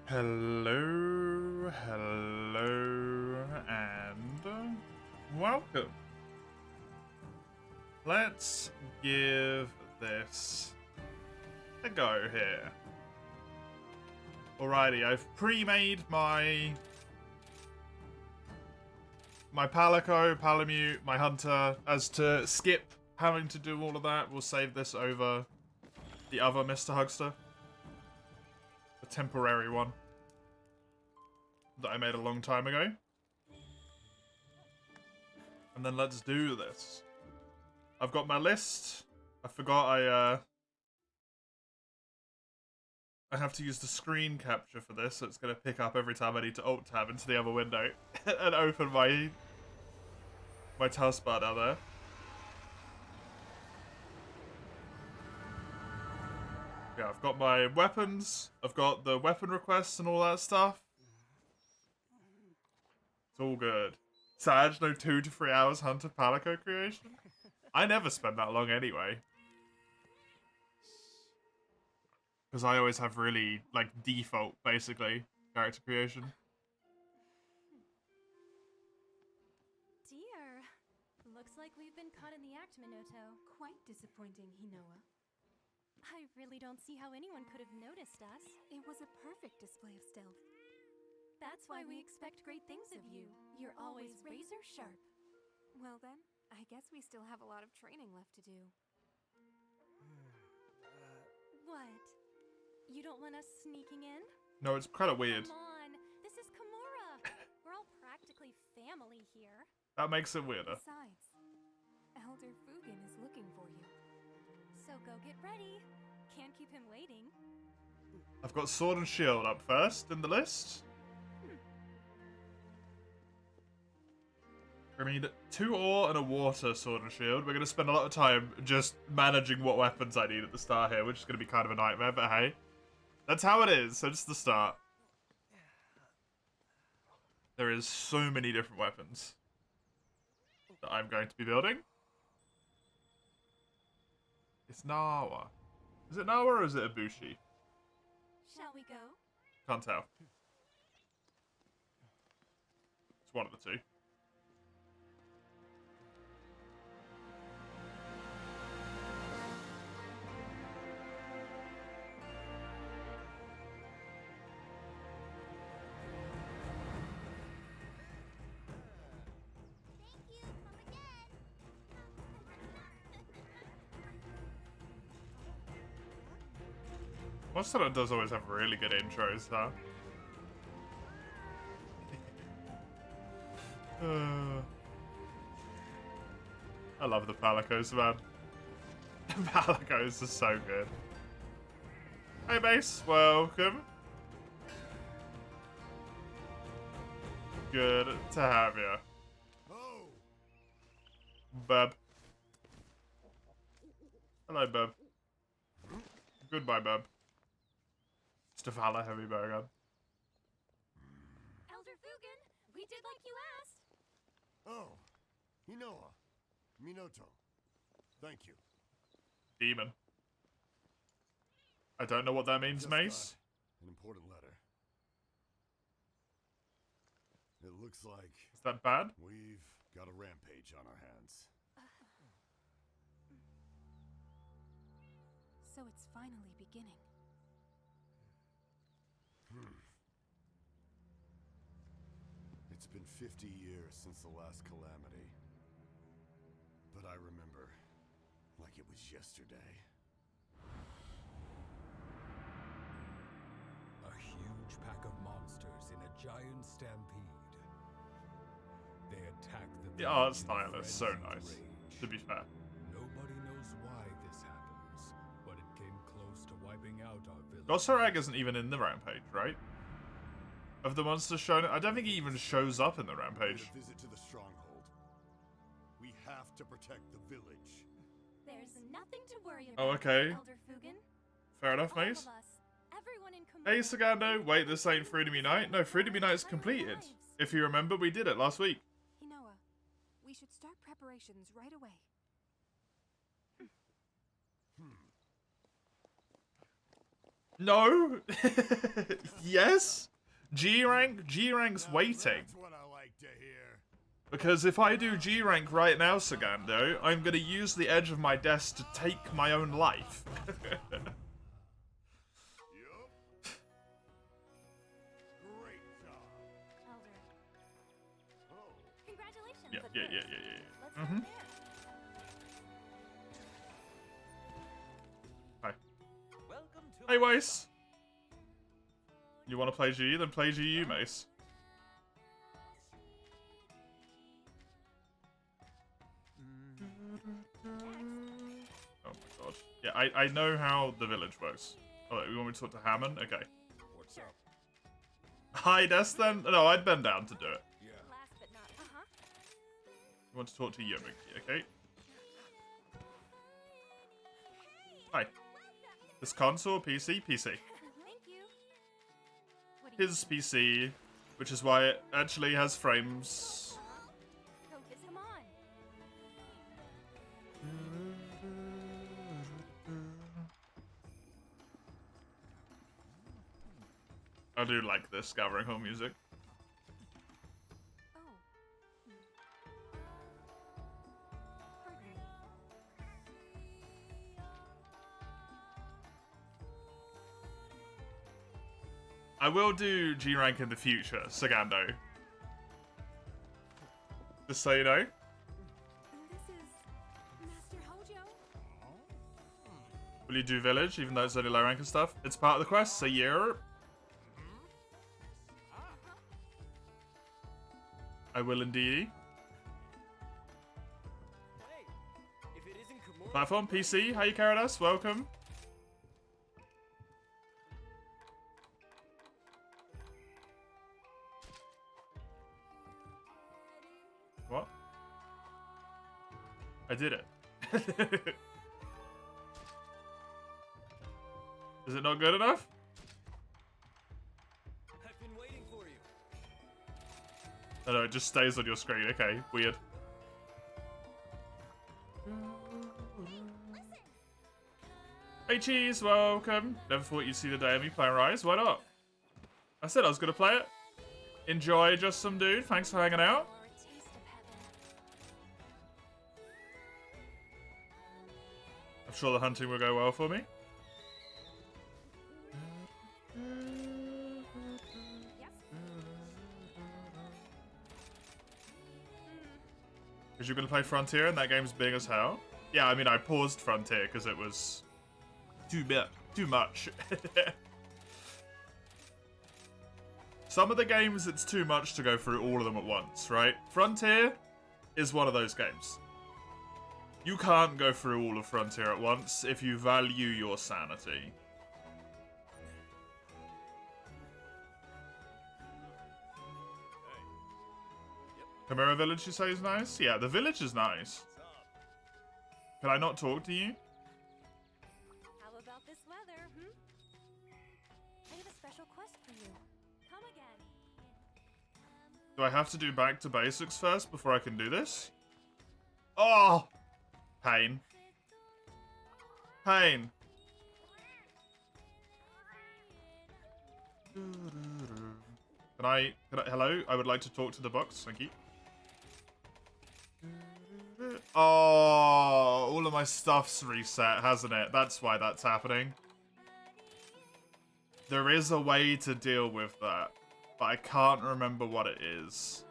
Hello, hello, and welcome. Let's give this a go here. Alrighty, I've pre-made my Palico, Palamute, my Hunter, as to skip having to do all of that. We'll save this over the other Mr. Hugster. The temporary one that I made a long time ago. And then let's do this. I've got my list. I forgot I have to use the screen capture for this, so it's going to pick up every time I need to alt-tab into the other window and open my taskbar down there. Yeah, I've got my weapons. I've got the weapon requests and all that stuff. It's all good. Sag, no 2 to 3 hours Hunter Palico creation? I never spend that long anyway. Because I always have really, like, default, basically, character creation. Dear, looks like we've been caught in the act, Minoto. Quite disappointing, Hinoa. I really don't see how anyone could have noticed us. It was a perfect display of stealth. That's why we expect great things of you. You're always razor sharp. Well then, I guess we still have a lot of training left to do. What? You don't want us sneaking in? No, it's kind of weird. Come on, this is Kimura. We're all practically family here. That makes it weirder. Besides, Elder Fugen is looking for you. So go get ready. Can't keep him waiting. I've got Sword and Shield up first in the list. I mean, 2 ore and a water Sword and Shield. We're going to spend a lot of time just managing what weapons I need at the start here, which is going to be kind of a nightmare, but hey. That's how it is since the start. There is so many different weapons that I'm going to be building. It's Nawa. Is it Nawa or is it Ibushi? Shall we go? Can't tell. It's one of the two. Monster Hunter does always have really good intros, though. I love the Palicos, man. Palicos are so good. Hey, Mace, welcome. Good to have you. Bub. Hello, Bub. Goodbye, Bub. Stefala Heavy Bowgun. Elder Fugen, we did like you asked. Oh, Hinoa. Minoto. Thank you. Demon. I don't know what that means, Mace. An important letter. It looks like Is that bad? we've got a rampage on our hands. So it's finally beginning. It's been 50 years since the last calamity. But I remember like it was yesterday. A huge pack of monsters in a giant stampede. They attack the The art village in style is so frenzied nice, rage. to be fair. Nobody knows why this happens, but it came close to wiping out our village. Gosorag isn't even in the Rampage, right? Of the monsters shown, I don't think he even shows up in the Rampage. A visit to the stronghold. We have to protect the village. There's nothing to worry about. Oh, okay. Elder Fugen. Fair enough, All Mace. of us, everyone in Hey, Komodo, Sagando. Wait, this ain't Freedom Unite? No, Freedom Unite's completed. If you remember, we did it last week. Hinoa, we should start preparations right away. No. Yes. G rank. G rank's waiting. That's what I like to hear. Because if I do G rank right now, Sagando, I'm gonna use the edge of my desk to take my own life. Yup. Great job. Elder, Oh, congratulations. Yeah, but yeah, first, yeah, yeah, yeah. Let's Mhm. go there. Hi. Welcome to Hey, Weiss. You want to play GU? Then play GU, Mace. Oh my god. Yeah, I know how the village works. Oh, you want me to talk to Hammond? Okay. What's up? Hi, Des, then? No, I'd been down to do it. Yeah. Last but not You want to talk to Yomiki, okay? Hi. This console, PC? PC. Thank you. What do you His PC, which is why it actually has frames. Crocus, come on. I do like this gathering home music. Oh. Pardon me. I will do G rank in the future, Sagando. Just so you know. This is Master Hojo. Will you do village, even though it's only low rank and stuff? It's part of the quest, so yeah. I will indeed. Hey, if it isn't Kimura, Platform, PC, how you carried us? Welcome. What? I did it. Is it not good enough? I've been waiting for you. Oh no, it just stays on your screen. Okay, weird. Hey Cheese, welcome. Never thought you'd see the day of me playing Rise. Why not? I said I was gonna play it. Enjoy, just some dude. Thanks for hanging out. Or a taste of heaven. I'm sure the hunting will go well for me. Yes? Because you're gonna play Frontier and that game's big as hell. Yeah, I mean I paused Frontier because it was too much. Some of the games it's too much to go through all of them at once, right? Frontier is one of those games. You can't go through all of Frontier at once if you value your sanity. Chimera Village, you say, is nice? Yeah, the village is nice. Can I not talk to you? How about this weather, I have a special quest for you. Come again. Do I have to do back to basics first before I can do this? Oh! Pain. Pain. Hello? I would like to talk to the box. Thank you. Oh, all of my stuff's reset, hasn't it? That's why that's happening. There is a way to deal with that, but I can't remember what it is.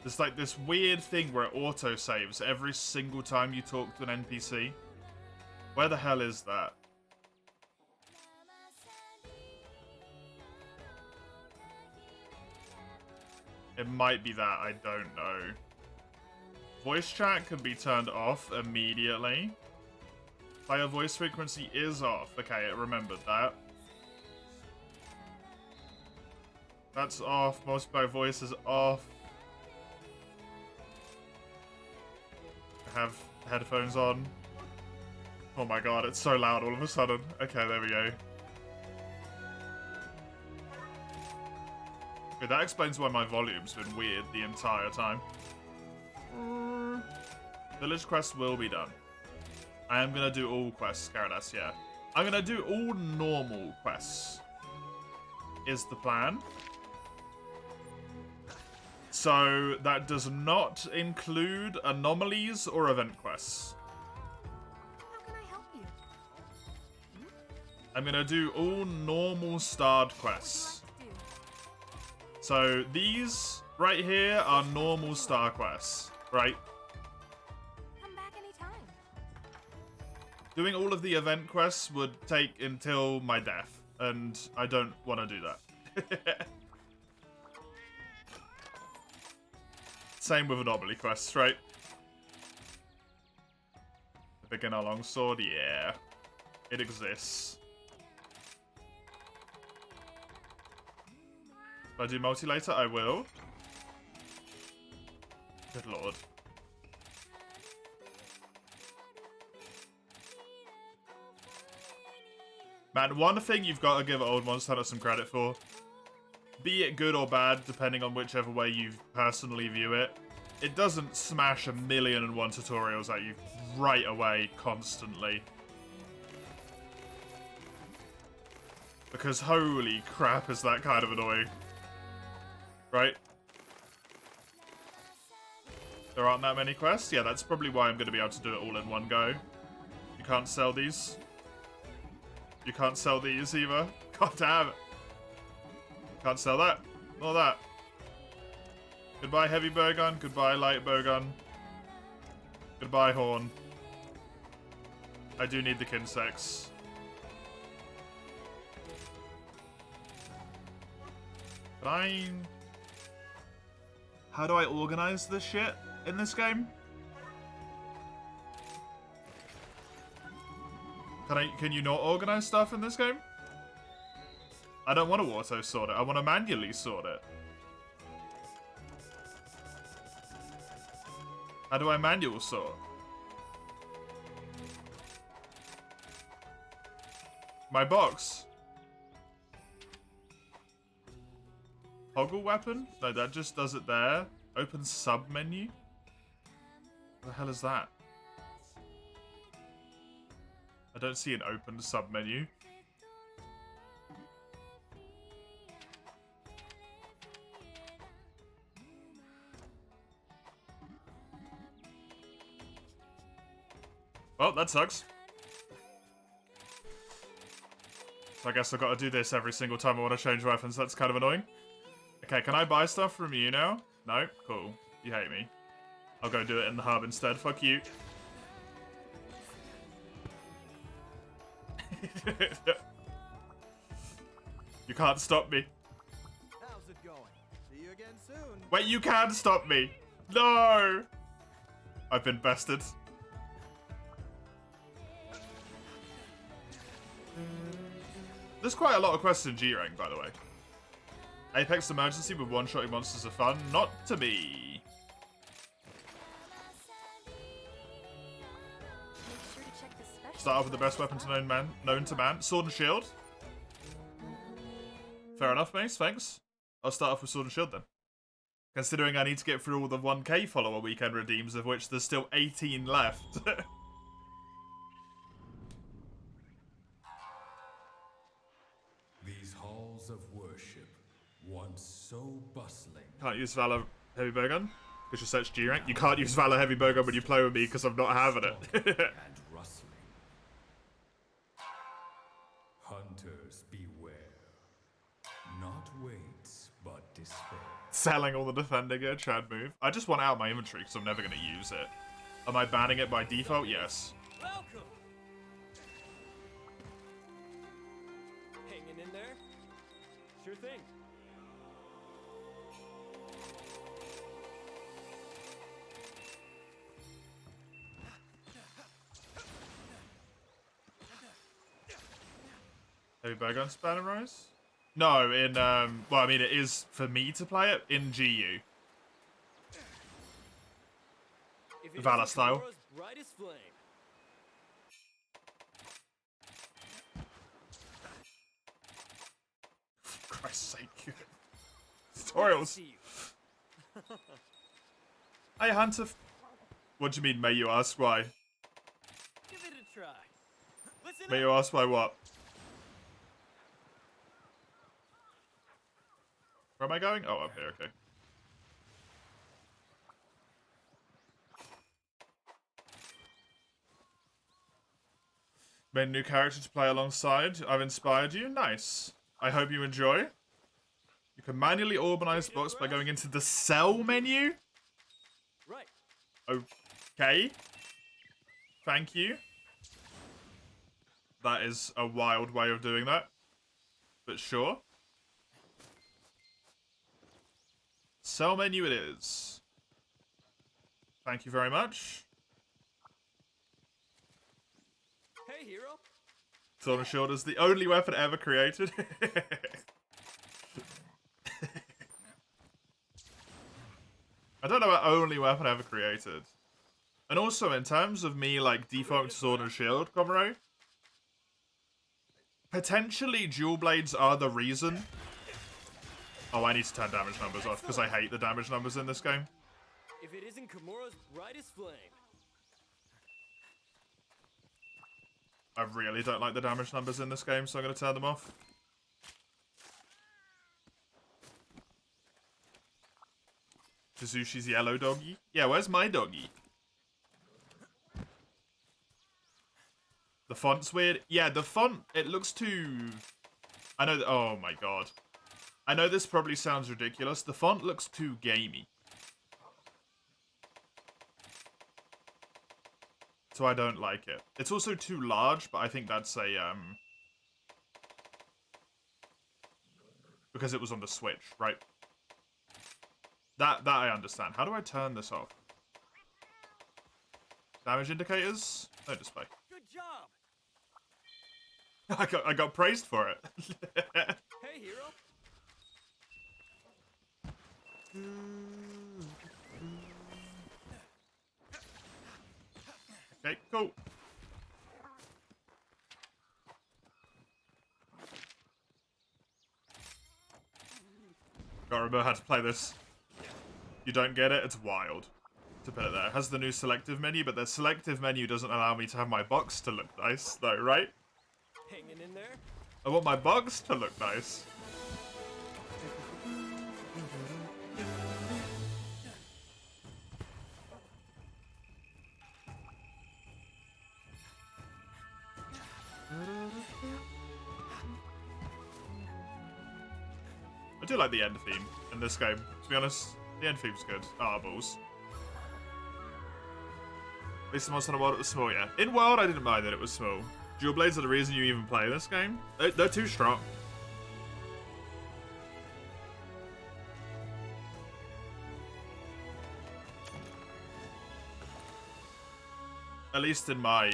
There's like this weird thing where it auto-saves every single time you talk to an NPC. Where the hell is that? It might be that, I don't know. Voice chat can be turned off immediately. Player voice frequency is off. Okay, it remembered that. That's off. Multiplayer voice is off. I have headphones on. Oh my god, it's so loud all of a sudden. Okay, there we go. Okay, that explains why my volume's been weird the entire time. Village quest will be done. I am gonna do all quests, Gyarados, yeah. I'm gonna do all normal quests. Is the plan. So that does not include anomalies or event quests. How can I help you? I'm gonna do all normal starred quests. So these right here are normal star quests, right? Come back anytime. Doing all of the event quests would take until my death, and I don't want to do that. Same with anomaly quests, right? The beginner longsword, yeah. It exists. If I do multi later, I will. Good lord. Man, one thing you've got to give Old Monster Hunter some credit for, be it good or bad, depending on whichever way you personally view it, it doesn't smash 1,000,001 tutorials at you right away, constantly. Because holy crap is that kind of annoying. Right? There aren't that many quests? Yeah, that's probably why I'm going to be able to do it all in one go. You can't sell these. You can't sell these either. God damn it. Can't sell that. Nor that. Goodbye, heavy bowgun. Goodbye, light bowgun. Goodbye, horn. I do need the Kinsex. Fine. How do I organize this shit in this game? Can you not organize stuff in this game? I don't want to auto sort it. I want to manually sort it. How do I manual sort? My box. Toggle weapon? No, that just does it there. Open sub menu. What the hell is that? I don't see an open sub menu. Well, that sucks. So I guess I've got to do this every single time I want to change weapons. That's kind of annoying. Okay, can I buy stuff from you now? No? Cool. You hate me. I'll go do it in the hub instead. Fuck you. You can't stop me. How's it going? See you again soon. Wait, you can stop me. No! I've been bested. There's quite a lot of quests in G-Rank, by the way. Apex Emergency with one-shotting monsters are fun. Not to me. Make sure to check the special. Start off with the best weapon to known to man. Sword and Shield. Fair enough, Mace. Thanks. I'll start off with Sword and Shield then. Considering I need to get through all the 1K follower weekend redeems, of which there's still 18 left. These halls of worship, once so bustling. Can't use Valor Heavy Bowgun because you search G rank. You can't use Valor Heavy Bowgun when you play with me because I'm not having it. And rustling. Hunters beware. Not weights, but despair. Selling all the defending gear, Chad move. I just want out my inventory because I'm never going to use it. Am I banning it by default? Yes. Welcome. Hanging in there? Sure thing. Heavy Bowgun Span and Rise? No, in, well, I mean, it is for me to play it in GU. If it Valor isn't style. Komora's brightest flame. For Christ's sake. Good to Tutorials. see you. Hey, Hunter. What do you mean, may you ask why? Give it a try. Listen May up. you ask why what? Where am I going? Oh, up here, okay. Made a new character to play alongside. I've inspired you. Nice. I hope you enjoy. You can manually organize books by going into the sell menu. Right. Okay. Thank you. That is a wild way of doing that. But sure. Sell menu it is. Thank you very much. Hey, hero. Sword and Shield is the only weapon ever created. I don't know about only weapon ever created. And also, in terms of me, like, default Sword and Shield, Comro, potentially dual blades are the reason. Oh, I need to turn damage numbers off, because I hate the damage numbers in this game. If it isn't Kimura's brightest flame. I really don't like the damage numbers in this game, so I'm going to turn them off. Kazushi's yellow doggy? Yeah, where's my doggy? The font's weird. Yeah, the font, it looks too... I know... Oh my god. I know this probably sounds ridiculous. The font looks too gamey. So I don't like it. It's also too large, but I think that's a... because it was on the Switch, right? That I understand. How do I turn this off? Damage indicators? No display. Good job. I got praised for it. Hey, hero. Okay, cool. Gotta remember how to play this. You don't get it, it's wild. To put it there. It has the new selective menu, but the selective menu doesn't allow me to have my box to look nice, though, right? Hanging in there. I want my box to look nice. I do like the end theme in this game, to be honest. The end theme's good. Ah, balls. At least the Monster Hunter World, it was small, yeah. In World, I didn't mind that it was small. Dual Blades are the reason you even play this game. They're too strong. At least in my...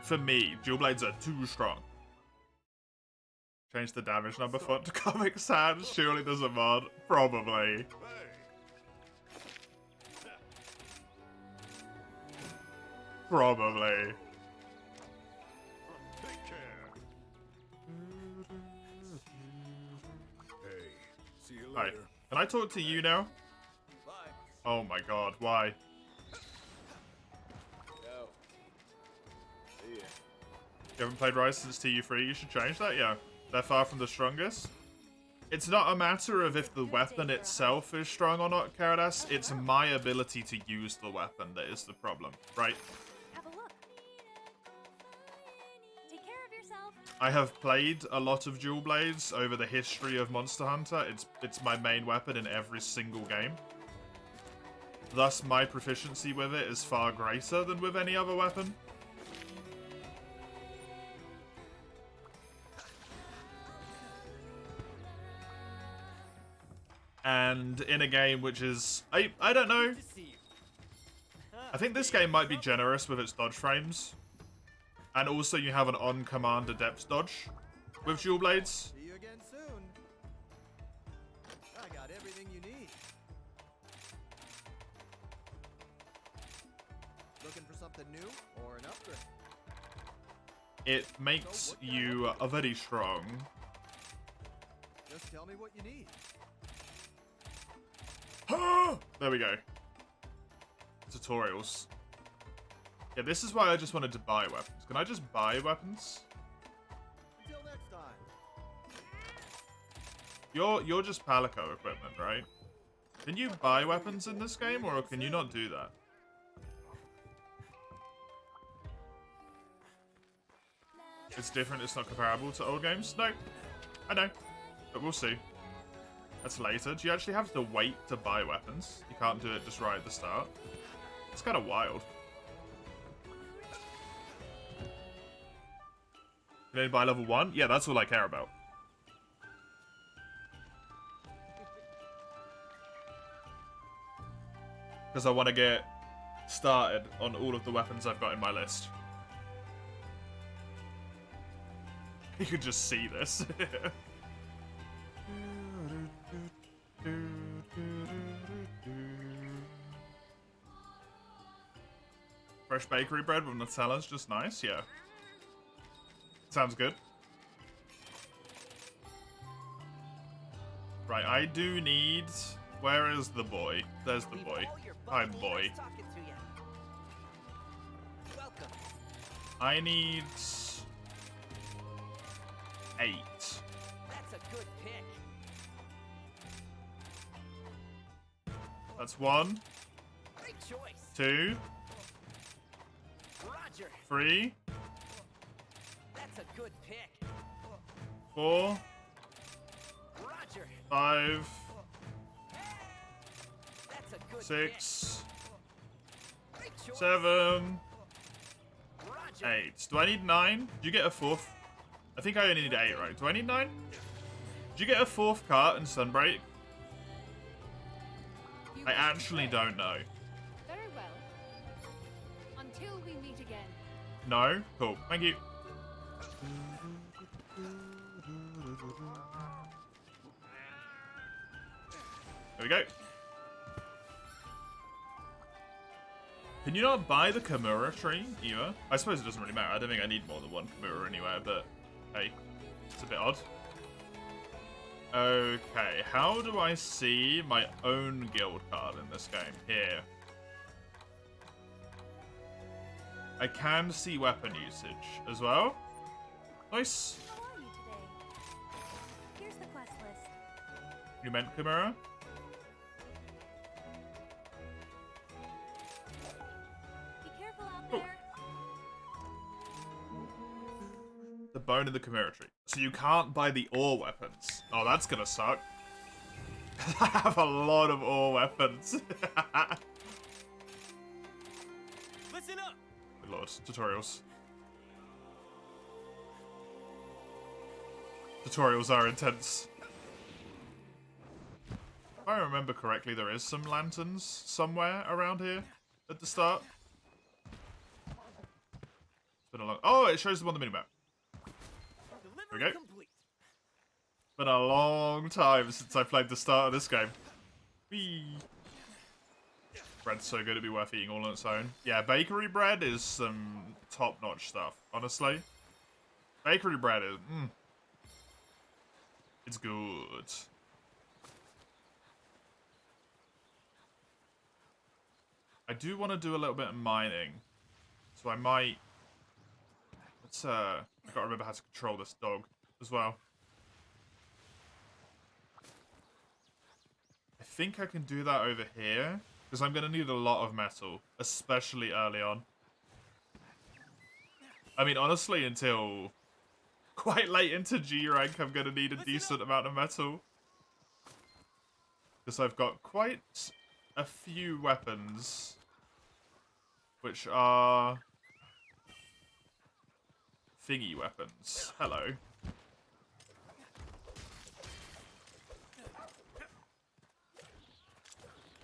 For me, Dual Blades are too strong. Change the damage number font to Comic Sans. Surely there's a mod. Probably. Probably. Take care. Hey, see you Hi. later. Can I talk to you now? Bye. Oh my god, why? Yo. See ya. You haven't played Rise since TU3, you should change that, yeah. They're far from the strongest. It's not a matter of if the weapon itself is strong or not, Karadas. It's my ability to use the weapon that is the problem, right? Have a look. Take care of yourself. I have played a lot of Dual Blades over the history of Monster Hunter. It's my main weapon in every single game. Thus, my proficiency with it is far greater than with any other weapon. And in a game which is... I don't know. Good to see you. I think this game might be generous with its dodge frames. And also you have an on-command adept dodge with Dual Blades. See you again soon. I got everything you need. Looking for something new or an upgrade? It makes you a very strong. Just tell me what you need. There we go. tutorials. Yeah, this is why I just wanted to buy weapons. Can I just buy weapons? Until next time. You're just Palico equipment, right? Can you buy weapons in this game, or can you not do that? It's different, it's not comparable to old games? No, I know, but we'll see. That's later. Do you actually have to wait to buy weapons? You can't do it just right at the start? It's kind of wild. You only buy level 1? Yeah, that's all I care about. Because I want to get started on all of the weapons I've got in my list. You could just see this. Fresh bakery bread with Nutella's just nice, yeah. Sounds good. Right, I do need... Where is the boy? There's the boy. Hi, boy. I need... 8. That's a good pick. That's 1, Great choice. 2, Roger. 3, That's a good pick. 4, Roger. 5, That's a good 6, pick. Great choice. 7, Roger. 8. Do I need 9? Do you get a 4th? I think I only need 8, right? Do I need 9? Do you get a 4th cart in Sunbreak? I actually don't know. Very well. Until we meet again. No? Cool. Thank you. There we go. Can you not buy the Kimura tree either? I suppose it doesn't really matter. I don't think I need more than one Kimura anywhere, but hey, it's a bit odd. Okay, how do I see my own guild card in this game? Here. I can see weapon usage as well. Nice. How are you today? Here's the quest list. You meant Kimura? Be careful out there. The bone of the Kimura tree. So you can't buy the ore weapons. Oh, that's gonna suck. I have a lot of ore weapons. Listen up. Good lord, tutorials. Tutorials are intense. If I remember correctly, there is some lanterns somewhere around here at the start. It's been a long... Oh, it shows them on the minimap. Delivery we go. complete. Been a long time since I played the start of this game. Whee. Bread's so good it'd be worth eating all on its own. Yeah, bakery bread is some top-notch stuff, honestly. Bakery bread is... It's good. I do want to do a little bit of mining. So I might... Let's, I gotta remember how to control this dog as well. I think I can do that over here. Because I'm going to need a lot of metal. Especially early on. I mean, honestly, until quite late into G rank, I'm going to need a decent amount of metal. Because I've got quite a few weapons. Which are... thingy weapons. Hello.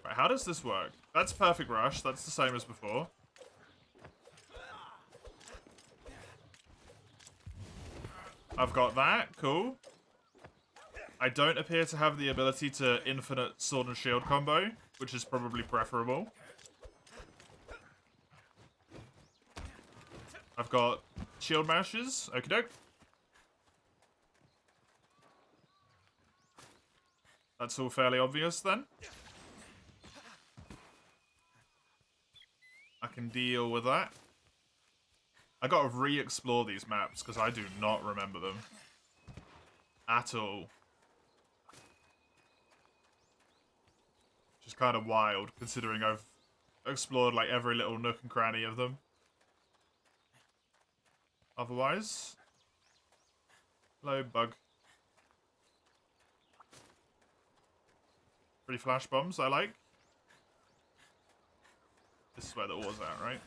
Right, how does this work? That's perfect rush. That's the same as before. I've got that. Cool. I don't appear to have the ability to infinite sword and shield combo, which is probably preferable. I've got shield mashes. Okie doke. That's all fairly obvious then. can deal with that. I gotta re-explore these maps, because I do not remember them. At all. Which is kind of wild, considering I've explored, like, every little nook and cranny of them. Otherwise... Hello, bug. Pretty flash bombs, I like. This is where the ore's at, right?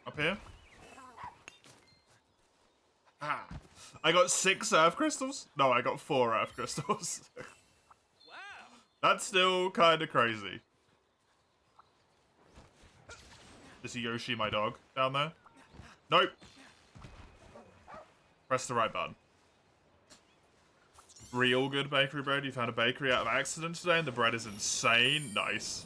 Up here? Ah. I got 6 earth crystals? No, I got 4 earth crystals. Wow. That's still kind of crazy. Is Yoshi my dog down there? Nope. Press the right button. Real good bakery bread. You found a bakery out of accident today and the bread is insane. Nice.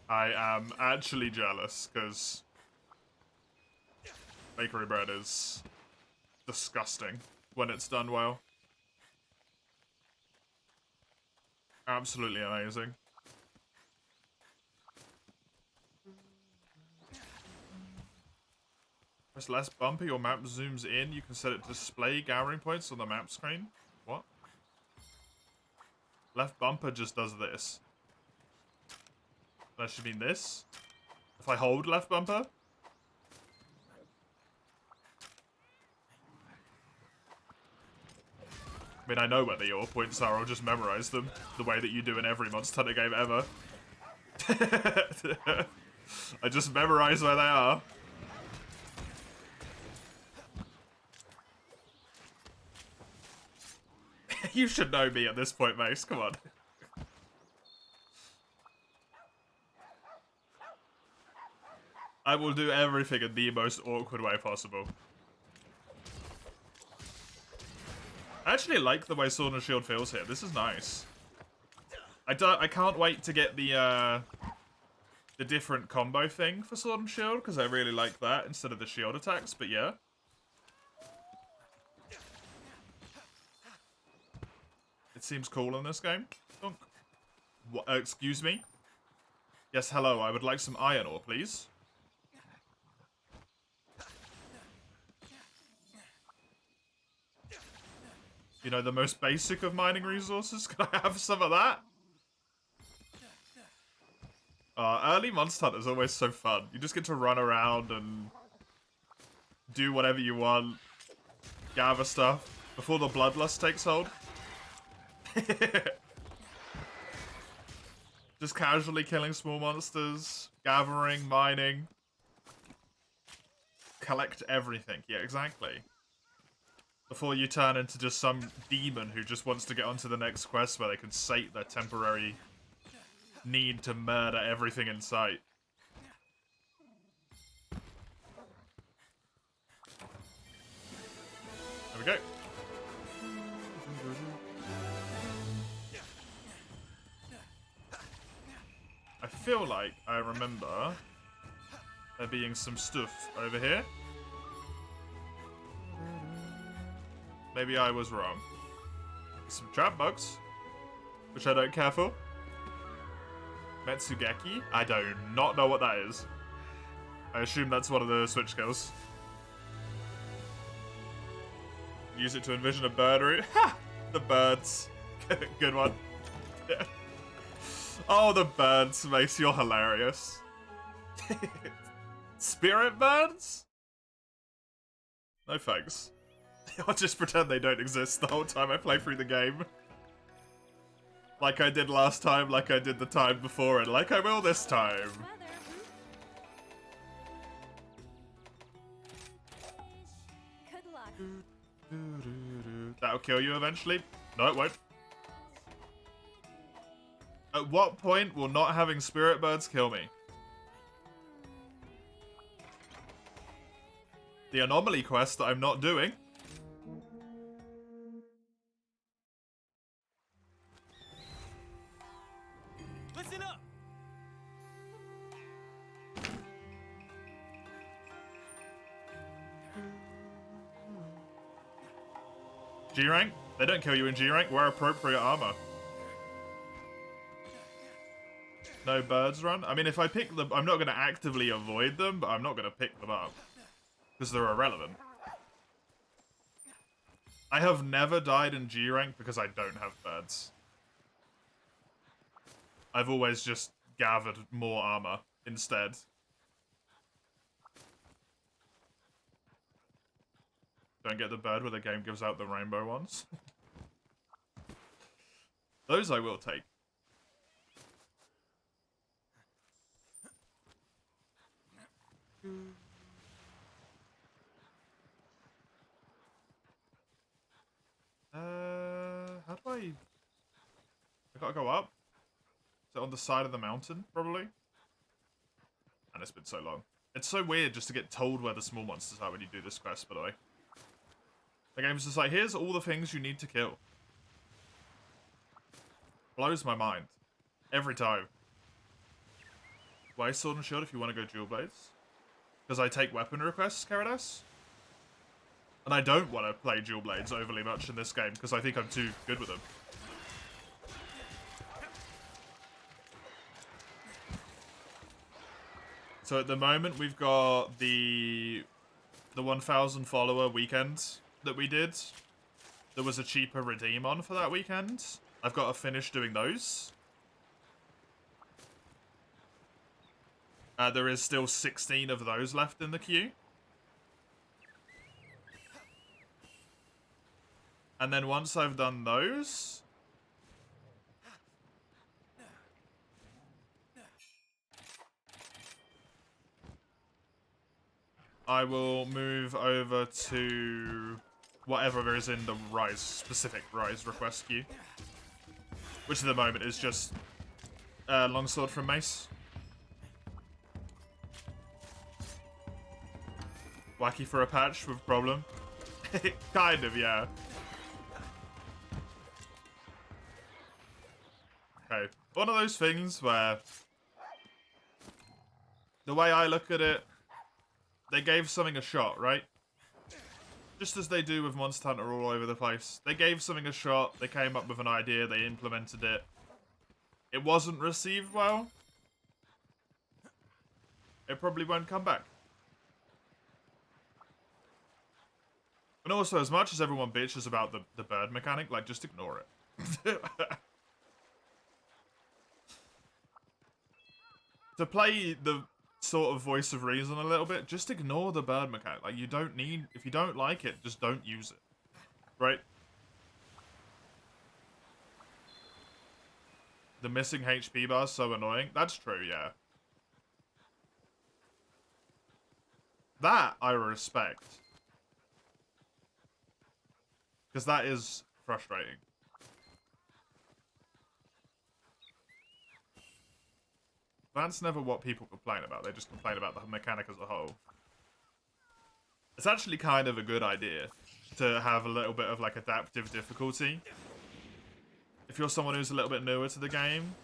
I am actually jealous, because bakery bread is disgusting when it's done well. Absolutely amazing. Press less bumper, your map zooms in. You can set it to display gathering points on the map screen. What? Left bumper just does this. That should mean this. If I hold left bumper. I mean, I know where the your points are. I'll just memorize them the way that you do in every Monster Hunter game ever. I just memorize where they are. You should know me at this point, Mace. Come on. I will do everything in the most awkward way possible. I actually like the way Sword and Shield feels here. This is nice. I can't wait to get the different combo thing for Sword and Shield, because I really like that instead of the shield attacks, but yeah. It seems cool in this game. What, excuse me? Yes, hello, I would like some iron ore, please. You know, the most basic of mining resources? Can I have some of that? Early Monster Hunter is always so fun. You just get to run around and do whatever you want. Gather stuff. Before the bloodlust takes hold. Just casually killing small monsters. Gathering, mining. Collect everything. Yeah, exactly. Before you turn into just some demon who just wants to get onto the next quest where they can sate their temporary need to murder everything in sight. There we go. I feel like I remember there being some stuff over here. Maybe I was wrong. Some trap bugs, which I don't care for. Metsugeki? I do not know what that is. I assume that's one of the switch skills. Use it to envision a bird route. Ha! The birds. Good one. Yeah. Oh, the birds, Mace, you're hilarious. Spirit birds? No thanks. I'll just pretend they don't exist the whole time I play through the game. Like I did last time, like I did the time before, and like I will this time. Good luck. That'll kill you eventually. No, it won't. At what point will not having spirit birds kill me? The anomaly quest that I'm not doing. Listen up. G rank? They don't kill you in G rank. Wear appropriate armor. no birds run. I mean, if I pick them, I'm not going to actively avoid them, but I'm not going to pick them up. Because they're irrelevant. I have never died in G rank because I don't have birds. I've always just gathered more armor instead. Don't get the bird where the game gives out the rainbow ones. Those I will take. How do I gotta go up? Is it on the side of the mountain, probably? And it's been so long. It's so weird just to get told where the small monsters are when you do this quest, by the way. The game's just like, here's all the things you need to kill. Blows my mind. Every time. Why Sword and Shield if you want to go dual blades? Because I take weapon requests, Karadas. And I don't want to play dual blades overly much in this game because I think I'm too good with them. So at the moment we've got the 1,000 follower weekend that we did. There was a cheaper redeem on for that weekend. I've got to finish doing those. There is still 16 of those left in the queue. And then once I've done those... I will move over to whatever is in the Rise, specific Rise request queue. Which at the moment is just Longsword from Mace. Wacky for a patch with problem. Kind of, yeah. Okay, one of those things where the way I look at it, they gave something a shot, right? Just as they do with Monster Hunter all over the place. They gave something a shot, they came up with an idea, they implemented it. It wasn't received well. It probably won't come back. And also, as much as everyone bitches about the bird mechanic, like, just ignore it. To play the sort of voice of reason a little bit, just ignore the bird mechanic. Like, you don't need... If you don't like it, just don't use it. Right? The missing HP bar is so annoying. That's true, yeah. That I respect. Because that is frustrating. That's never what people complain about. They just complain about the mechanic as a whole. It's actually kind of a good idea to have a little bit of like adaptive difficulty. If you're someone who's a little bit newer to the game.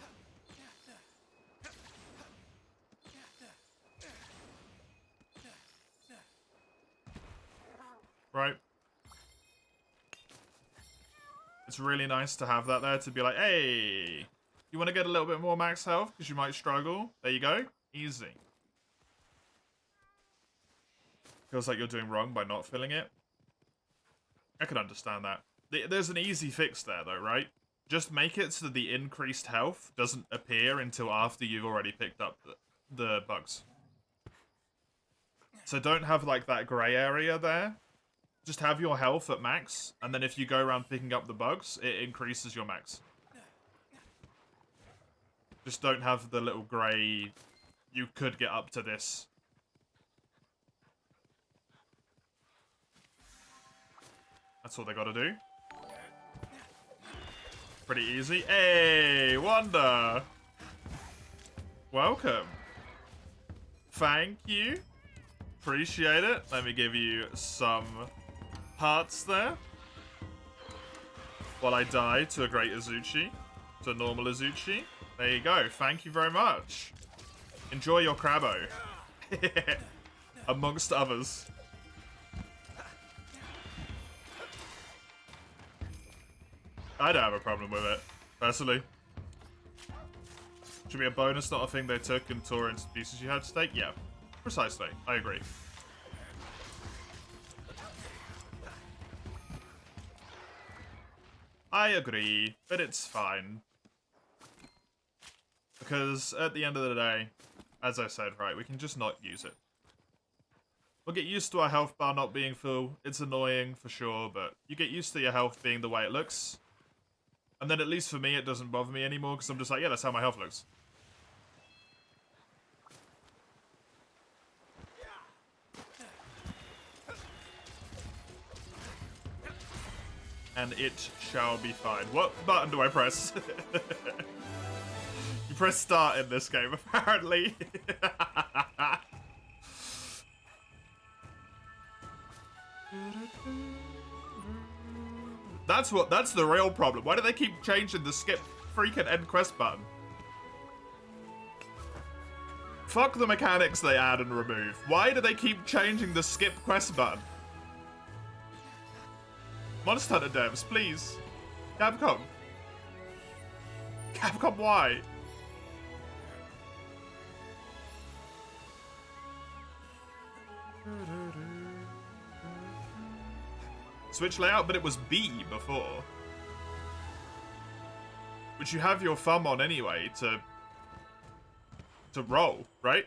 Right? It's really nice to have that there to be like, hey, you want to get a little bit more max health because you might struggle? There you go. Easy. Feels like you're doing wrong by not filling it. I can understand that. There's an easy fix there though, right? Just make it so the increased health doesn't appear until after you've already picked up the bugs. So don't have like that grey area there. Just have your health at max, and then if you go around picking up the bugs, it increases your max. Just don't have the little grey, you could get up to this. That's all they gotta do. Pretty easy. Hey, Wanda! Welcome. Thank you. Appreciate it. Let me give you some hearts there. While I die to a great Azuchi. To a normal Azuchi. There you go. Thank you very much. Enjoy your Crabbo. Amongst others. I don't have a problem with it, personally. Should be a bonus, not a thing they took and tore into pieces you had to take? Yeah, precisely. I agree. I agree, but it's fine. Because at the end of the day, as I said, right, we can just not use it. We'll get used to our health bar not being full. It's annoying for sure, but you get used to your health being the way it looks. And then at least for me, it doesn't bother me anymore because I'm just like, yeah, that's how my health looks. And it shall be fine. What button do I press? You press start in this game, apparently. That's the real problem. Why do they keep changing the skip freaking end quest button? Fuck the mechanics they add and remove. Why do they keep changing the skip quest button? Monster Hunter devs, please. Capcom. Capcom, why? Switch layout, but it was B before. Which you have your thumb on anyway to roll, right?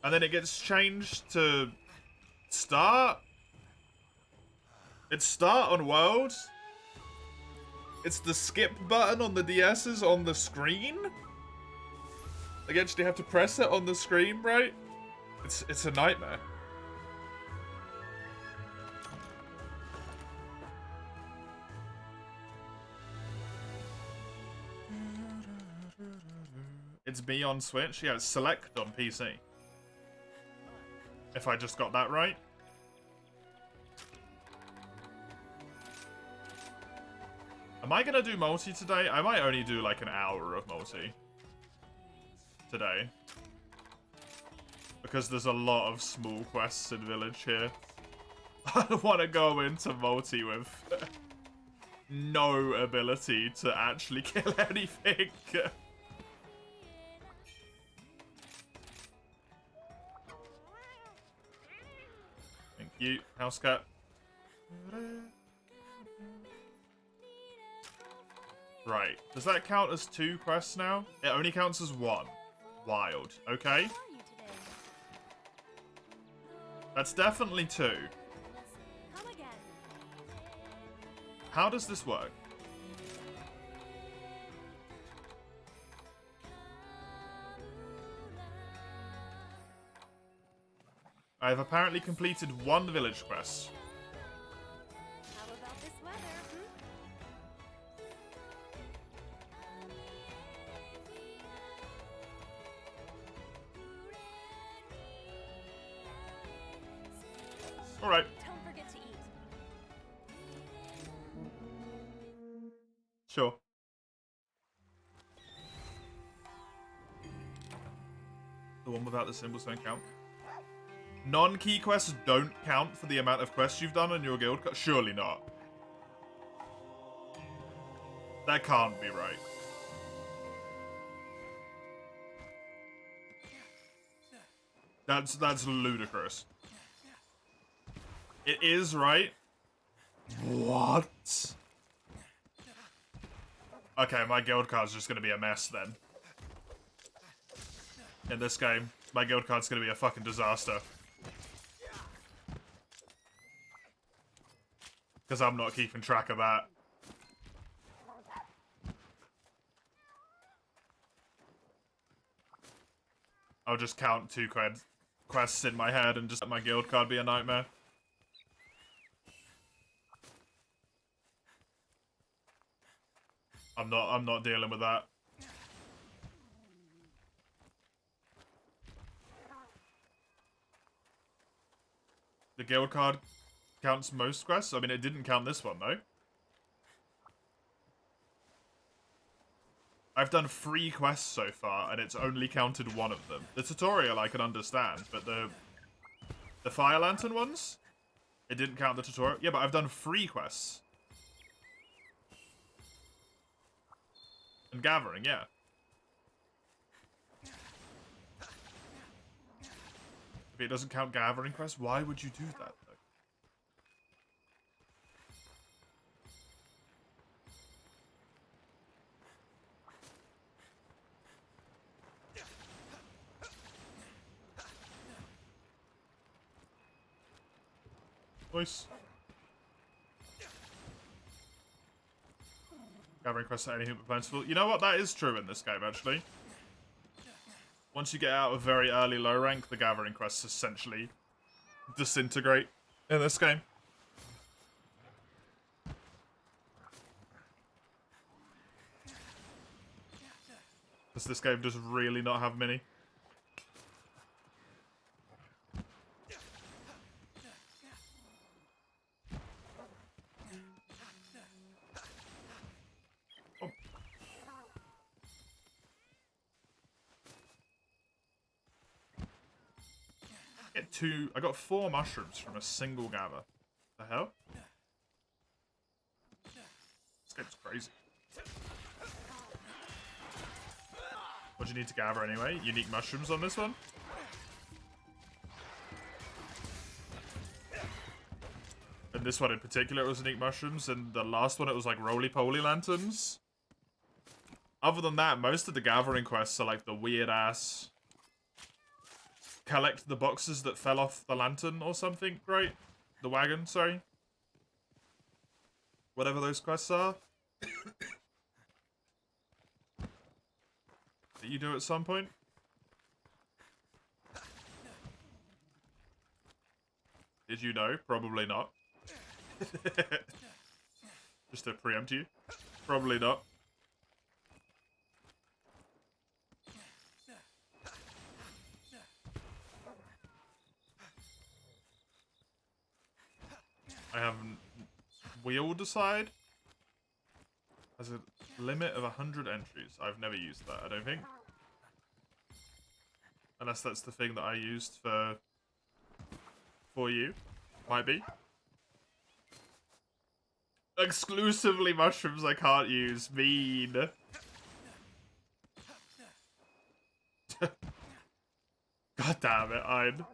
And then it gets changed to start. It's start on world. It's the skip button on the DS's on the screen. Like, you actually have to press it on the screen, right? It's a nightmare. It's B on Switch? Yeah, it's select on PC. If I just got that right. Am I gonna do multi today? I might only do like an hour of multi today. Because there's a lot of small quests in Village here. I don't want to go into multi with no ability to actually kill anything. Thank you, house cat. Right, does that count as 2 quests now? It only counts as 1. Wild, okay? That's definitely 2. Come again. How does this work? I have apparently completed 1 village quest. How about this weather, Alright, Don't forget to eat. sure. The one without the symbols don't count. Non-key quests don't count for the amount of quests you've done on your guild. Surely not. That can't be right. That's ludicrous. It is right. What? Okay, my guild card's just gonna be a mess then. In this game, my guild card's gonna be a fucking disaster. Because I'm not keeping track of that. I'll just count 2 quests in my head and just let my guild card be a nightmare. I'm not dealing with that. The guild card counts most quests? I mean, it didn't count this one, though. I've done 3 quests so far, and it's only counted 1 of them. The tutorial I can understand, but the Fire Lantern ones? It didn't count the tutorial? Yeah, but I've done 3 quests. And gathering, yeah. If it doesn't count gathering quests, why would you do that, though? Nice. Gathering quests are anything but plentiful. You know what? That is true in this game, actually. Once you get out of very early low rank, the gathering quests essentially disintegrate in this game. Does this game just really not have many? I got 4 mushrooms from a single gather. The hell? This game's crazy. What do you need to gather anyway? Unique mushrooms on this one? And this one in particular, it was unique mushrooms, and the last one it was like roly-poly lanterns. Other than that, most of the gathering quests are like the weird-ass collect the boxes that fell off the lantern or something, right? The wagon, sorry. Whatever those quests are. That you do at some point. Did you know? Probably not. Just to preempt you. Probably not. I have Wheel Decide has a limit of 100 entries. I've never used that, I don't think. Unless that's the thing that I used for you. Might be. Exclusively mushrooms I can't use. Mean. God damn it, Ein.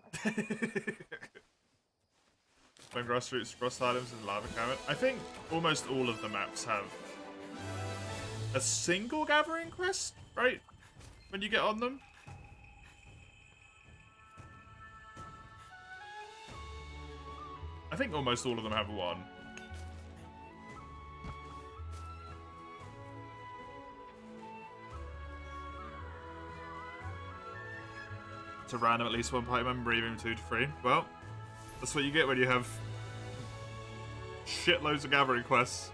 When grassroots, frost items, and lava cannon. I think almost all of the maps have a single gathering quest, right? When you get on them. I think almost all of them have one. To random at least one party member, even 2 to 3. Well, that's what you get when you have shitloads of gathering quests.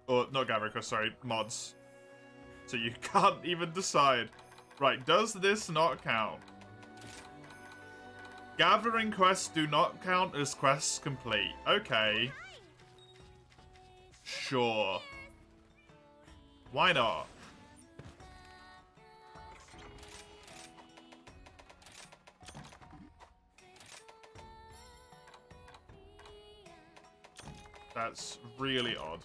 Or, not gathering quests, sorry, mods. So you can't even decide. Right, does this not count? Gathering quests do not count as quests complete. Okay. Sure. Why not? That's really odd.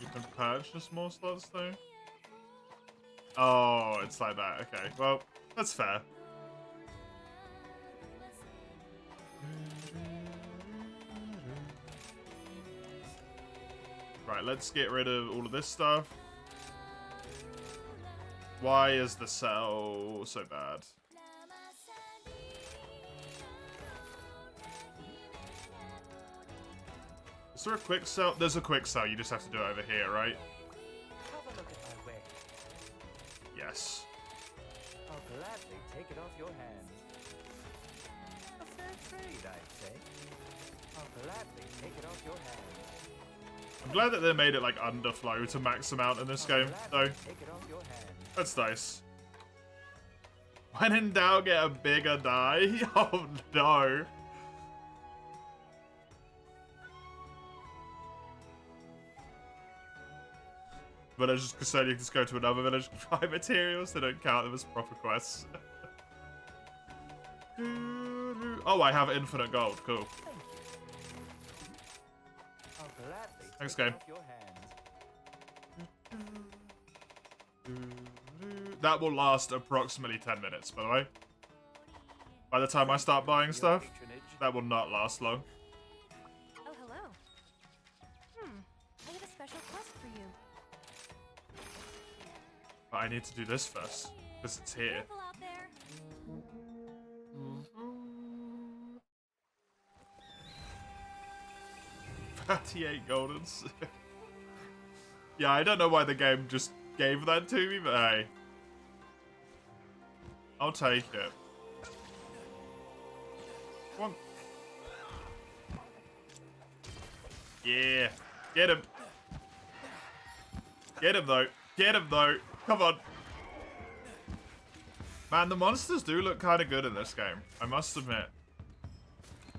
You can purchase more slots though? Oh, it's like that. Okay, well, that's fair. Right, let's get rid of all of this stuff. Why is the cell so bad? Is there a quick cell? There's a quick cell, you just have to do it over here, right? Have a look at my wares. Yes. I'll gladly take it off your hands. A fair trade, I'd say. I'll gladly take it off your hands. I'm glad that they made it like underflow to max amount in this game, though. Take it off your hands. That's nice. When in doubt, get a bigger die. Oh no. Villagers so you can just go to another village and find materials. They don't count them as proper quests. Oh, I have infinite gold. Cool. I'll gladly Thanks, take it game. off your hands. That will last approximately 10 minutes, by the way. By the time I start buying Your stuff, patronage. that will not last long. Oh, hello. I have a special quest for you. But I need to do this first, because it's here. Careful out there. 38 goldens. Yeah, I don't know why the game just gave that to me, but hey. I'll take it. Come on. Yeah. Get him. Get him, though. Get him, though. Come on. Man, the monsters do look kind of good in this game. I must admit.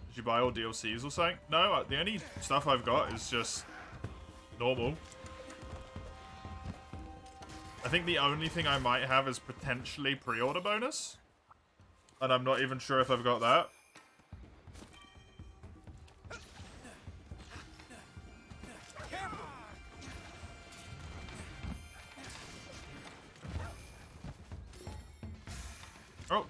Did you buy all DLCs or something? No, the only stuff I've got is just normal. I think the only thing I might have is potentially pre-order bonus. And I'm not even sure if I've got that. Oh.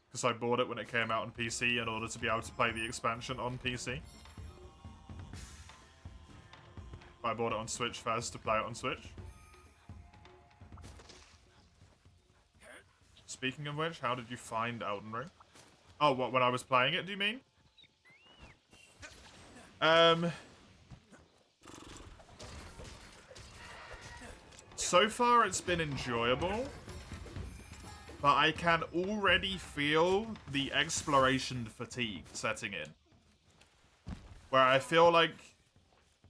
Because I bought it when it came out on PC in order to be able to play the expansion on PC. I bought it on Switch first to play it on Switch. Speaking of which, how did you find Elden Ring? Oh, what, when I was playing it, do you mean? So far it's been enjoyable, but I can already feel the exploration fatigue setting in. Where I feel like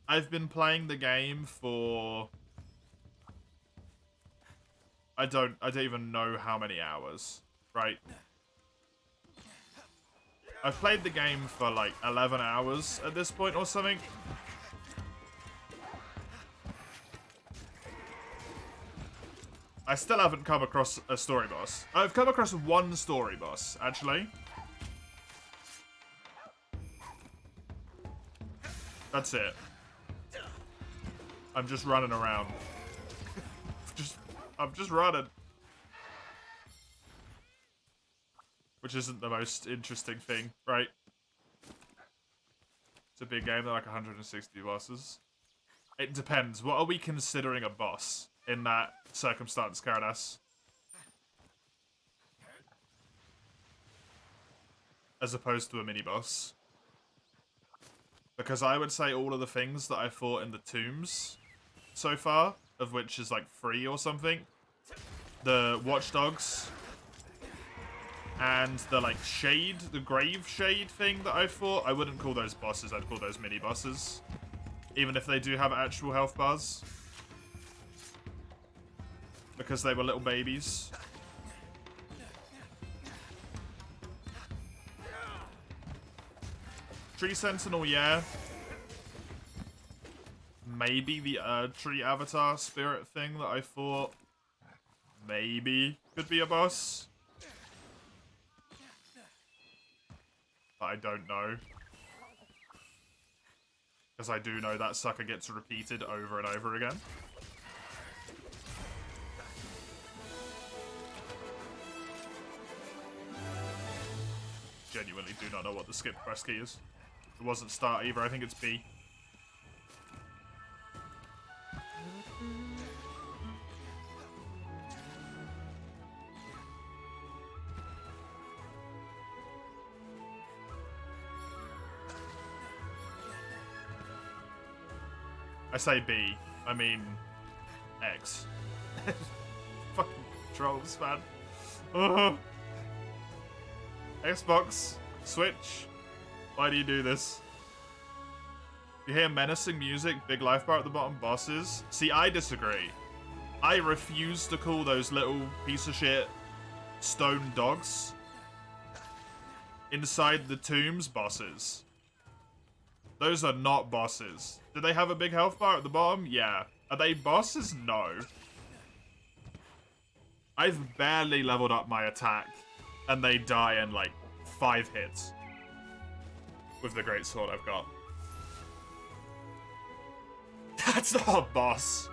I've been playing the game for I don't even know how many hours, right? I've played the game for like 11 hours at this point or something. I still haven't come across a story boss. I've come across one story boss, actually. That's it. I'm just running around. I'm just running. Which isn't the most interesting thing, right? It's a big game, they're like 160 bosses. It depends. What are we considering a boss in that circumstance, Karadas? As opposed to a mini-boss. Because I would say all of the things that I fought in the tombs so far, of which is like 3 or something. The watchdogs. And the like shade, the grave shade thing that I fought. I wouldn't call those bosses, I'd call those mini bosses. Even if they do have actual health bars. Because they were little babies. Tree Sentinel, yeah. Maybe the Tree Avatar spirit thing that I thought maybe could be a boss. But I don't know. Because I do know that sucker gets repeated over and over again. Genuinely do not know what the skip quest key is. It wasn't start either, I think it's B. I say B, I mean X. Fucking trolls, man. Xbox, Switch, why do you do this? You hear menacing music, big life bar at the bottom, bosses? See, I disagree. I refuse to call those little piece of shit stone dogs inside the tombs bosses. Those are not bosses. Do they have a big health bar at the bottom? Yeah. Are they bosses? No. I've barely leveled up my attack, and they die in like 5 hits with the great sword I've got. That's not a boss.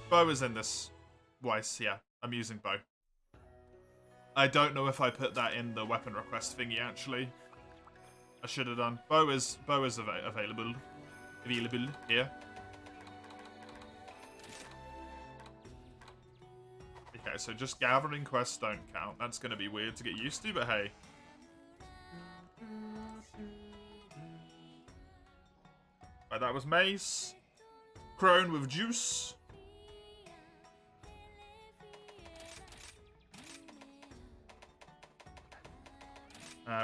Bow is in this. Weiss, yeah. I'm using bow. I don't know if I put that in the weapon request thingy, actually. I should have done. Bow is available. Available here. Okay, so just gathering quests don't count. That's going to be weird to get used to, but hey. Right, that was Mace. Crone with Juice.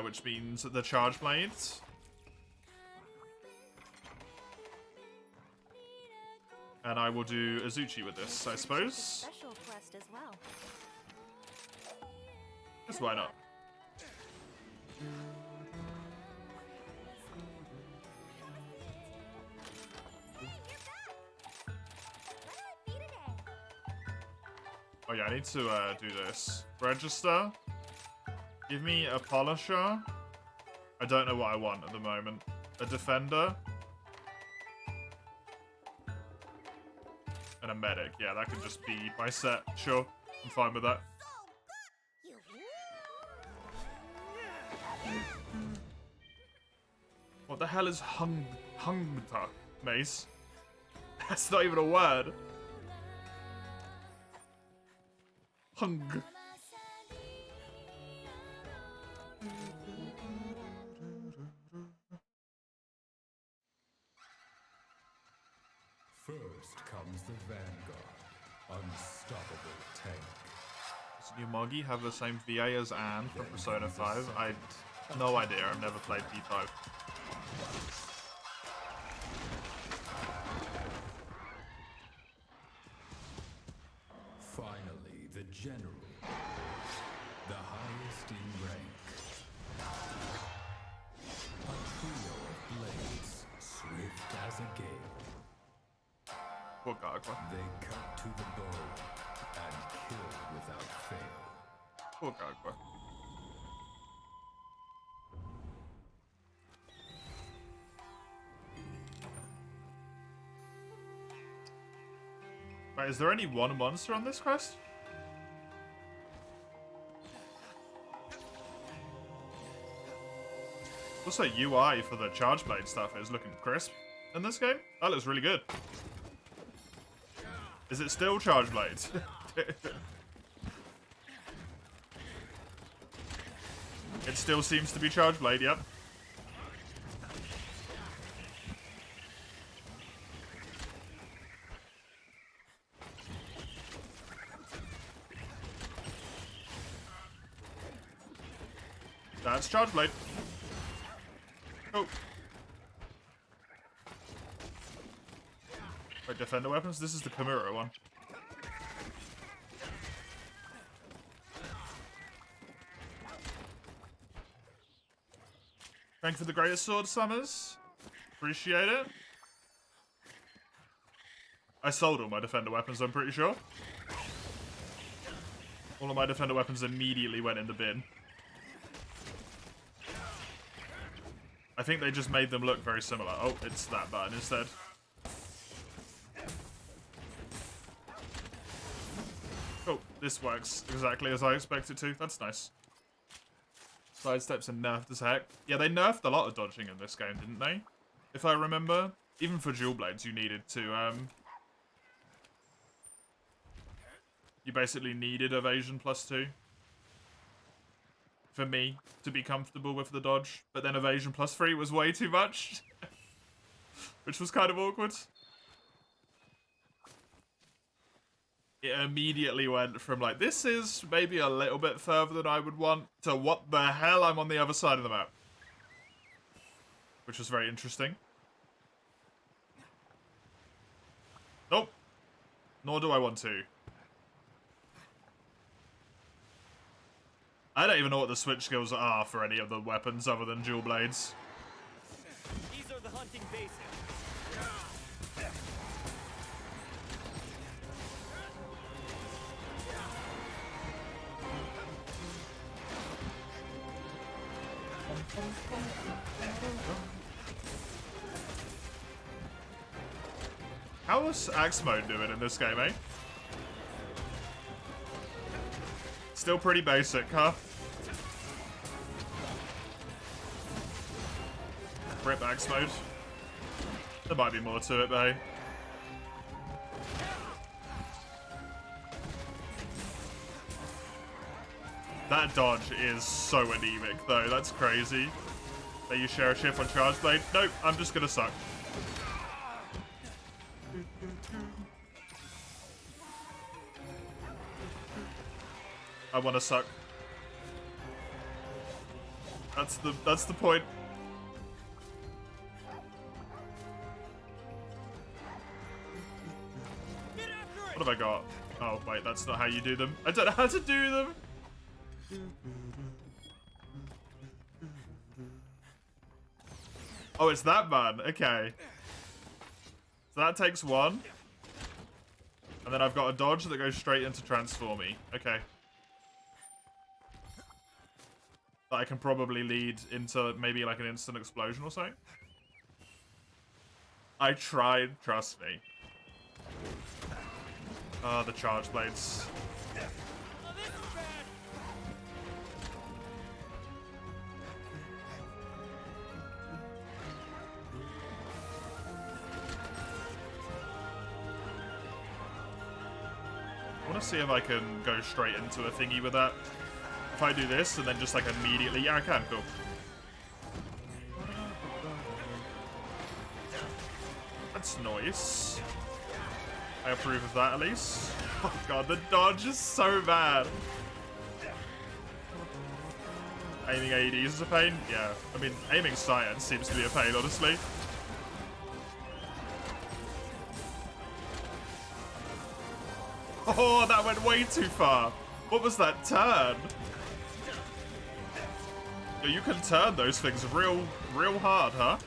Which means the Charge Blades. And I will do Azuchi with this, I suppose. Special quest as well. Just why not? Oh yeah, I need to do this. Register. Give me a Polisher. I don't know what I want at the moment. A Defender. And a Medic. Yeah, that could just be my set. Sure, I'm fine with that. What the hell is Hungta, Mace? That's not even a word. Hung. First comes the Vanguard, unstoppable tank. Does new Moggy have the same VA as Anne from Persona 5? I no idea. I've never played P5. Finally, the General, the highest in rank. A trio of blades, swift as a gale. Poor Gagwa. They cut to the bone and kill without fail. Poor Gagwa. Wait, is there only one monster on this quest? Also, UI for the Charge Blade stuff is looking crisp in this game. That looks really good. Is it still Charge Blades? It still seems to be Charge Blade, yep. That's Charge Blade. Oh. Wait, Defender weapons? This is the Kimura one. Thank you for the greatest sword, Summers. Appreciate it. I sold all my Defender weapons, I'm pretty sure. All of my Defender weapons immediately went in the bin. I think they just made them look very similar. Oh, it's that button instead. Oh, this works exactly as I expect it to. That's nice. Sidesteps are nerfed as heck. Yeah, they nerfed a lot of dodging in this game, didn't they? If I remember. Even for dual blades, you needed to, you basically needed evasion +2. For me, to be comfortable with the dodge. But then evasion +3 was way too much. Which was kind of awkward. It immediately went from like, this is maybe a little bit further than I would want, to what the hell, I'm on the other side of the map. Which was very interesting. Nope. Nor do I want to. I don't even know what the switch skills are for any of the weapons other than dual blades. These are the hunting basics. How was Axe Mode doing in this game, eh? Still pretty basic, huh? Rip Axe Mode. There might be more to it, but hey. That dodge is so anemic, though. That's crazy. That you share a chip on Charge Blade. Nope, I'm just gonna suck. I want to suck. That's the point. What have I got? Oh wait, that's not how you do them. I don't know how to do them. Oh, it's that man. Okay. So that takes one. And then I've got a dodge that goes straight into Transformy. Okay. That I can probably lead into maybe like an instant explosion or something. I tried, trust me. Ah, the charge blades. I want to see if I can go straight into a thingy with that. If I do this and then just like immediately, yeah, I can, cool. That's nice. I approve of that at least. Oh god, the dodge is so bad. Aiming AEDs is a pain? Yeah. I mean, aiming science seems to be a pain, honestly. Oh, that went way too far. What was that turn? Yo, you can turn those things real hard, huh?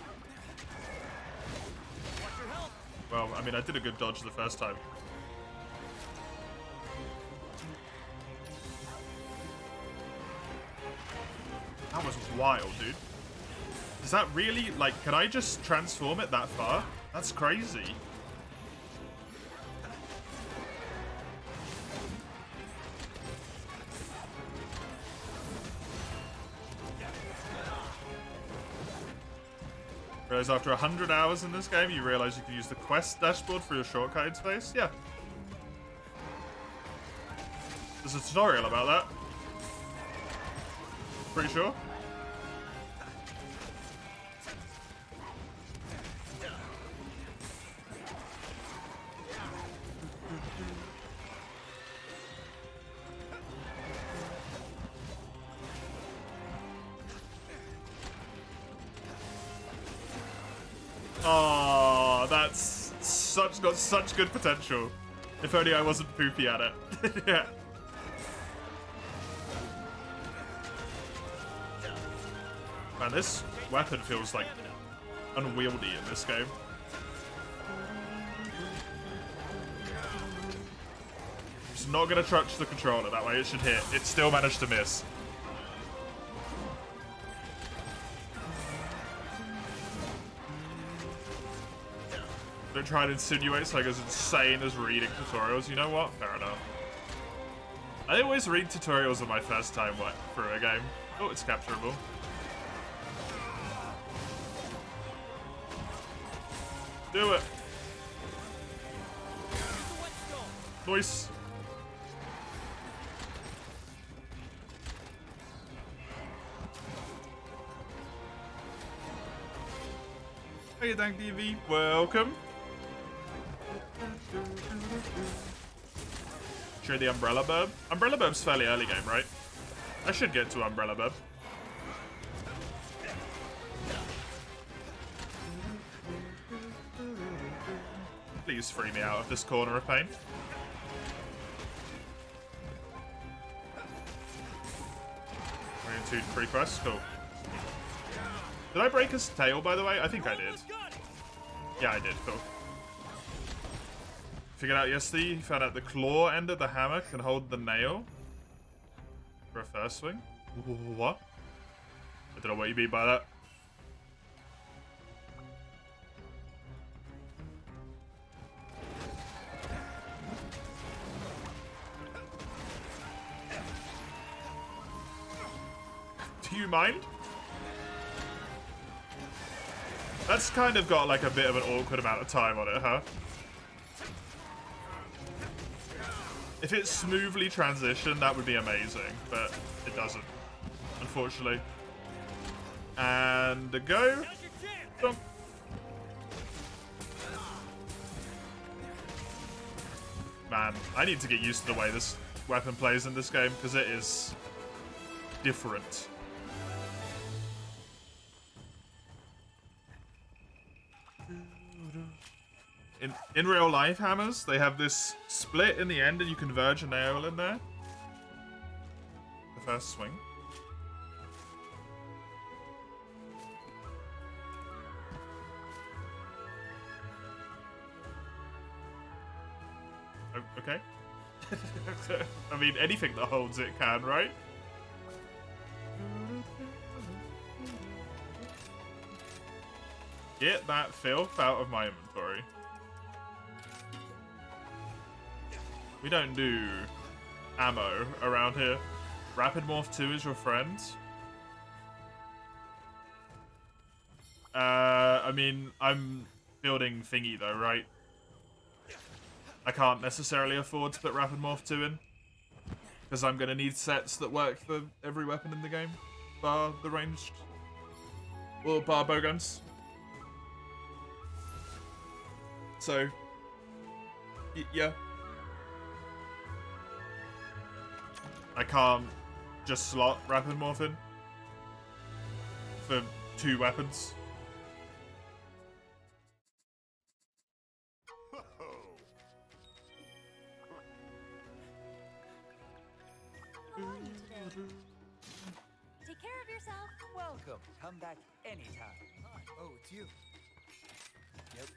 Well, I mean, I did a good dodge the first time. That was wild, dude. Is that really, like, can I just transform it that far? That's crazy. Realize after 100 hours in this game, you realize you can use the quest dashboard for your shortcut in space? Yeah. There's a tutorial about that. Pretty sure. Oh, that's got such good potential. If only I wasn't poopy at it. Yeah. Man, this weapon feels like unwieldy in this game. Just not gonna touch the controller that way. It should hit. It still managed to miss. Don't try and insinuate something as insane as reading tutorials. You know what? Fair enough. I always read tutorials on my first time through a game. Oh, it's capturable. Do it. Nice. Hey, Dank DV. Welcome. Sure, the Umbrella Burb. Umbrella Burb's fairly early game, right? I should get to Umbrella Burb. Please free me out of this corner of pain. 2 free quests. Cool. Did I break his tail, by the way? I think I did. Yeah, I did. Cool. Figured out yesterday, he found out the claw end of the hammer can hold the nail for a first swing. What? I don't know what you mean by that. Do you mind? That's kind of got like a bit of an awkward amount of time on it, huh? If it smoothly transitioned, that would be amazing, but it doesn't, unfortunately. And a go. Dunk. Man, I need to get used to the way this weapon plays in this game, because it is different. In real life hammers, they have this split in the end and you converge a nail in there. The first swing. Okay. I mean, anything that holds it can, right? Get that filth out of my inventory. We don't do ammo around here. Rapid Morph 2 is your friend. I mean, I'm building thingy though, right? I can't necessarily afford to put Rapid Morph 2 in. Because I'm going to need sets that work for every weapon in the game. Bar the ranged. Or bar bowguns. So, yeah. I can't just slot Rapid Morph in for 2 weapons. How are you today? Take care of yourself. Welcome. Come back anytime. Oh, it's you. Yep.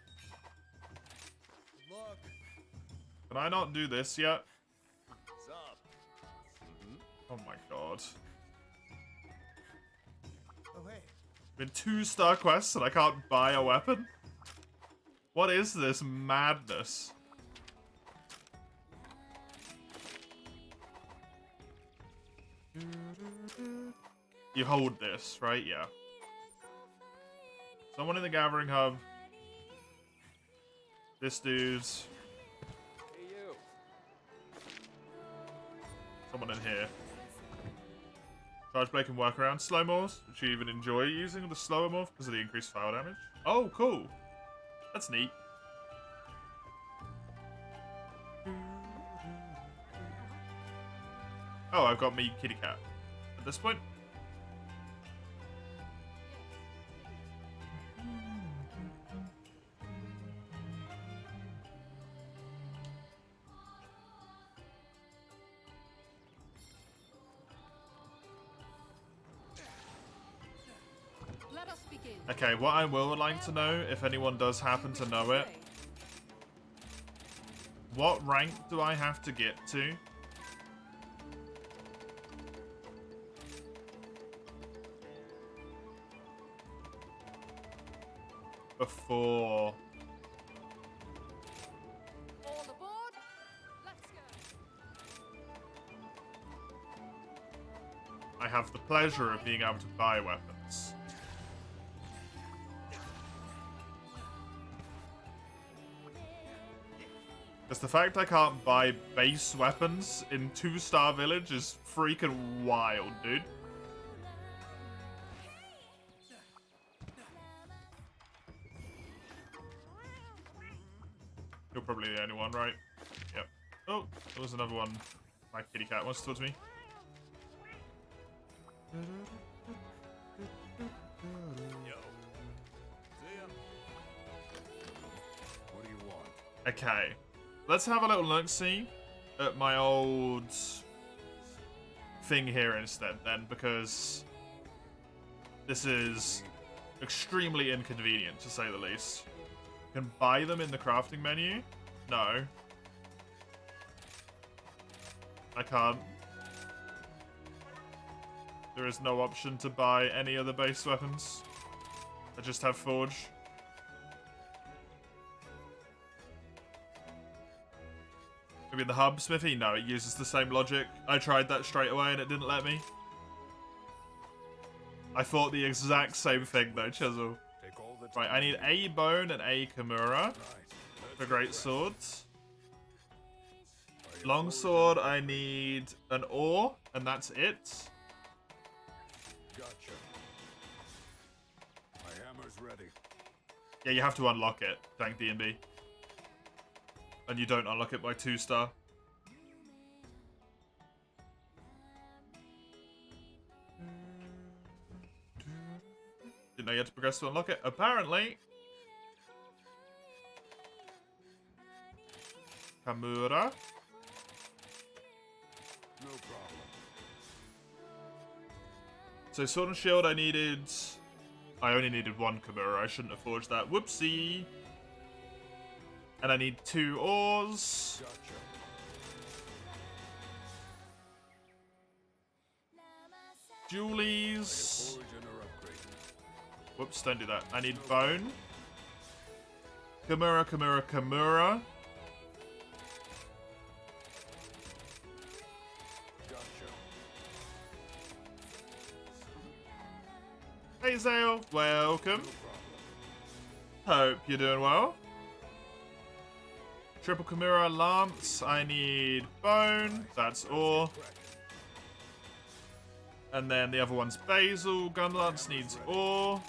Look. Can I not do this yet? What's up? Oh my god. Oh, hey. Been 2-star quests and I can't buy a weapon? What is this madness? You hold this, right? Yeah. Someone in the Gathering Hub. This dude's. Hey, you. Someone in here. Charge Blade can work around slow morphs, which you even enjoy using the slower morph because of the increased fire damage. Oh, cool. That's neat. Oh, I've got me kitty cat at this point. Let us begin. Okay, what I would like to know, if anyone does happen to know it, what rank do I have to get to before All aboard. Let's go. I have the pleasure of being able to buy weapons? Because the fact I can't buy base weapons in 2-star Village is freaking wild, dude. You're probably the only one, right? Yep. Oh, there was another one. My kitty cat wants towards me. Yo. See ya. What do you want? Okay. Let's have a little look-see at my old thing here instead then, because this is extremely inconvenient to say the least. You can buy them in the crafting menu? No. I can't. There is no option to buy any other base weapons. I just have Forge. Maybe the hub smithy? No, it uses the same logic. I tried that straight away and it didn't let me. I thought the exact same thing though, Chisel. Right, I need a bone and a Kimura for great swords. Longsword, I need an ore, and that's it. Gotcha. My hammer's ready. Yeah, you have to unlock it, thank D&B. And you don't unlock it by 2-star. Didn't know you had to progress to unlock it. Apparently. Kamura. No problem. So Sword and Shield I needed... I only needed one Kimura. I shouldn't have forged that. Whoopsie. And I need 2 ores. Gotcha. Julies. Forge and are upgraded. Whoops, don't do that. I need bone. Kimura, Kimura, Kimura. Gotcha. Hey Zale, welcome. No problem. Hope you're doing well. Triple Kimura Lance, I need bone, that's ore. And then the other one's Basil, Gun Lance needs ore.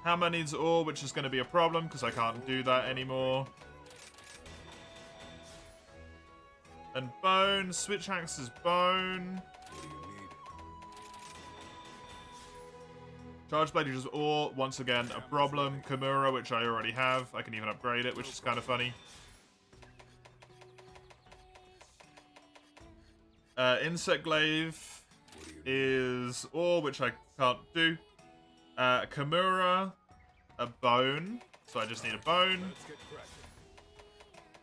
Hammer needs ore, which is going to be a problem because I can't do that anymore. And bone, Switch Axe is bone. What do you need? Charge Blade uses ore, once again a problem. Kimura, which I already have, I can even upgrade it, which is kind of funny. Insect Glaive is ore, which I can't do. Kimura, a bone, so I just need a bone. Let's get cracking.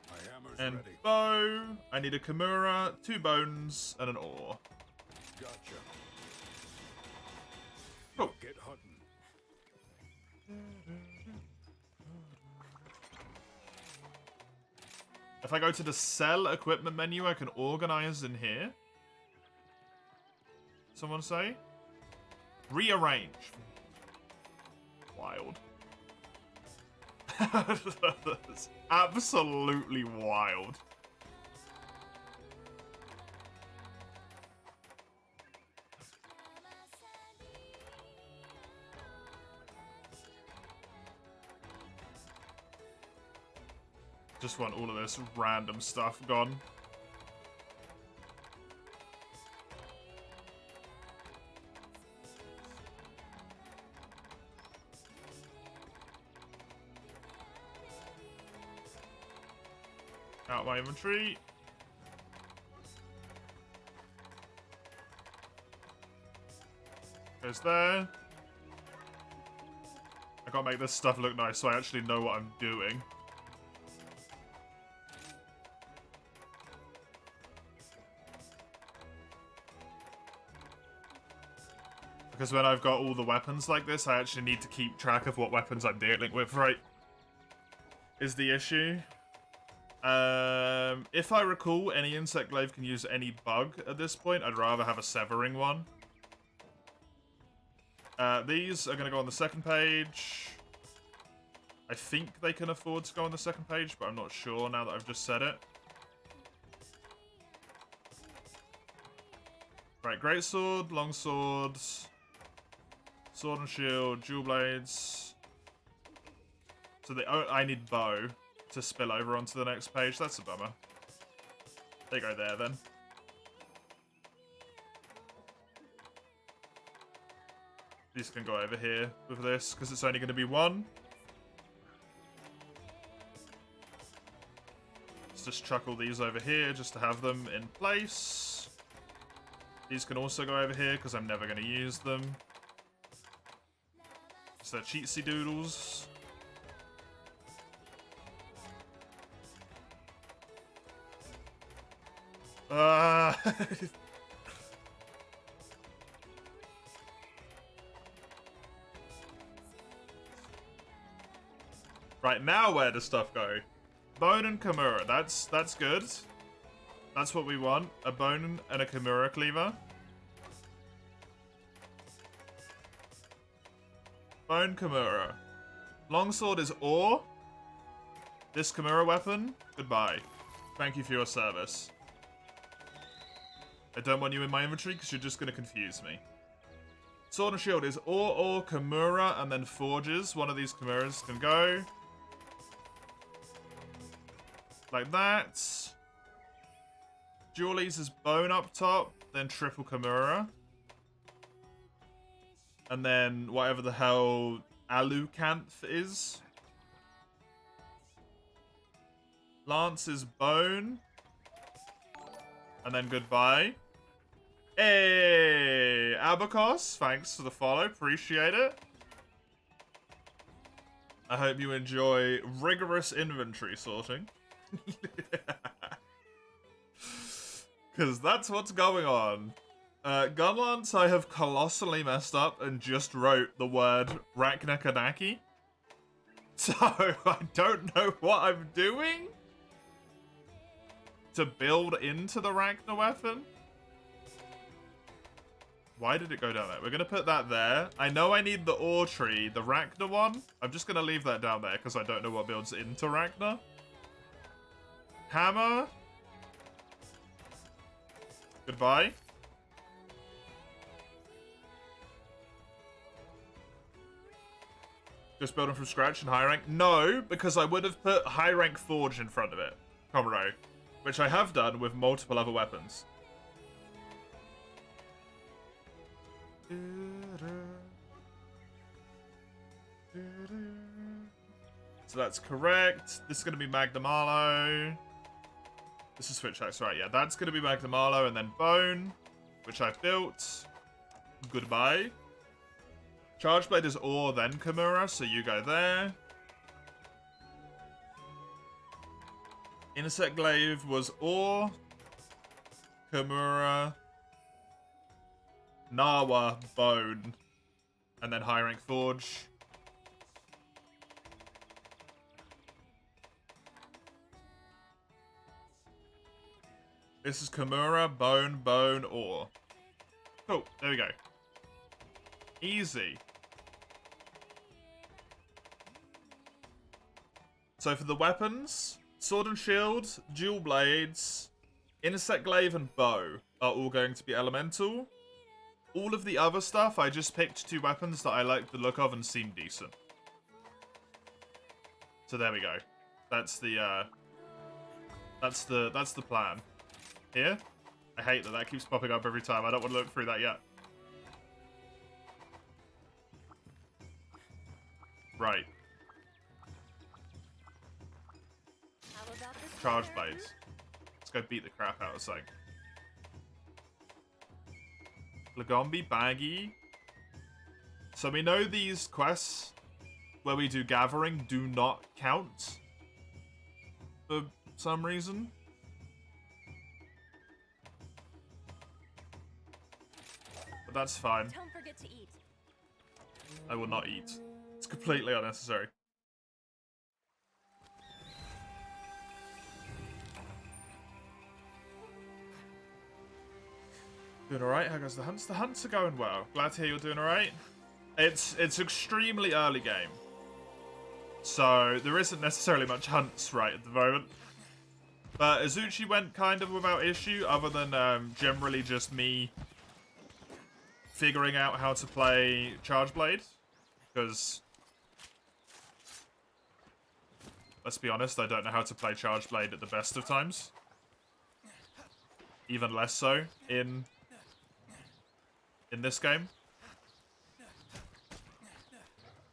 My hammer's And ready. bow, I need a Kimura, 2 bones, and an ore. Gotcha. Cool. Get hunting. If I go to the sell equipment menu, I can organize in here. Someone say? Rearrange. Wild. That's absolutely wild. Just want all of this random stuff gone. Out my inventory. Goes there. I gotta make this stuff look nice so I actually know what I'm doing. Because when I've got all the weapons like this, I actually need to keep track of what weapons I'm dealing with, right? Is the issue. If I recall, any Insect Glaive can use any bug at this point. I'd rather have a Severing one. These are going to go on the second page. I think they can afford to go on the second page, but I'm not sure now that I've just said it. Right, Greatsword, Longsword, Sword and Shield, Dual Blades. So I need Bow to spill over onto the next page. That's a bummer. They go there then. These can go over here with this because it's only going to be one. It's just chuck all these over here just to have them in place. These can also go over here because I'm never going to use them. So they're cheatsy doodles. Right, now where does stuff go? Bone and Kimura. That's good. That's what we want. A bone and a Kimura cleaver. Bone Kimura. Longsword is ore. This Kimura weapon, goodbye. Thank you for your service. I don't want you in my inventory because you're just going to confuse me. Sword and shield is ore, Kimura, and then forges. One of these Kimuras can go. Like that. Julie's is bone up top, then triple Kimura. And then whatever the hell Alucanth is. Lance is bone. And then goodbye. Hey, Abacos, thanks for the follow. Appreciate it. I hope you enjoy rigorous inventory sorting. Because that's what's going on. Gunlance, I have colossally messed up and just wrote the word Raknakanaki. So, I don't know what I'm doing to build into the Ragnar weapon. Why did it go down there? We're going to put that there. I know I need the ore tree, the Ragnar one. I'm just going to leave that down there because I don't know what builds into Ragnar. Hammer. Goodbye. Just build them from scratch in high rank? No, because I would have put high rank forge in front of it. Comrade. Which I have done with multiple other weapons. So that's correct. This is going to be Magnum Arlo. This is Switch Axe, right? Yeah, that's going to be Magnum Arlo and then Bone, which I've built. Goodbye. Charge Blade is ore, then Kimura, so you go there. Insect Glaive was ore, Kimura, Nawa, bone, and then high rank forge. This is Kimura, bone, bone, ore. Cool, there we go. Easy. So for the weapons, sword and shield, dual blades, insect glaive, and bow are all going to be elemental. All of the other stuff, I just picked 2 weapons that I like the look of and seem decent. So there we go. That's the plan. Here? I hate that keeps popping up every time. I don't want to look through that yet. Right. Charge blades. Let's go beat the crap out of something. Lagombi, Baggy. So we know these quests where we do gathering do not count for some reason. But that's fine. Don't forget to eat. I will not eat. It's completely unnecessary. Doing alright? How goes the hunts? The hunts are going well. Glad to hear you're doing alright. It's extremely early game. So there isn't necessarily much hunts right at the moment. But Azuchi went kind of without issue, other than generally just me figuring out how to play Charge Blade. Because, let's be honest, I don't know how to play Charge Blade at the best of times. Even less so in this game.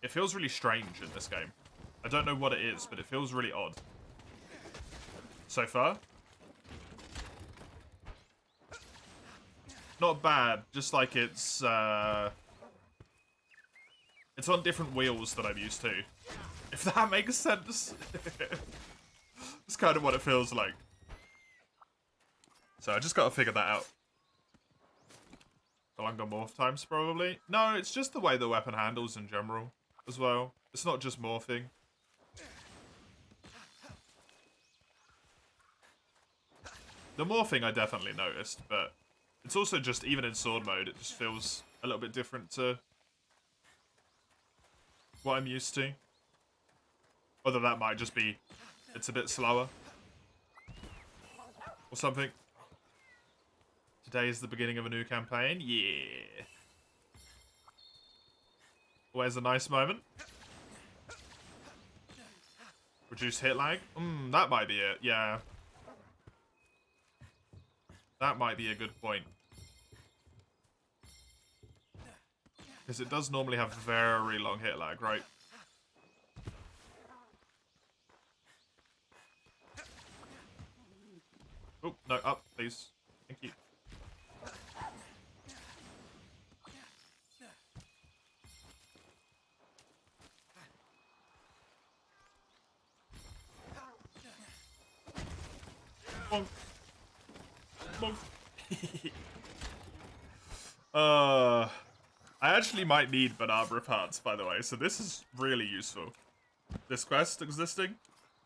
It feels really strange in this game. I don't know what it is, but it feels really odd. so far. Not bad, just like it's on different wheels that I'm used to. If that makes sense. It's kind of what it feels like. So I just gotta figure that out. The longer morph times, probably. No, it's just the way the weapon handles in general, as well. It's not just morphing. The morphing I definitely noticed, but it's also just, even in sword mode, it just feels a little bit different to what I'm used to. Whether that might just be, it's a bit slower. Or something. Today is the beginning of a new campaign. Yeah. Always a nice moment. Reduce hit lag. That might be it. Yeah. That might be a good point. Because it does normally have very long hit lag, right? Oh, no, up, please. Thank you. Bonk. Bonk. I actually might need Banabra parts, by the way, so this is really useful. This quest existing.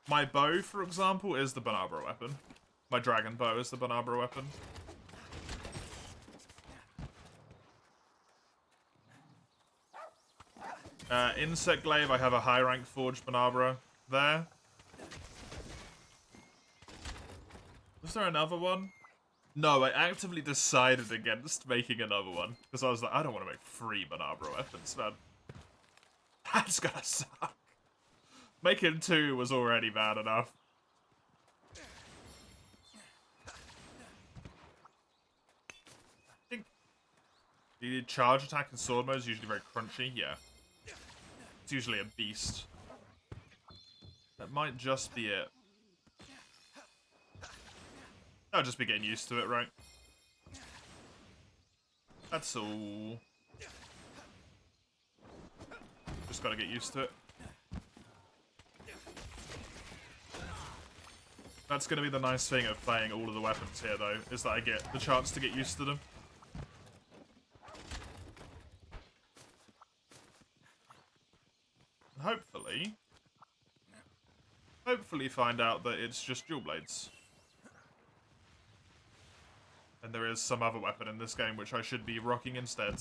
My bow, for example, is the Banabra weapon. My dragon bow is the Banabra weapon. Insect Glaive, I have a high rank forged Banabra there. Was there another one? No, I actively decided against making another one. Because I was like, I don't want to make 3 Banabra weapons, man. That's gonna suck. Making 2 was already bad enough. I think the charge attack in sword mode is usually very crunchy, yeah. It's usually a beast. That might just be it. I'll just be getting used to it, right? That's all. Just gotta get used to it. That's gonna be the nice thing of playing all of the weapons here, though, is that I get the chance to get used to them. And hopefully find out that it's just dual blades. And there is some other weapon in this game which I should be rocking instead.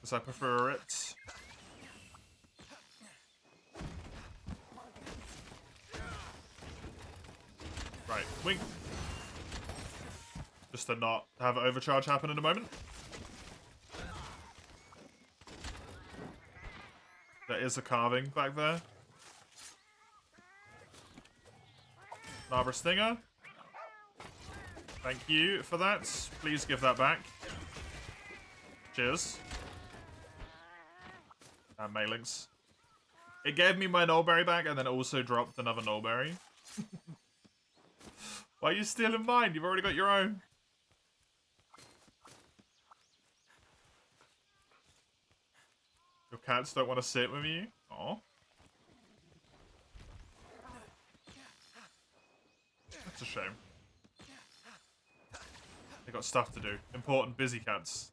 Because I prefer it. Right, wink. Just to not have overcharge happen in a moment. There is a carving back there. Nabra Stinger. Thank you for that. Please give that back. Cheers. And Mailings. It gave me my Nullberry back and then also dropped another Nullberry. Why are you stealing mine? You've already got your own. Your cats don't want to sit with you? Aw. That's a shame. They got stuff to do. Important, busy cats.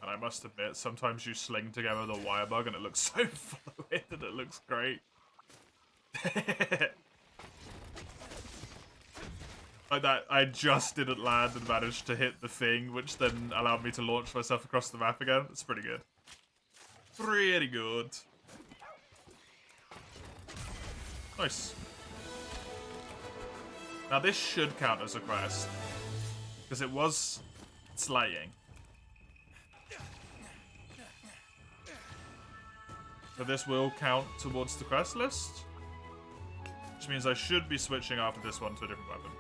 And I must admit, sometimes you sling together the wire bug and it looks so fluid and it looks great. Like that, I just didn't land and managed to hit the thing, which then allowed me to launch myself across the map again. It's pretty good. Pretty good. Nice. Now this should count as a quest. Because it was slaying. So this will count towards the quest list. Which means I should be switching after this one to a different weapon.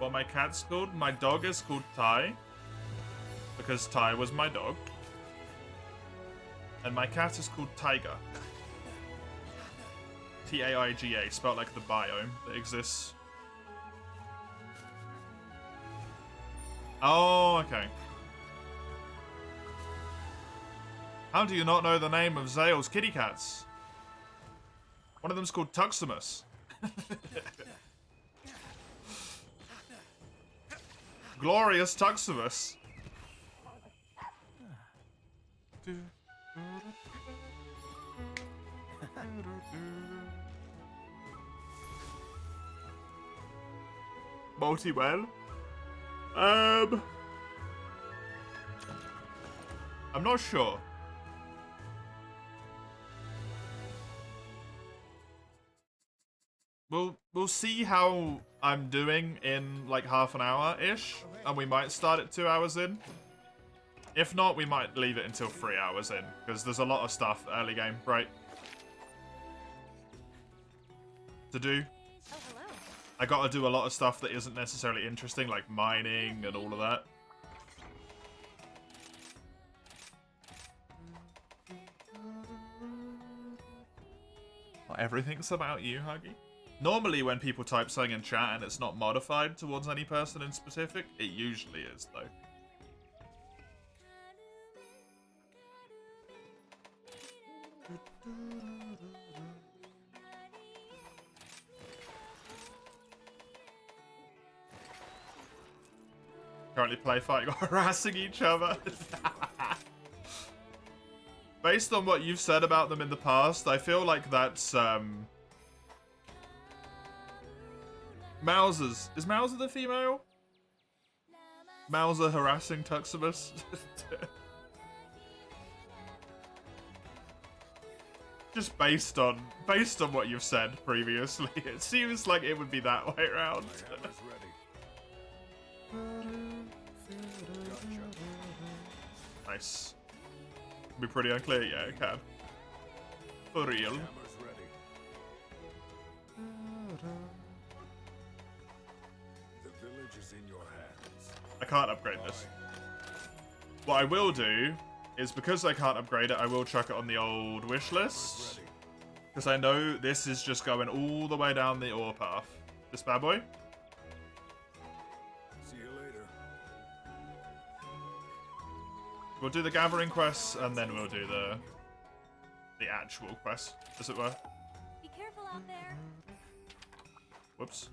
What my cat's called? My dog is called Ty. Because Ty was my dog. And my cat is called Taiga. T-A-I-G-A, spelled like the biome that exists. Oh, okay. How do you not know the name of Zale's kitty cats? One of them's called Tuximus. Glorious Tuximus. Multi-well? I'm not sure. We'll see how I'm doing in like half an hour-ish, and we might start at 2 hours in. If not, we might leave it until 3 hours in, because there's a lot of stuff early game, right? To do. Oh, hello. I gotta do a lot of stuff that isn't necessarily interesting, like mining and all of that. Not everything's about you, Huggy. Normally when people type something in chat and it's not modified towards any person in specific, it usually is, though. Currently play fighting or harassing each other. Based on what you've said about them in the past, I feel like that's Mauser's. Is Mauser the female? Mauser harassing Tuximus? Just based on what you've said previously, it seems like it would be that way around. My hammer's ready. Nice. Be pretty unclear, yeah, it can. For real. Hammer's ready. The village is in your hands. I can't upgrade this. What I will do is, because I can't upgrade it, I will chuck it on the old wish list. Ready. Because I know this is just going all the way down the ore path. This bad boy. See you later. We'll do the gathering quests, and then we'll do the actual quest, as it were. Be careful out there. Whoops.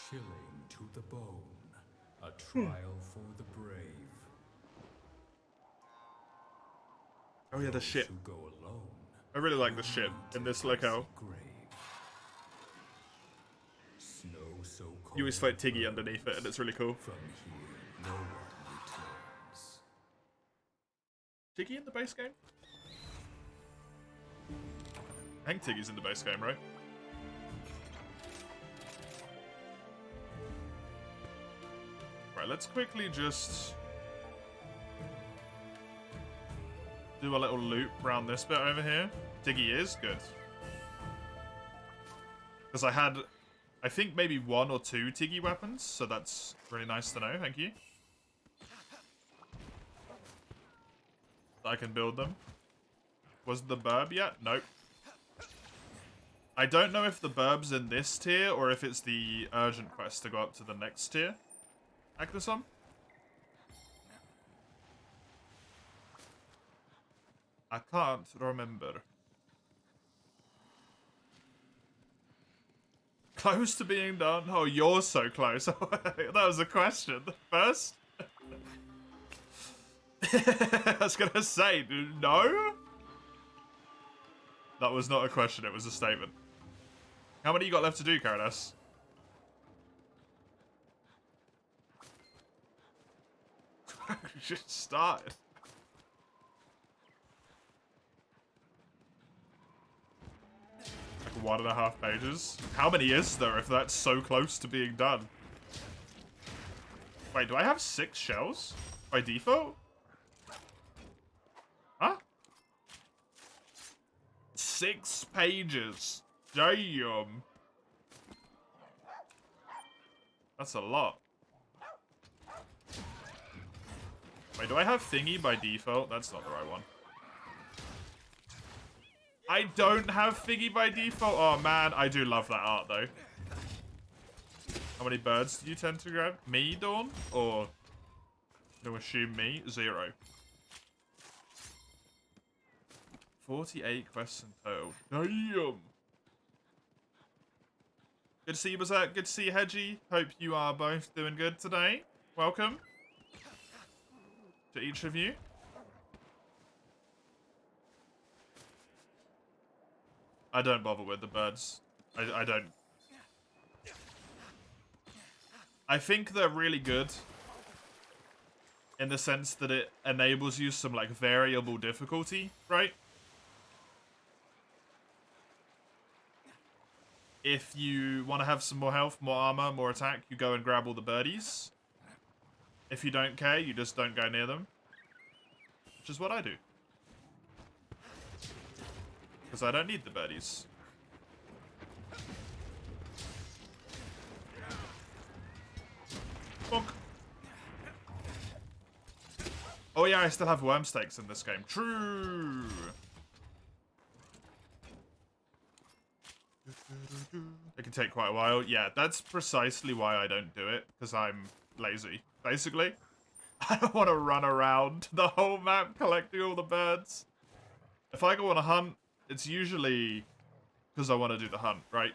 Chilling to the bone, a trial for the brave. Oh yeah, the ship. Who go alone. I really like the ship in this locale. Grave. Snow so cold. You always fight Tiggy underneath it, and it's really cool. From here, no one returns. Tiggy in the base game? I think Tiggy's in the base game, right? Right, let's quickly just do a little loop around this bit over here. Tiggy is good. Because I had, I think, maybe 1 or 2 Tiggy weapons, so that's really nice to know, thank you. I can build them. Was the burb yet? Nope. I don't know if the burb's in this tier, or if it's the urgent quest to go up to the next tier. Agnesom? I can't remember. Close to being done? Oh, you're so close. That was a question. First? I was gonna say, no? That was not a question, it was a statement. How many you got left to do, Karadas? Just started. Like 1.5 pages. How many is there if that's so close to being done? Wait, do I have 6 shells? By default? Huh? 6 pages. Damn. That's a lot. Wait, do I have thingy by default? That's not the right one. I don't have thingy by default. Oh man, I do love that art though. How many birds do you tend to grab? Me, Dawn? Or no, assume me? 0. 48 quests in total. Damn. Good to see you, Berserk. Good to see you, Hedgie. Hope you are both doing good today. Welcome to each of you. I don't bother with the birds. I don't. I think they're really good in the sense that it enables you some like variable difficulty, right? If you want to have some more health, more armor, more attack, you go and grab all the birdies. If you don't care, you just don't go near them. Which is what I do. Because I don't need the birdies. Bonk. Oh yeah, I still have worm stakes in this game. True! It can take quite a while. Yeah, that's precisely why I don't do it. Because I'm lazy, basically. I don't want to run around the whole map collecting all the birds. If I go on a hunt, it's usually because I want to do the hunt, right?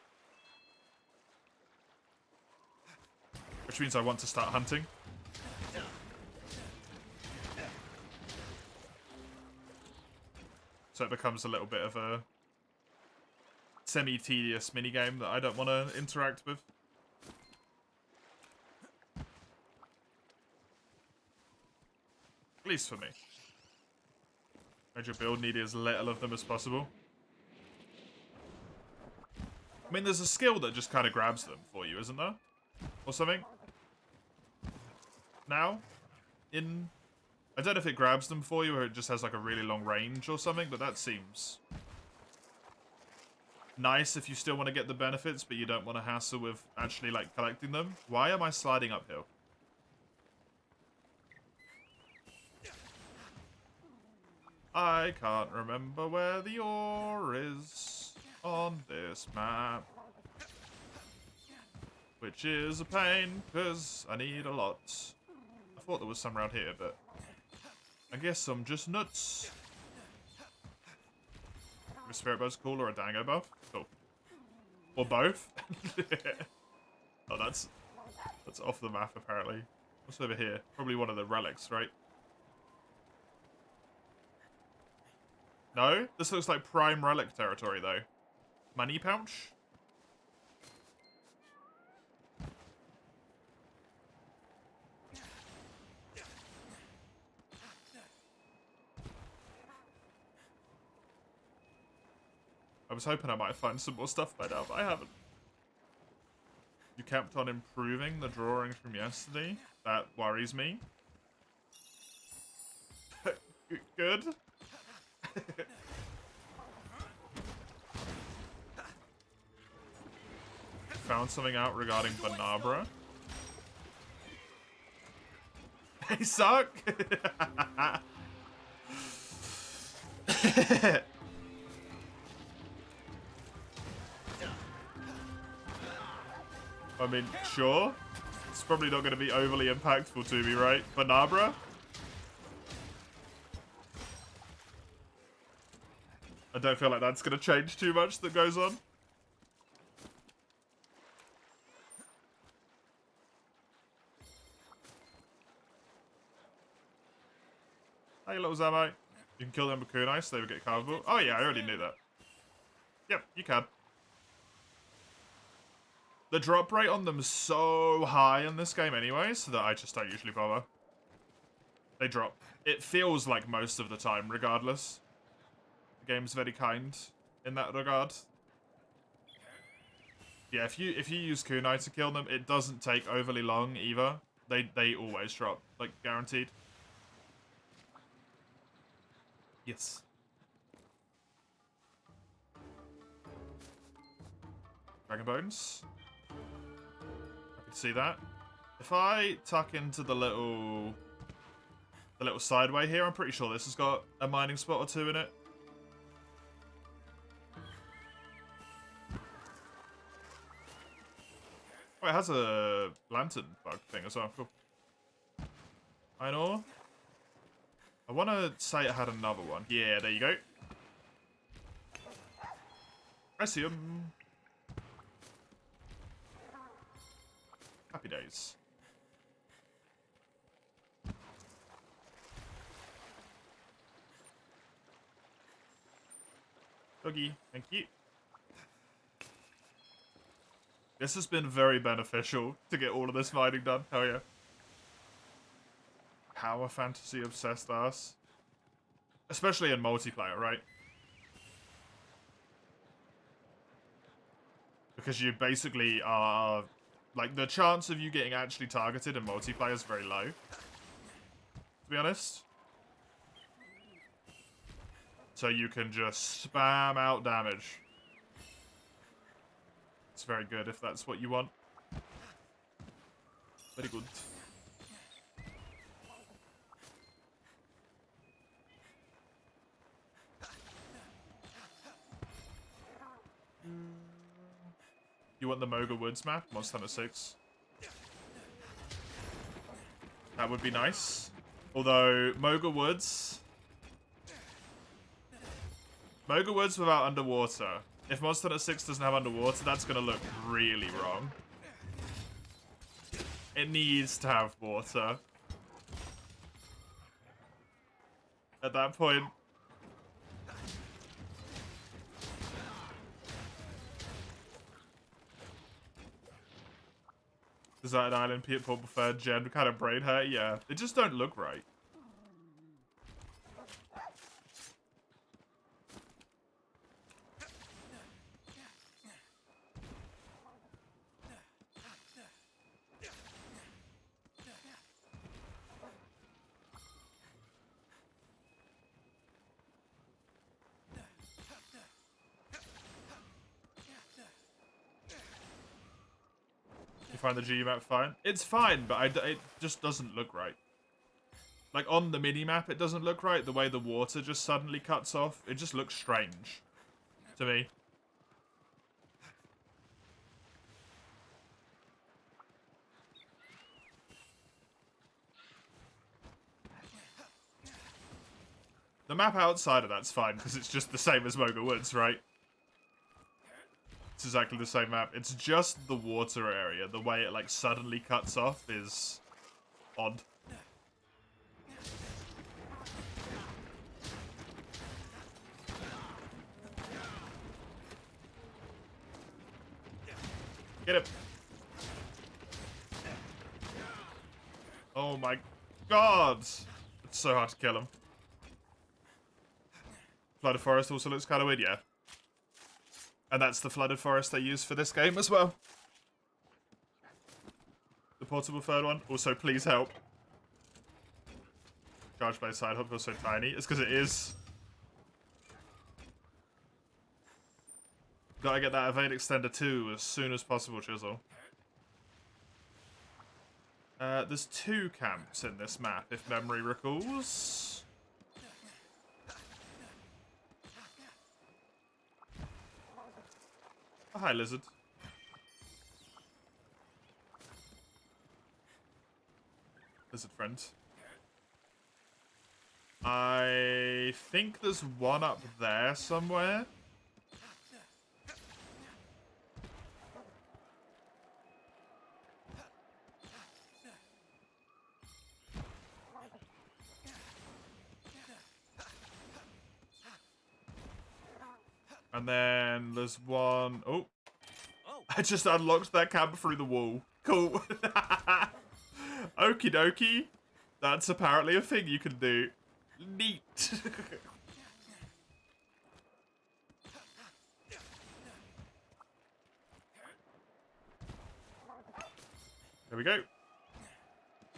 Which means I want to start hunting. So it becomes a little bit of a semi-tedious minigame that I don't want to interact with. At least for me. Major build need as little of them as possible. I mean, there's a skill that just kind of grabs them for you, isn't there? Or something? Now? I don't know if it grabs them for you or it just has like a really long range or something, but that seems nice if you still want to get the benefits, but you don't want to hassle with actually like collecting them. Why am I sliding uphill? I can't remember where the ore is on this map. Which is a pain, because I need a lot. I thought there was some around here, but I guess I'm just nuts. A spirit buff's cool or a dango buff? Cool. Or both? Oh, that's off the map, apparently. What's over here? Probably one of the relics, right? No? This looks like prime relic territory, though. Money pouch? I was hoping I might find some more stuff by now, but I haven't. You kept on improving the drawing from yesterday? That worries me. Good. Found something out regarding Bnahabra. They suck! I mean, sure. It's probably not going to be overly impactful to me, right? Bnahabra? I don't feel like that's going to change too much that goes on. Hey, little Zamo. You can kill them with kunai so they would get carvable. Oh yeah, I already knew that. Yep, you can. The drop rate on them is so high in this game anyway, so that I just don't usually bother. They drop. It feels like most of the time, regardless. The game's very kind in that regard. Yeah, if you use kunai to kill them, it doesn't take overly long either. They always drop, like guaranteed. Yes. Dragon Bones. I can see that. If I tuck into the little sideway here, I'm pretty sure this has got a mining spot or two in it. Oh, it has a lantern bug thing as well. Cool. Iron ore. I want to say it had another one. Yeah, there you go. I see him. Happy days. Doggy, thank you. This has been very beneficial to get all of this mining done. Hell yeah. Power fantasy obsessed ass. Especially in multiplayer, right? Because you basically are... Like, the chance of you getting actually targeted in multiplayer is very low. To be honest. So you can just spam out damage. It's very good if that's what you want. Very good. You want the Moga Woods map? Monster Hunter 6. That would be nice. Although, Moga Woods without underwater. If Monster Hunter 6 doesn't have underwater, that's going to look really wrong. It needs to have water. At that point... Deserted Island, People preferred Gen, kind of brain hurt, yeah. They just don't look right. You find the G map fine? It's fine, but it just doesn't look right. Like, on the mini-map, it doesn't look right. The way the water just suddenly cuts off, it just looks strange to me. The map outside of that's fine, because it's just the same as Moga Woods, right? It's exactly the same map. It's just the water area. The way it, like, suddenly cuts off is odd. Get him. Oh my god. It's so hard to kill him. Flooded Forest also looks kind of weird, yeah. And that's the Flooded Forest they use for this game as well. The portable third one. Also, please help. Charge by side hop feels so tiny. It's because it is. Gotta get that evade extender too as soon as possible, Chisel. There's 2 camps in this map, if memory recalls. Oh, hi, lizard. Lizard friend. I think there's one up there somewhere. And then there's one... Oh. I just unlocked that camp through the wall. Cool. Okie dokie. That's apparently a thing you can do. Neat. There we go.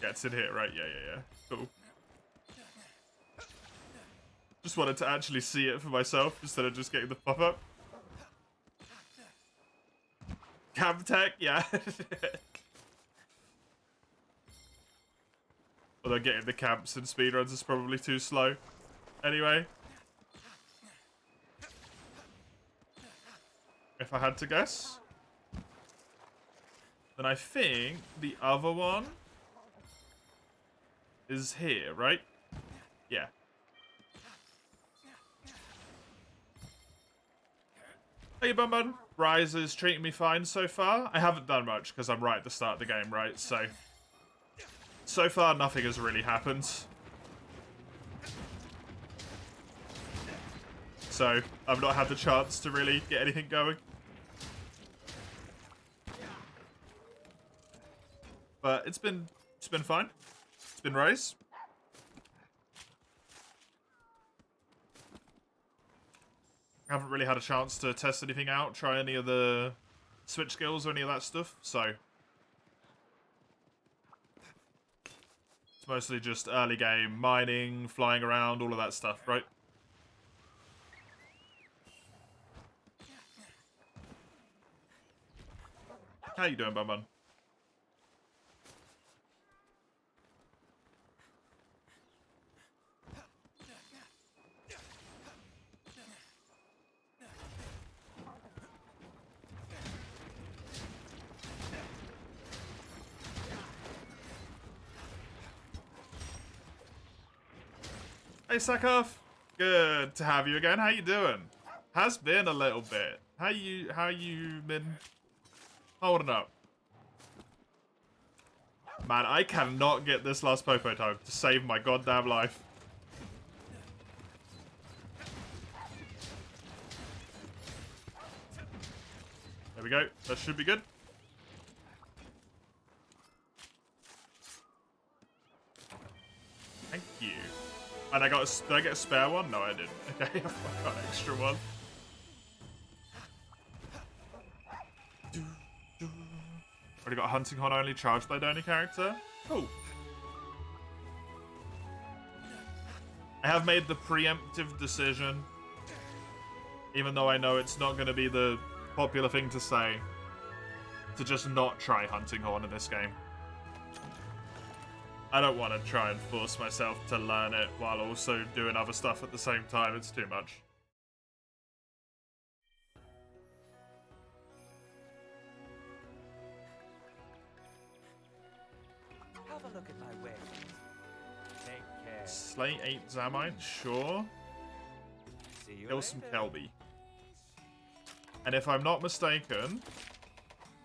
Yeah, it's in here, right? Yeah. Cool. Just wanted to actually see it for myself instead of just getting the pop-up. Cam tech, yeah. Although getting the camps and speedruns is probably too slow. Anyway. If I had to guess. Then I think the other one is here, right? Yeah. Hey, Bun Bun. Rise is treating me fine so far. I haven't done much because I'm right at the start of the game, right? So far, nothing has really happened. So, I've not had the chance to really get anything going. But it's been fine. It's been Rise. I haven't really had a chance to test anything out, try any of the switch skills or any of that stuff, so it's mostly just early game mining, flying around, all of that stuff, right? How you doing, Bun Bun? Hey, Sakov. Good to have you again. How you doing? Has been a little bit. How you been holding up? Man, I cannot get this last Popo time to save my goddamn life. There we go. That should be good. Thank you. And did I get a spare one? No, I didn't. Okay, I got an extra one. Already got Hunting Horn only, charged by only character. Cool. I have made the preemptive decision, even though I know it's not going to be the popular thing to say, to just not try Hunting Horn in this game. I don't want to try and force myself to learn it while also doing other stuff at the same time. It's too much. Have a look at my wares. Take care. Slay 8 Zamine, sure. See you Kill some later. Kelby. And if I'm not mistaken,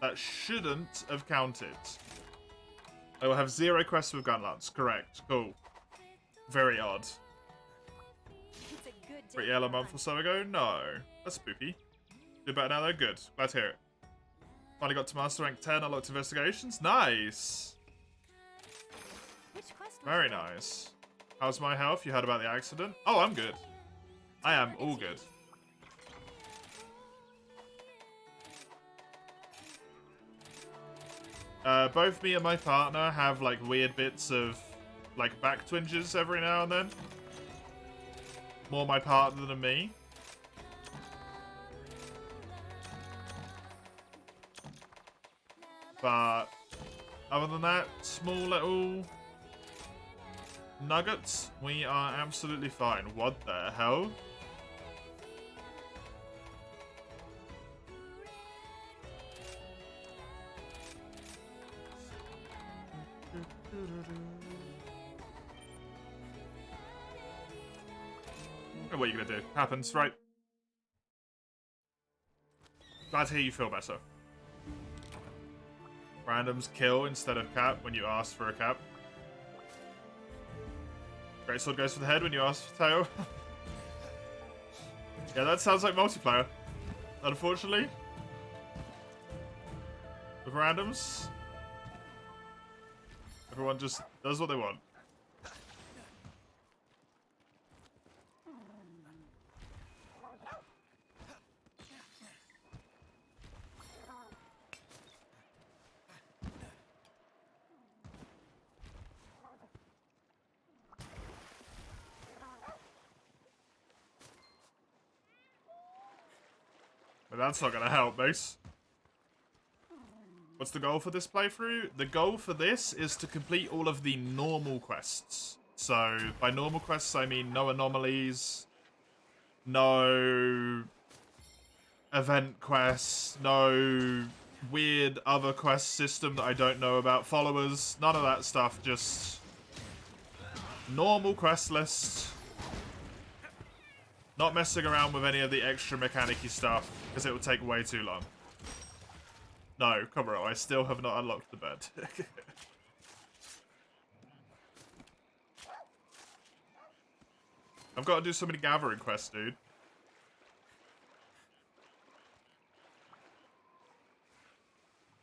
that shouldn't have counted. I will have 0 quests with Gunlance. Correct. Cool. Very odd. It's a good day Pretty ill a for month or hunt. so ago? No. That's spoopy. Do better now though? Good. Glad to hear it. Finally got to Master Rank 10, unlocked investigations. Nice! Which quest was Very that? nice. How's my health? You heard about the accident? Oh, I'm good. I am all good. Both me and my partner have like weird bits of like back twinges every now and then. More my partner than me. But other than that, small little nuggets, we are absolutely fine. What the hell? What are you gonna do? Happens, right? Glad to hear you feel better. Randoms kill instead of cap when you ask for a cap. Great sword goes for the head when you ask for tail. Yeah, that sounds like multiplayer. Unfortunately. With randoms. Everyone just does what they want. But that's not gonna help, Mace. What's the goal for this playthrough? The goal for this is to complete all of the normal quests. So, by normal quests, I mean no anomalies, no event quests, no weird other quest system that I don't know about, followers, none of that stuff, just normal quest list. Not messing around with any of the extra mechanic-y stuff, because it will take way too long. No, come on, I still have not unlocked the bed. I've got to do so many gathering quests, dude.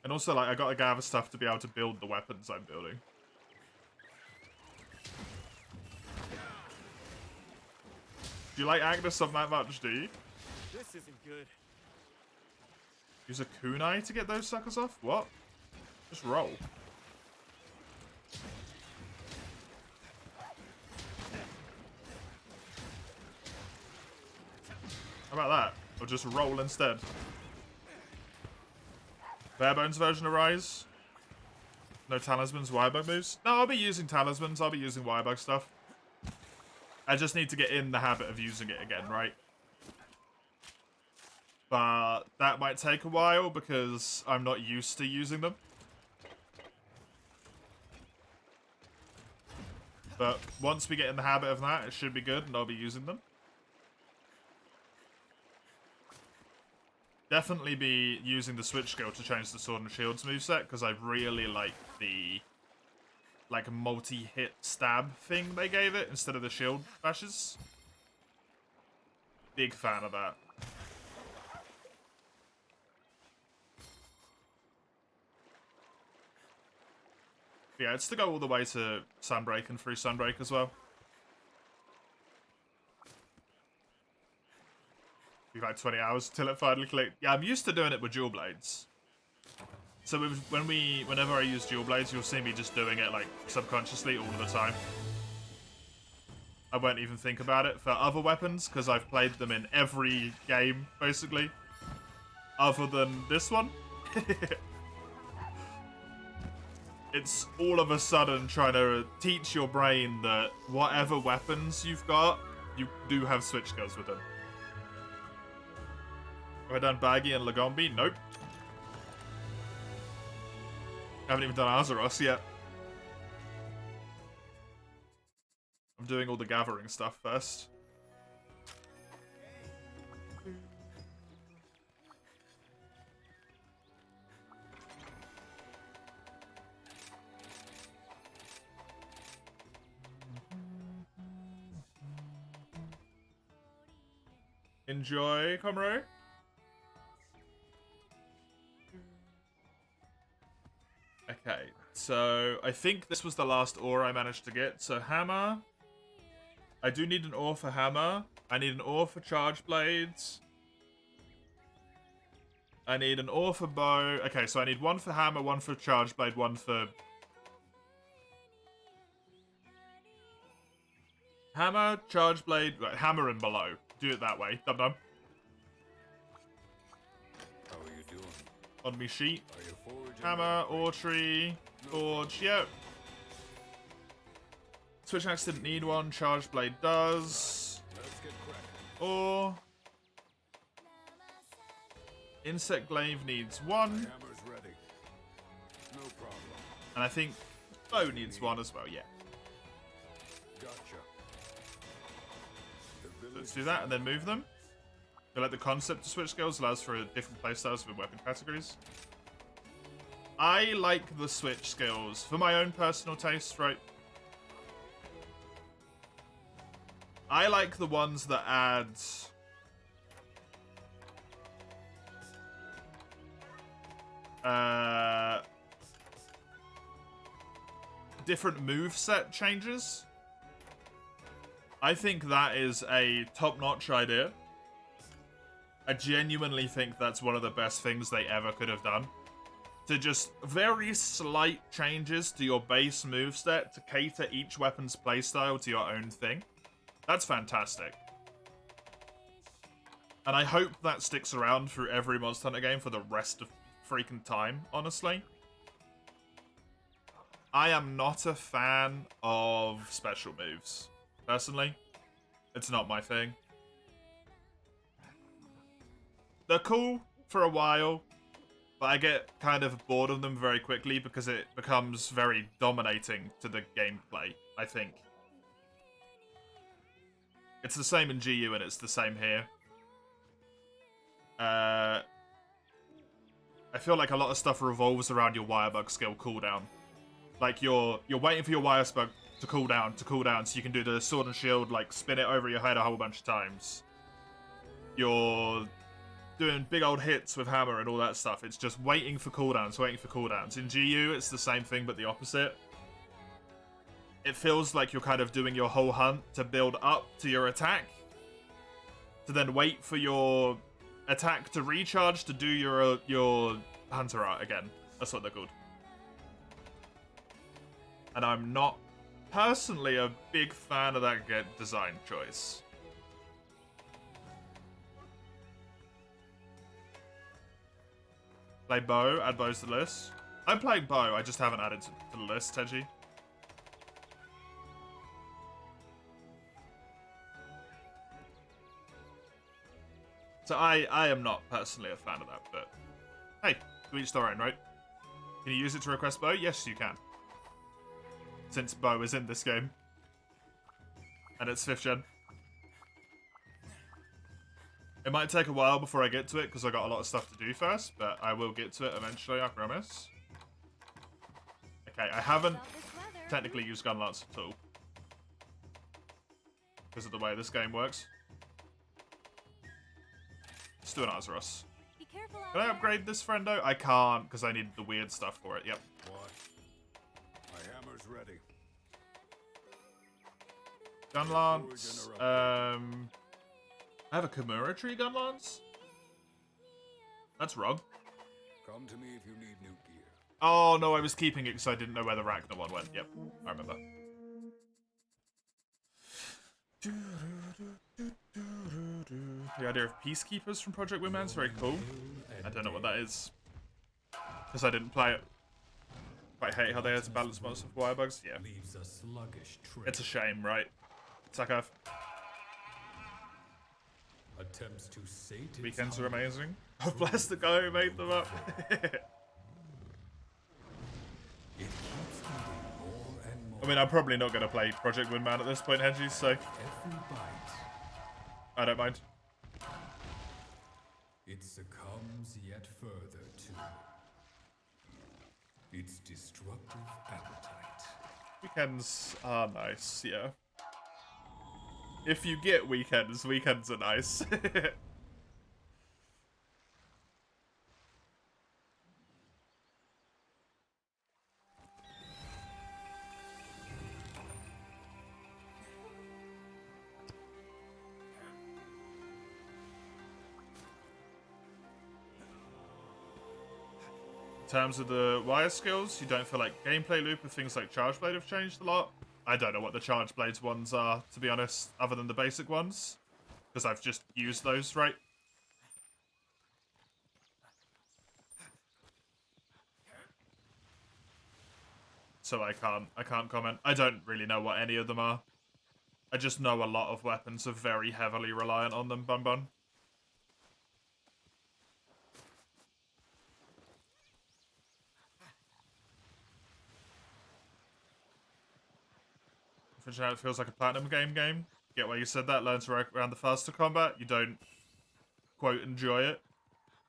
And also, like, I gotta gather stuff to be able to build the weapons I'm building. Do you like Agnes on that much, do you? This isn't good. Use a kunai to get those suckers off? What? Just roll. How about that? Or just roll instead? Bare bones version of Rise? No talismans, Wirebug moves? No, I'll be using talismans. I'll be using Wirebug stuff. I just need to get in the habit of using it again, right? But that might take a while because I'm not used to using them. But once we get in the habit of that, it should be good and I'll be using them. Definitely be using the switch skill to change the sword and shields moveset because I really like the multi-hit stab thing they gave it instead of the shield bashes. Big fan of that. Yeah, it's to go all the way to Sunbreak and through Sunbreak as well. Be like 20 hours till it finally clicked. Yeah, I'm used to doing it with dual blades. So whenever I use dual blades, you'll see me just doing it like subconsciously all the time. I won't even think about it for other weapons because I've played them in every game basically, other than this one. It's all of a sudden trying to teach your brain that whatever weapons you've got, you do have switch skills with them. Have I done Baggy and Lagombi? Nope. Haven't even done Azeros yet. I'm doing all the gathering stuff first. Enjoy, Comro. Okay, so I think this was the last ore I managed to get. So hammer. I do need an ore for hammer. I need an ore for charge blades. I need an ore for bow. Okay, so I need one for hammer, one for charge blade, one for... hammer, charge blade, right, hammer and below. Do it that way. Dum-dum. How are you doing? On me sheet. Are you foraging? Hammer, ore tree, forge, yep. Switch axe didn't need one, charge blade does. Let's get cracking. Or insect glaive needs one, Hammer's ready. No problem. and I think bow needs one as well, yeah. Gotcha. The village Let's do that and then move them. I like the concept of switch skills allows for different playstyles with weapon categories. I like the switch skills for my own personal taste, right? I like the ones that add different moveset changes. I think that is a top-notch idea. I genuinely think that's one of the best things they ever could have done. To just very slight changes to your base moveset to cater each weapon's playstyle to your own thing. That's fantastic. And I hope that sticks around through every Monster Hunter game for the rest of freaking time, honestly. I am not a fan of special moves, personally. It's not my thing. They're cool for a while, but I get kind of bored of them very quickly because it becomes very dominating to the gameplay, I think. It's the same in GU and it's the same here. I feel like a lot of stuff revolves around your Wirebug skill cooldown. Like you're waiting for your Wirebug to cool down, so you can do the Sword and Shield, like spin it over your head a whole bunch of times. You're doing big old hits with hammer and all that stuff. It's just waiting for cooldowns, In GU, it's the same thing, but the opposite. It feels like you're kind of doing your whole hunt to build up to your attack, to then wait for your attack to recharge to do your hunter art again. That's what they're called. And I'm not personally a big fan of that design choice. Play bow, add bows to the list. I'm playing bow, I just haven't added to the list, Teji. So I am not personally a fan of that, but hey, to each their own, right? Can you use it to request bow? Yes, you can. Since bow is in this game. And it's 5th gen. It might take a while before I get to it, because I got a lot of stuff to do first, but I will get to it eventually, I promise. Okay, I haven't technically used Gunlance at all. Because of the way this game works. Let's do an Azeroth. Be careful out Can I there. upgrade this friendo? I can't, because I need the weird stuff for it, yep. What? My hammer's ready. Gunlance, I have a Kimura tree Gunlance? That's wrong. Come to me if you need new gear. Oh, no, I was keeping it because I didn't know where the Ragnar one went. Yep, I remember. The idea of Peacekeepers from Project Wingman is very cool. I don't know what that is. Because I didn't play it. But I hate how they had to balance monsters with wirebugs. Yeah. Leaves a sluggish trail. It's a shame, right? Sakov. Attempts to sate its Weekends are hunger. amazing. Oh, bless the guy who made them up. It keeps eating more and more. I mean, I'm probably not going to play Project Wingman at this point, Hedgie, so Every bite, I don't mind. it succumbs yet further to its destructive appetite. Weekends are nice, yeah. If you get weekends, weekends are nice. In terms of the wire skills, you don't feel like gameplay loop with things like Charge Blade have changed a lot? I don't know what the Charge Blades ones are, to be honest, other than the basic ones. Because I've just used those, right? So I can't comment. I don't really know what any of them are. I just know a lot of weapons are very heavily reliant on them, Bun Bun. It feels like a platinum game. Get why you said that. Learn to work around the faster combat. You don't, quote, enjoy it.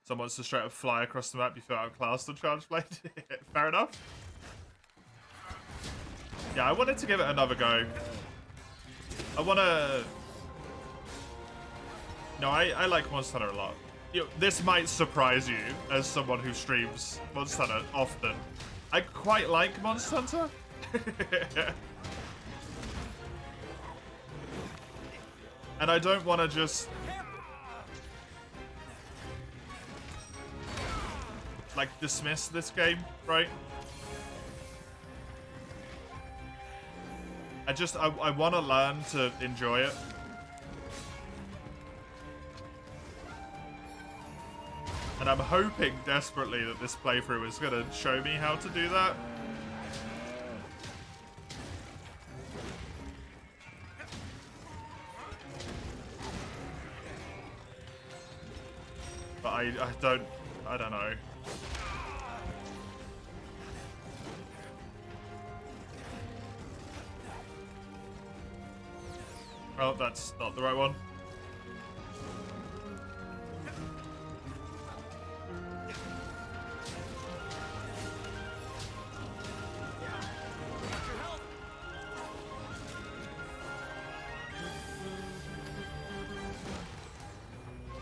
Someone wants to straight up fly across the map. You feel outclassed on Charge Blade. Fair enough. Yeah, I wanted to give it another go. I want to... No, I like Monster Hunter a lot. This might surprise you as someone who streams Monster Hunter often. I quite like Monster Hunter. And I don't want to just... like, dismiss this game, right? I want to learn to enjoy it. And I'm hoping desperately that this playthrough is going to show me how to do that. But I don't know. Oh, that's not the right one.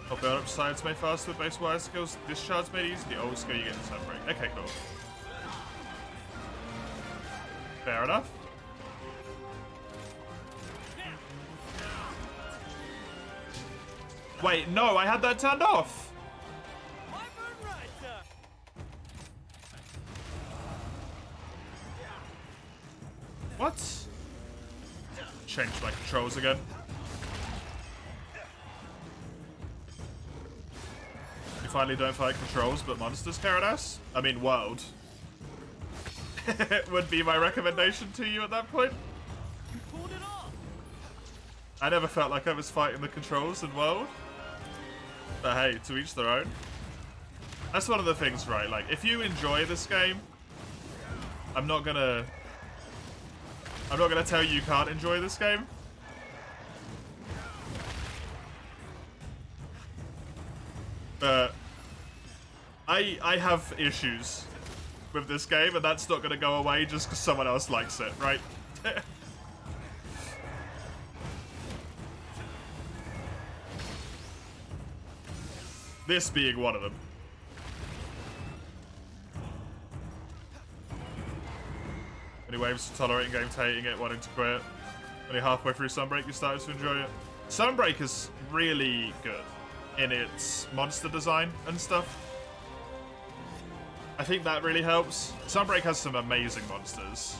I'll build up sides made faster with base wire skills. Discharge made easy. The old skill you get the sun break. Okay, cool. Fair enough. Wait, no, I had that turned off. What? Changed my controls again. You finally don't fight controls, but monsters, Karadas? I mean, world. Would be my recommendation to you at that point. I never felt like I was fighting the controls in world. But hey, to each their own. That's one of the things, right? Like, if you enjoy this game, I'm not gonna tell you you can't enjoy this game. But I have issues with this game, and that's not gonna go away just because someone else likes it, right? This being one of them. Any waves to tolerating games, hating it, wanting to quit. Only halfway through Sunbreak, you started to enjoy it. Sunbreak is really good in its monster design and stuff. I think that really helps. Sunbreak has some amazing monsters.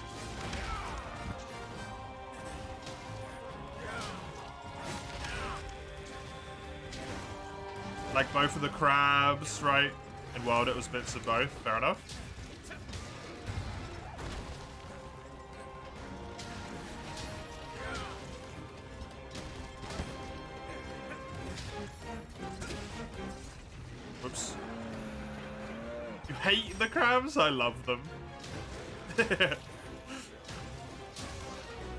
Like both of the crabs, right? In Wild it was bits of both, fair enough. Whoops. You hate the crabs? I love them.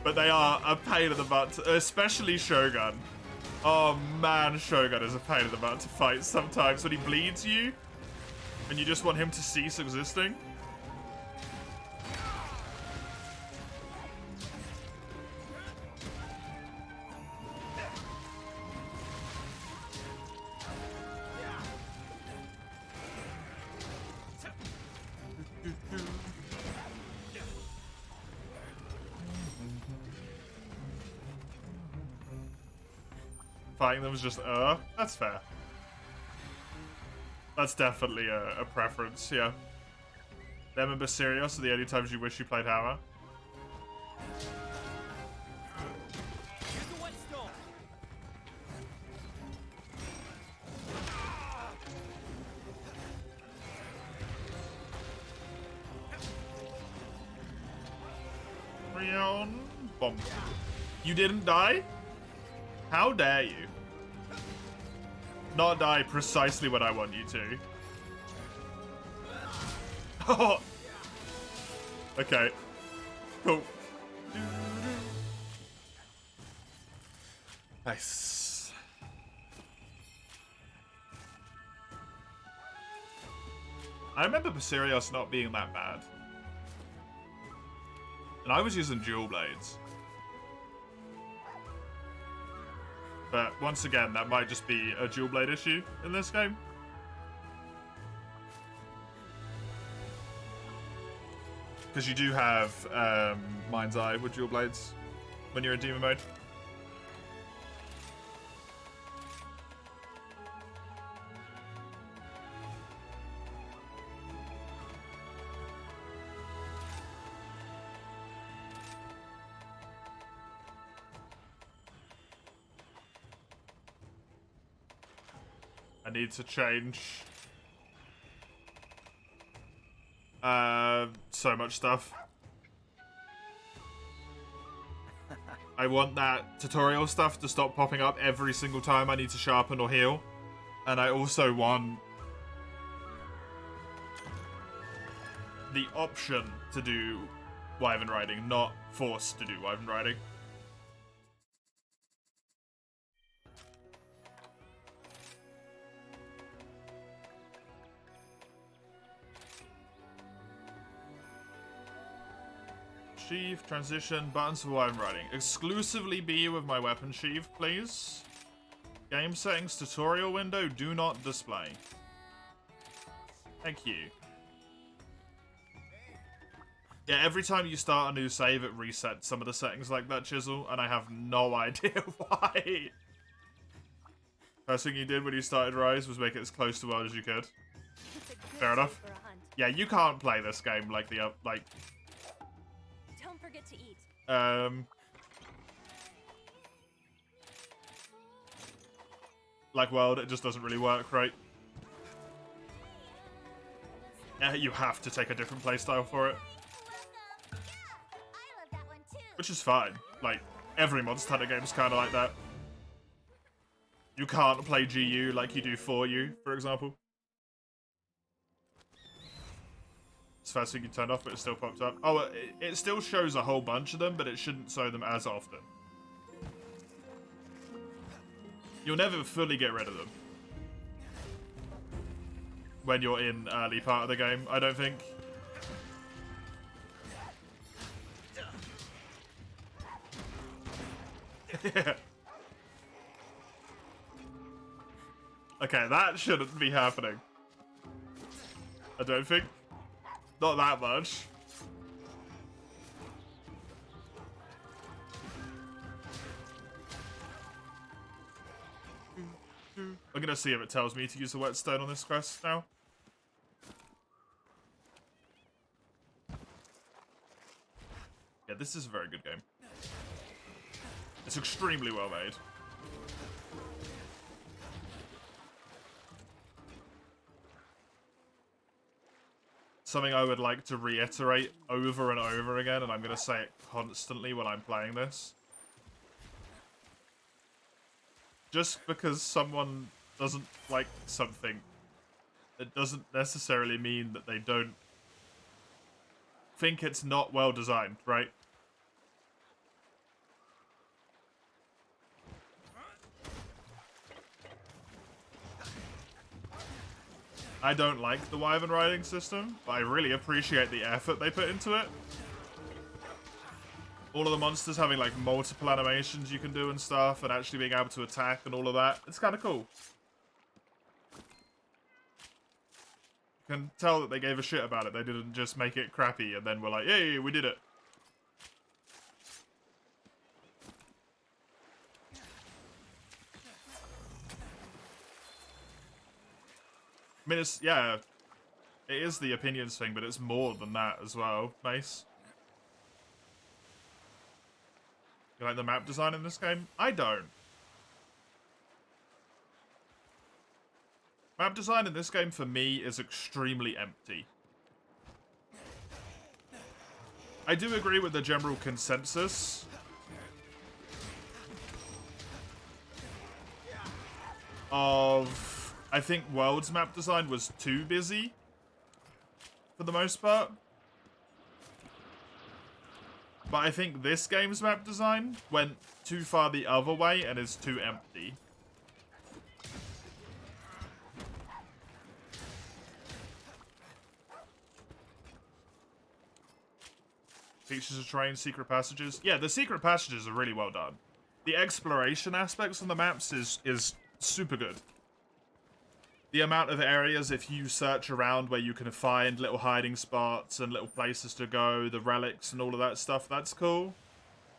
But they are a pain in the butt, especially Shogun. Oh man, Shogun is a pain in the butt to fight sometimes when he bleeds you and you just want him to cease existing. Fighting them is just, that's fair. That's definitely a preference, yeah. Them and Basirios are the only times you wish you played Hammer. Rion bomb. You didn't die? How dare you? Not die precisely when I want you to. Oh. Okay. Cool. Nice. I remember Basirios not being that bad. And I was using dual blades. But once again, that might just be a dual blade issue in this game. Because you do have Mind's Eye with dual blades when you're in demon mode. I need to change So much stuff. I want that tutorial stuff to stop popping up every single time I need to sharpen or heal. And I also want the option to do Wyvern riding, not forced to do Wyvern riding. Sheath, transition, buttons for Wyvern riding. Exclusively be with my weapon sheath, please. Game settings, tutorial window, do not display. Thank you. Yeah, every time you start a new save, it resets some of the settings like that, Chisel, and I have no idea why. First thing you did when you started Rise was make it as close to world as you could. Fair enough. Yeah, you can't play this game like the like. Don't forget to eat. Like World, it just doesn't really work, right? Yeah, you have to take a different playstyle for it. Which is fine. Like, every Monster Hunter game is kind of like that. You can't play GU like you do 4U, for example. It's the first thing you turned off, but it still pops up. Oh, it still shows a whole bunch of them, but it shouldn't show them as often. You'll never fully get rid of them when you're in early part of the game, I don't think. Yeah. Okay, that shouldn't be happening. I don't think. Not that much. I'm gonna see if it tells me to use the whetstone on this quest now. Yeah, this is a very good game. It's extremely well made. Something I would like to reiterate over and over again, and I'm gonna say it constantly when I'm playing this. Just because someone doesn't like something, it doesn't necessarily mean that they don't think it's not well designed, right? I don't like the Wyvern riding system, but I really appreciate the effort they put into it. All of the monsters having like multiple animations you can do and stuff, and actually being able to attack and all of that. It's kind of cool. You can tell that they gave a shit about it. They didn't just make it crappy and then we're like, yay, we did it. I mean, it's, yeah, it is the opinions thing, but it's more than that as well, Mace. You like the map design in this game? I don't. Map design in this game, for me, is extremely empty. I do agree with the general consensus. Of, I think World's map design was too busy, for the most part. But I think this game's map design went too far the other way and is too empty. Features of terrain, secret passages. Yeah, the secret passages are really well done. The exploration aspects on the maps is super good. The amount of areas, if you search around, where you can find little hiding spots and little places to go, the relics and all of that stuff, that's cool.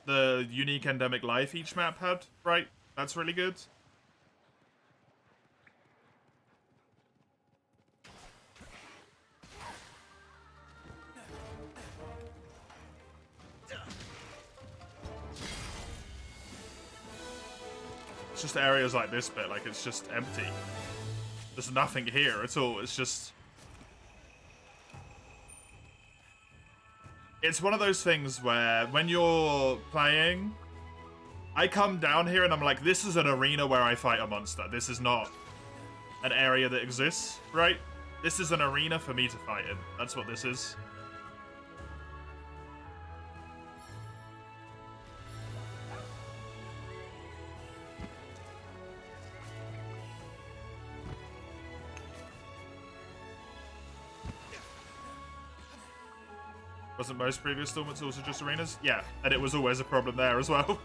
The unique endemic life each map had, right? That's really good. It's just areas like this bit, like it's just empty. There's nothing here at all, it's just... It's one of those things where when you're playing, I come down here and I'm like, this is an arena where I fight a monster. This is not an area that exists, right? This is an arena for me to fight in. That's what this is. Wasn't most previous tournaments also just arenas? Yeah, and it was always a problem there as well.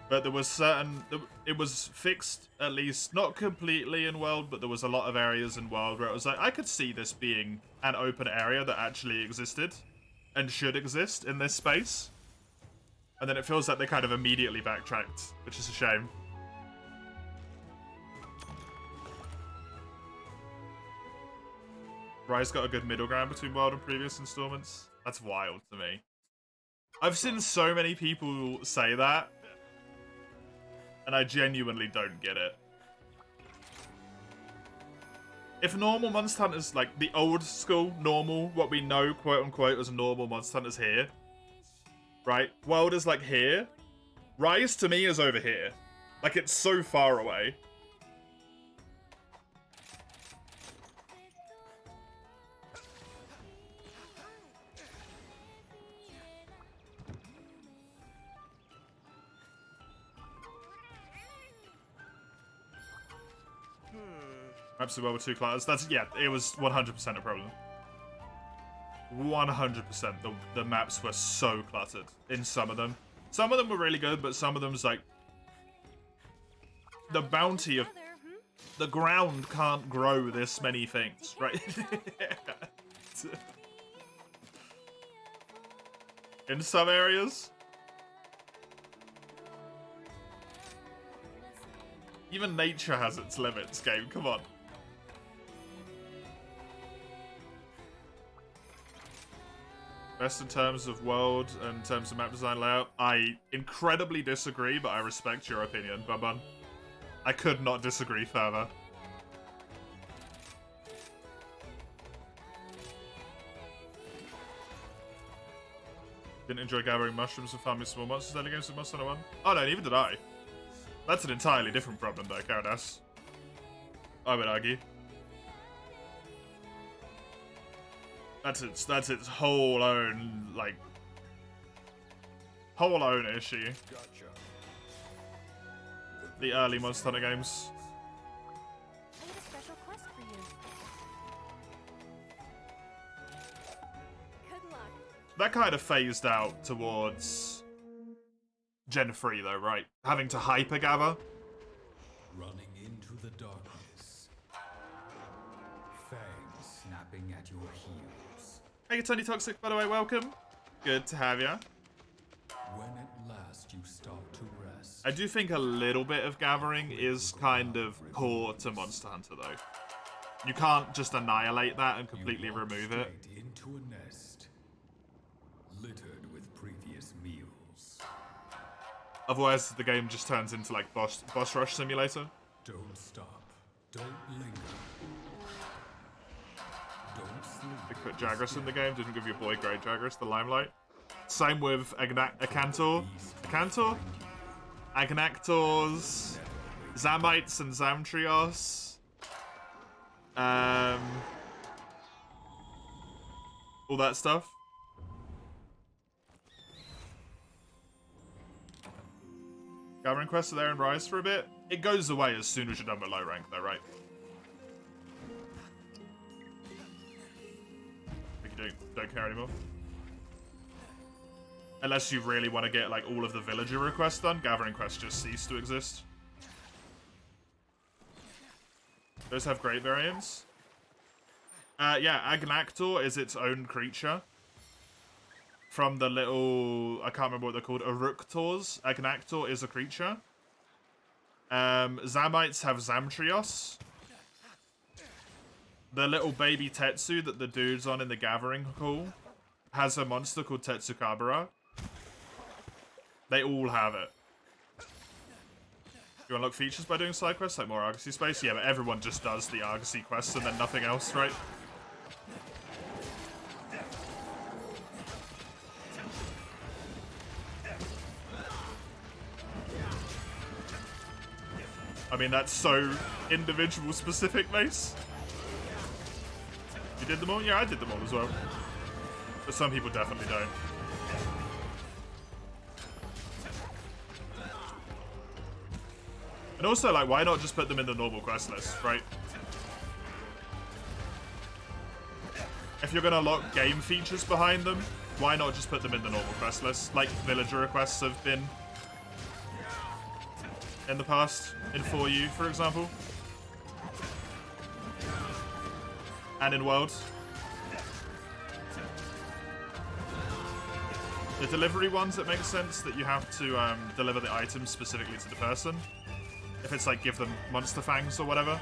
But there was certain... It was fixed, at least, not completely in World, but there was a lot of areas in World where it was like, I could see this being an open area that actually existed and should exist in this space. And then it feels like they kind of immediately backtracked, which is a shame. Rise got a good middle ground between World and previous installments. That's wild to me. I've seen so many people say that, and I genuinely don't get it. If normal Monster Hunters, like the old school normal, what we know quote unquote as normal Monster Hunters here, right? World is like here. Rise to me is over here. Like it's so far away. Maps of World with 2 clutters. That's, yeah, it was 100% a problem. 100%. The maps were so cluttered in some of them. Some of them were really good, but some of them's like... The bounty of... The ground can't grow this many things, right? In some areas. Even nature has its limits, game. Come on. Best in terms of world and in terms of map design layout. I incredibly disagree, but I respect your opinion, Bun. I could not disagree further. Didn't enjoy gathering mushrooms and farming small monsters early games of Monster Hunter 1? Oh no, neither did I. That's an entirely different problem though, Karadas. I would argue. That's its whole own, like, whole own issue. Gotcha. The early Monster Hunter games. I have a special quest for you. Good luck. That kind of phased out towards Gen 3 though, right? Having to hyper gather. Running into the darkness. Fangs snapping at your heels. Hey, Tony Toxic, by the way, welcome. Good to have ya. When at last you stop to rest. I do think a little bit of gathering is kind of core to Monster Hunter though. You can't just annihilate that and completely you walk remove it. straight into a nest, littered with previous meals. Otherwise, the game just turns into like boss rush simulator. Don't stop. Don't linger. Don't sleep. They put Jagras in the game, didn't give your boy Great Jagras the limelight. Same with Akantor. Akantor? Agnactors, Zamites and Zamtrios. All that stuff. Gathering quests are there in Rise for a bit. It goes away as soon as you're done with low rank though, right? You don't care anymore. Unless you really want to get like all of the villager requests done, gathering quests just cease to exist. Those have great variants. Yeah, Agnactor is its own creature. From the little, I can't remember what they're called, Eructors. Agnactor is a creature. Zamites have Zamtrios. The little baby Tetsu that the dude's on in the gathering call has a monster called Tetsukabura. They all have it. You unlock features by doing side quests, like more Argosy space? Yeah, but everyone just does the Argosy quests and then nothing else, right? I mean, that's so individual specific, Mace. You did them all? Yeah, I did them all as well. But some people definitely don't. And also, like, why not just put them in the normal quest list, right? If you're gonna lock game features behind them, why not just put them in the normal quest list? Like villager requests have been in the past, in 4U, for example. And in Worlds. The delivery ones, it makes sense that you have to deliver the items specifically to the person. If it's like give them monster fangs or whatever.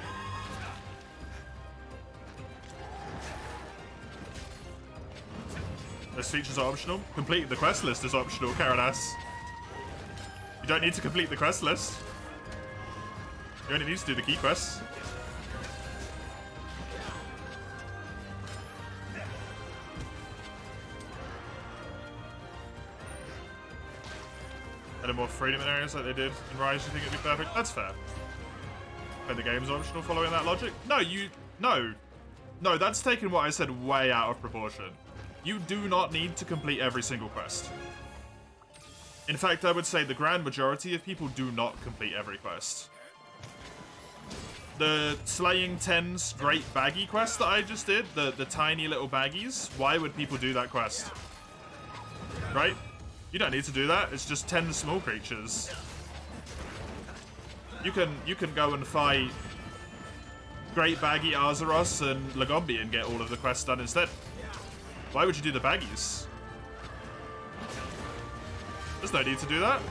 Those features are optional. Completing the quest list is optional, Karen-ass. You don't need to complete the quest list. You only need to do the key quests. And more freedom in areas like they did in Rise, you think it'd be perfect? That's fair. And the game's optional following that logic? No, that's taking what I said way out of proportion. You do not need to complete every single quest. In fact, I would say the grand majority of people do not complete every quest. The Slaying 10's Great Baggy quest that I just did, the tiny little baggies, why would people do that quest? Right? You don't need to do that, it's just 10 small creatures. You can go and fight Great Baggy Arzuros and Lagombi and get all of the quests done instead. Why would you do the baggies? There's no need to do that.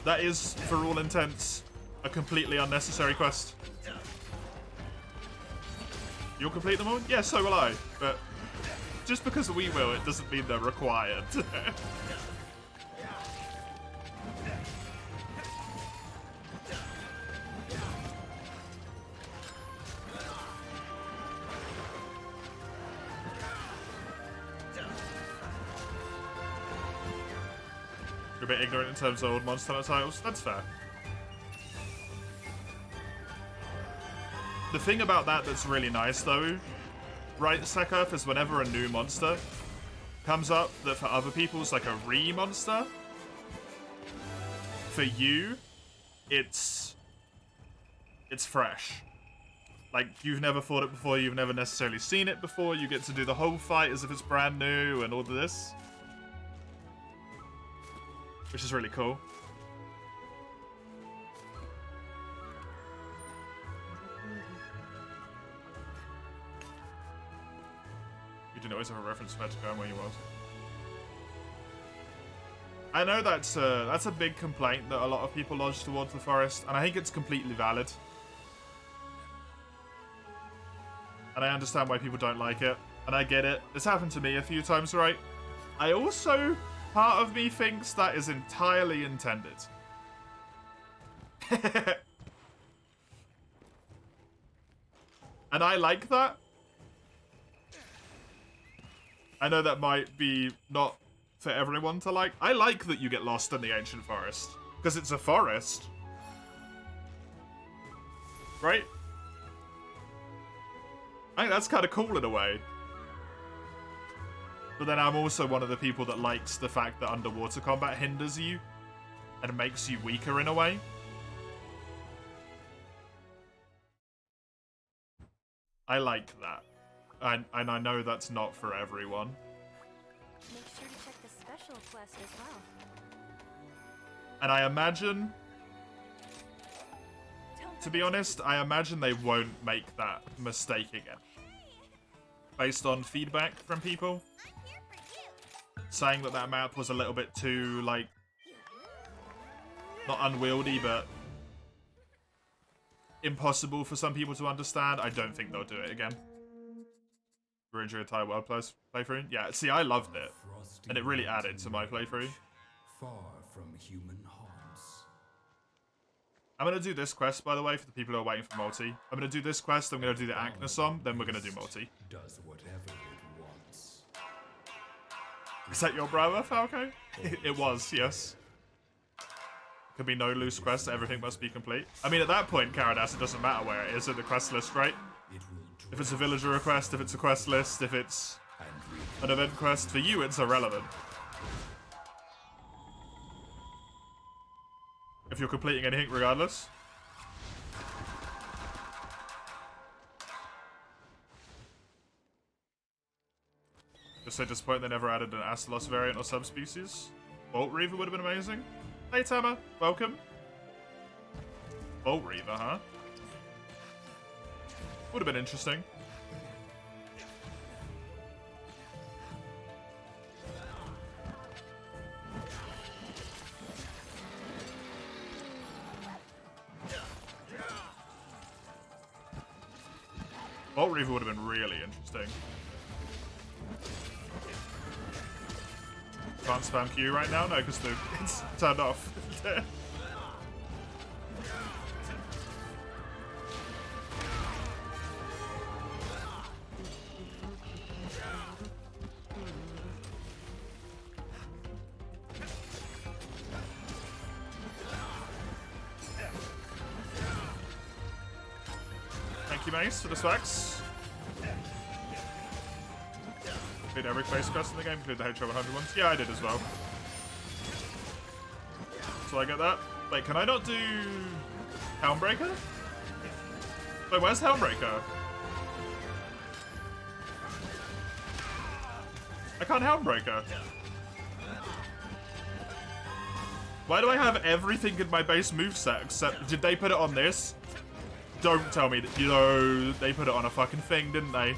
That is, for all intents, a completely unnecessary quest. You'll complete them all? Yeah, so will I. But just because we will, it doesn't mean they're required. You're a bit ignorant in terms of old Monster Hunter titles. That's fair. The thing about that that's really nice, though, right, Sekarth, is whenever a new monster comes up that for other people is like a re-monster, for you, it's fresh. Like, you've never fought it before, you've never necessarily seen it before, you get to do the whole fight as if it's brand new and all of this. Which is really cool. You didn't always have a reference where to go and where you was. I know that's a big complaint that a lot of people lodge towards the forest, and I think it's completely valid. And I understand why people don't like it, and I get it. It's happened to me a few times, right? I also, part of me thinks that is entirely intended. And I like that. I know that might be not for everyone to like. I like that you get lost in the ancient forest, because it's a forest. Right? I think that's kind of cool in a way. But then I'm also one of the people that likes the fact that underwater combat hinders you and makes you weaker in a way. I like that. And I know that's not for everyone. Make sure to check the special quest as well. And I imagine, to be honest, I imagine they won't make that mistake again. Based on feedback from people saying that that map was a little bit too, like, not unwieldy, but impossible for some people to understand. I don't think they'll do it again. We're enjoying entire world playthrough. Yeah, see, I loved it, and it really added to my playthrough. Far from human haunts. I'm going to do this quest, by the way, for the people who are waiting for multi. I'm going to do this quest, I'm going to do the Aknosom, then we're going to do multi. Does whatever it wants. Is that your brother, Falco? It was, yes. Could be no loose quest, everything must be complete. I mean, at that point, Caradas, it doesn't matter where it is in the quest list, right? It will If it's a villager request, if it's a quest list, if it's an event quest, for you, it's irrelevant. If you're completing anything regardless. Just so disappointed they never added an Astalos variant or subspecies. Bolt Reaver would have been amazing. Hey Tama, welcome. Bolt Reaver, huh? Would have been interesting. Bolt Reaver would have been really interesting. Can't spam Q right now? No, because it's turned off. Thank you, Mace, for the specs. Did every face quest in the game, include the Hedgehog 100 ones? Yeah, I did as well. So I get that. Wait, can I not do Helmbreaker? Wait, where's Helmbreaker? I can't Helmbreaker. Why do I have everything in my base moveset except... Did they put it on this? Don't tell me that, you know, they put it on a fucking thing, didn't they?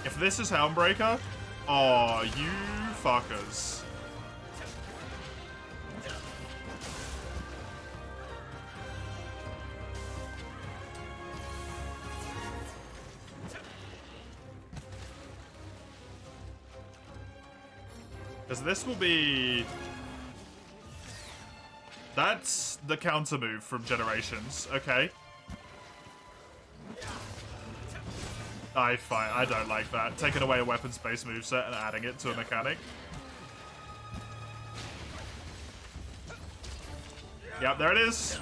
If this is Helmbreaker, oh, you fuckers. Because this will be... That's the counter move from Generations, okay? I don't like that. Taking away a weapons-based moveset and adding it to a mechanic. Yep, there it is.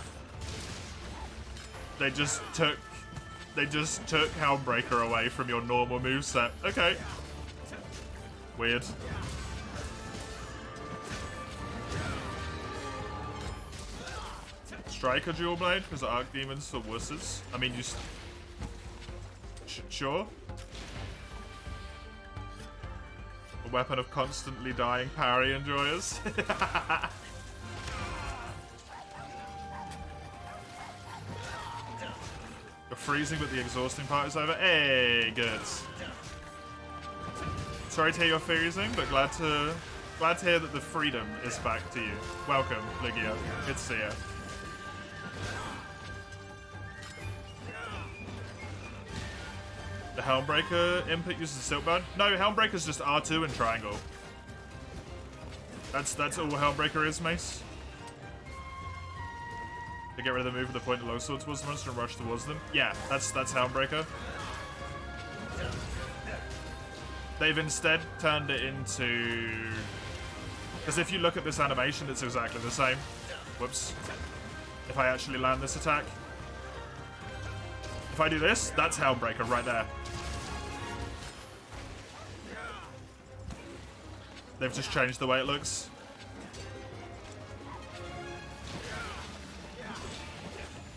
They just took Helmbreaker away from your normal moveset. Okay. Weird. Striker dual blade because Arc Demons for wusses. I mean, you. Sure. A weapon of constantly dying parry enjoyers. You're freezing, but the exhausting part is over. Hey, good. Sorry to hear you're freezing, but glad to hear that the freedom is back to you. Welcome, Ligia. Good to see you. The Helmbreaker input uses Silkburn? No, Helmbreaker's just R2 and triangle. That's all Helmbreaker is, Mace. To get rid of the move with the point the low sword towards the monster and rush towards them. Yeah, that's Helmbreaker. They've instead turned it into... Because if you look at this animation, it's exactly the same. Whoops. If I actually land this attack. If I do this, that's Helmbreaker right there. They've just changed the way it looks.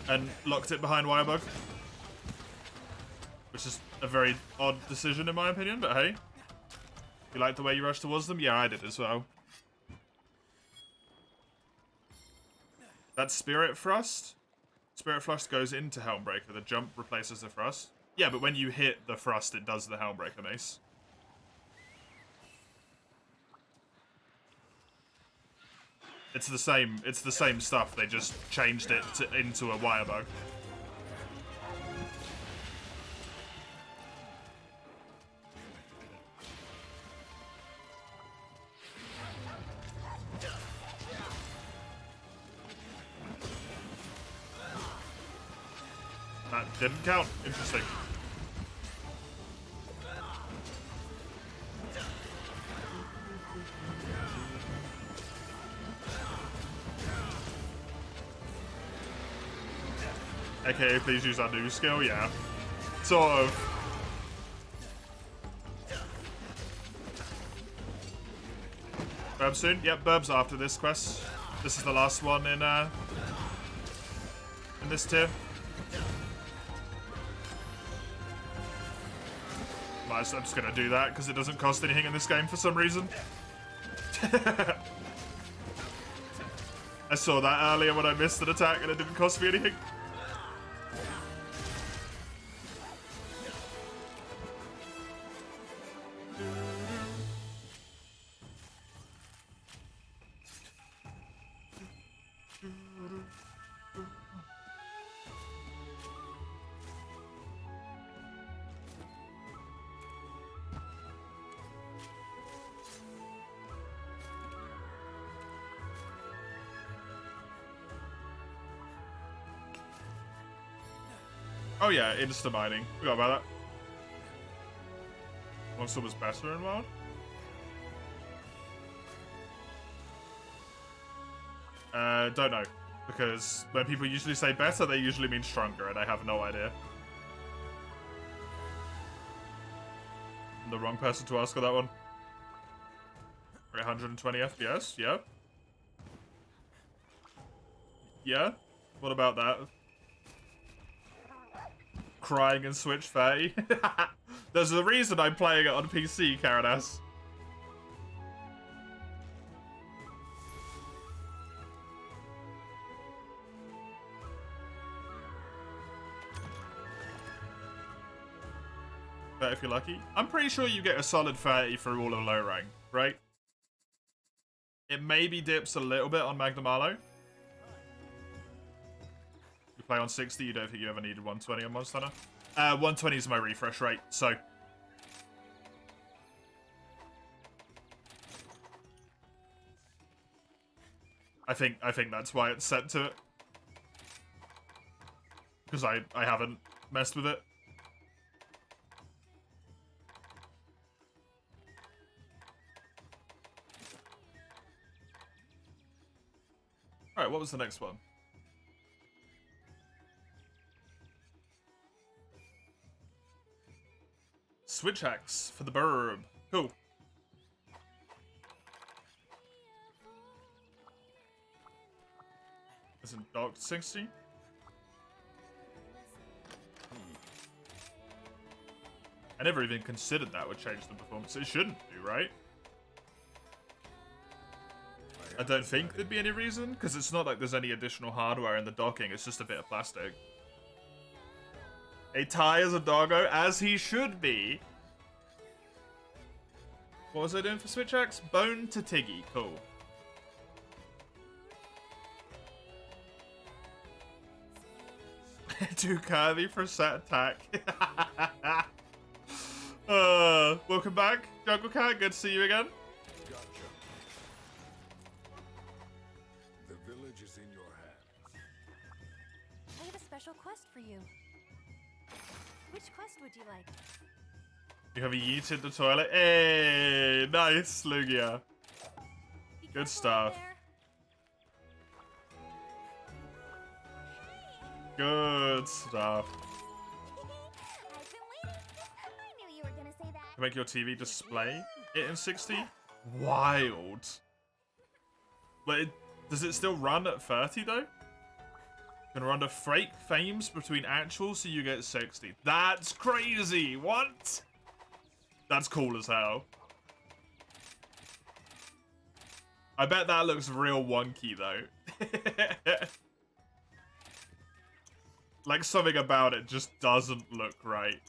And locked it behind Wirebug. Which is a very odd decision in my opinion, but hey. You like the way you rush towards them? Yeah, I did as well. That's Spirit Thrust. Spirit Thrust goes into Helmbreaker. The jump replaces the thrust. Yeah, but when you hit the thrust, it does the Helmbreaker, Mace. It's the same stuff. They just changed it into a Wirebug. Didn't count. Interesting. AKA, please use our new skill. Yeah. Sort of. Burb soon? Yep, Burb's after this quest. This is the last one in this tier. I'm just gonna do that because it doesn't cost anything in this game for some reason. I saw that earlier when I missed an attack and it didn't cost me anything. Oh yeah, insta mining. Forgot about that. Monster was better in WoW? Don't know. Because when people usually say better, they usually mean stronger, and I have no idea. I'm the wrong person to ask for that one. 120 FPS? Yeah. Yeah? What about that? Crying in Switch 30? There's a reason I'm playing it on PC, Karadas. But if you're lucky. I'm pretty sure you get a solid 30 for all of low rank, right? It maybe dips a little bit on Magnum Arlo. You play on 60, you don't think you ever needed 120 on Monster Hunter? 120 is my refresh rate, so... I think that's why it's set to it. Because I haven't messed with it. Alright, what was the next one? Switch axe for the burb. Cool. Isn't docked 60? I never even considered that would change the performance. It shouldn't do, right? I don't think there'd be any reason, because it's not like there's any additional hardware in the docking, it's just a bit of plastic. A tie as a doggo, as he should be. What was I doing for Switch Axe? Bone to Tiggy, cool. Too curvy for set attack. Welcome back, Jungle Cat, good to see you again. Special quest for you. Which quest would you like? You have yeeted the toilet. Hey, nice, Lugia. Good stuff. Good stuff. I've been waiting. I knew you were gonna say that. To make your TV display it in 60? Wild. But does it still run at 30 though? Gonna run the fake frames between actual so you get 60. That's crazy! What? That's cool as hell. I bet that looks real wonky though. Like something about it just doesn't look right.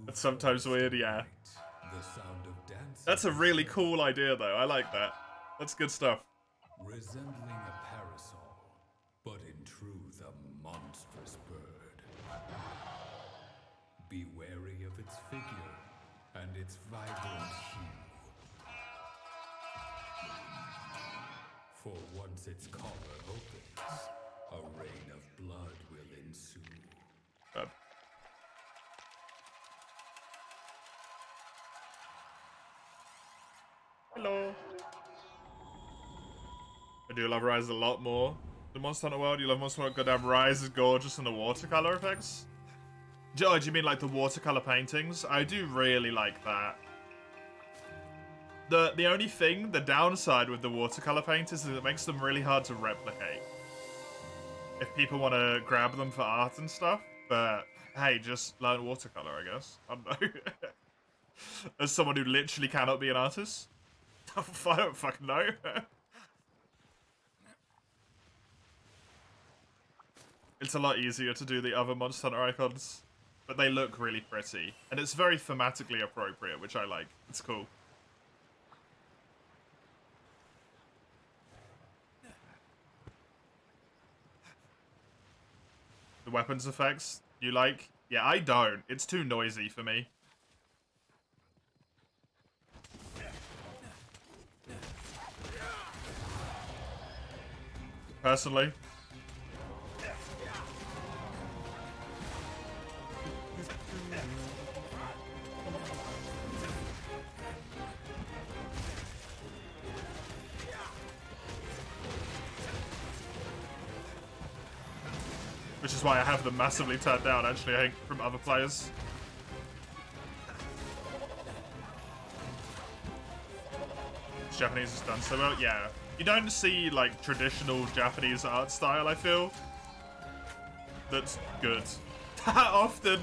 That's sometimes weird, yeah. The sound of dancing. That's a really cool idea, though. I like that. That's good stuff. Resembling a parasol, but in truth a monstrous bird. Be wary of its figure and its vibrant hue. For once its collar opens, a rain of blood will ensue. Hello. I do love Rise a lot more. The Monster Hunter World, you love Monster Hunter. Goddamn, Rise is gorgeous and the watercolor effects. Oh, do you mean like the watercolor paintings? I do really like that. The only thing, the downside with the watercolor painters is it makes them really hard to replicate. If people want to grab them for art and stuff, but hey, just learn watercolor, I guess. I don't know. As someone who literally cannot be an artist, I don't fucking know. It's a lot easier to do the other Monster Hunter icons, but they look really pretty. And it's very thematically appropriate, which I like. It's cool. The weapons effects, you like? Yeah, I don't. It's too noisy for me. Personally. Which is why I have them massively turned down, actually, I think, from other players. Japanese is done so well, yeah. You don't see, like, traditional Japanese art style, I feel. That's good. Often.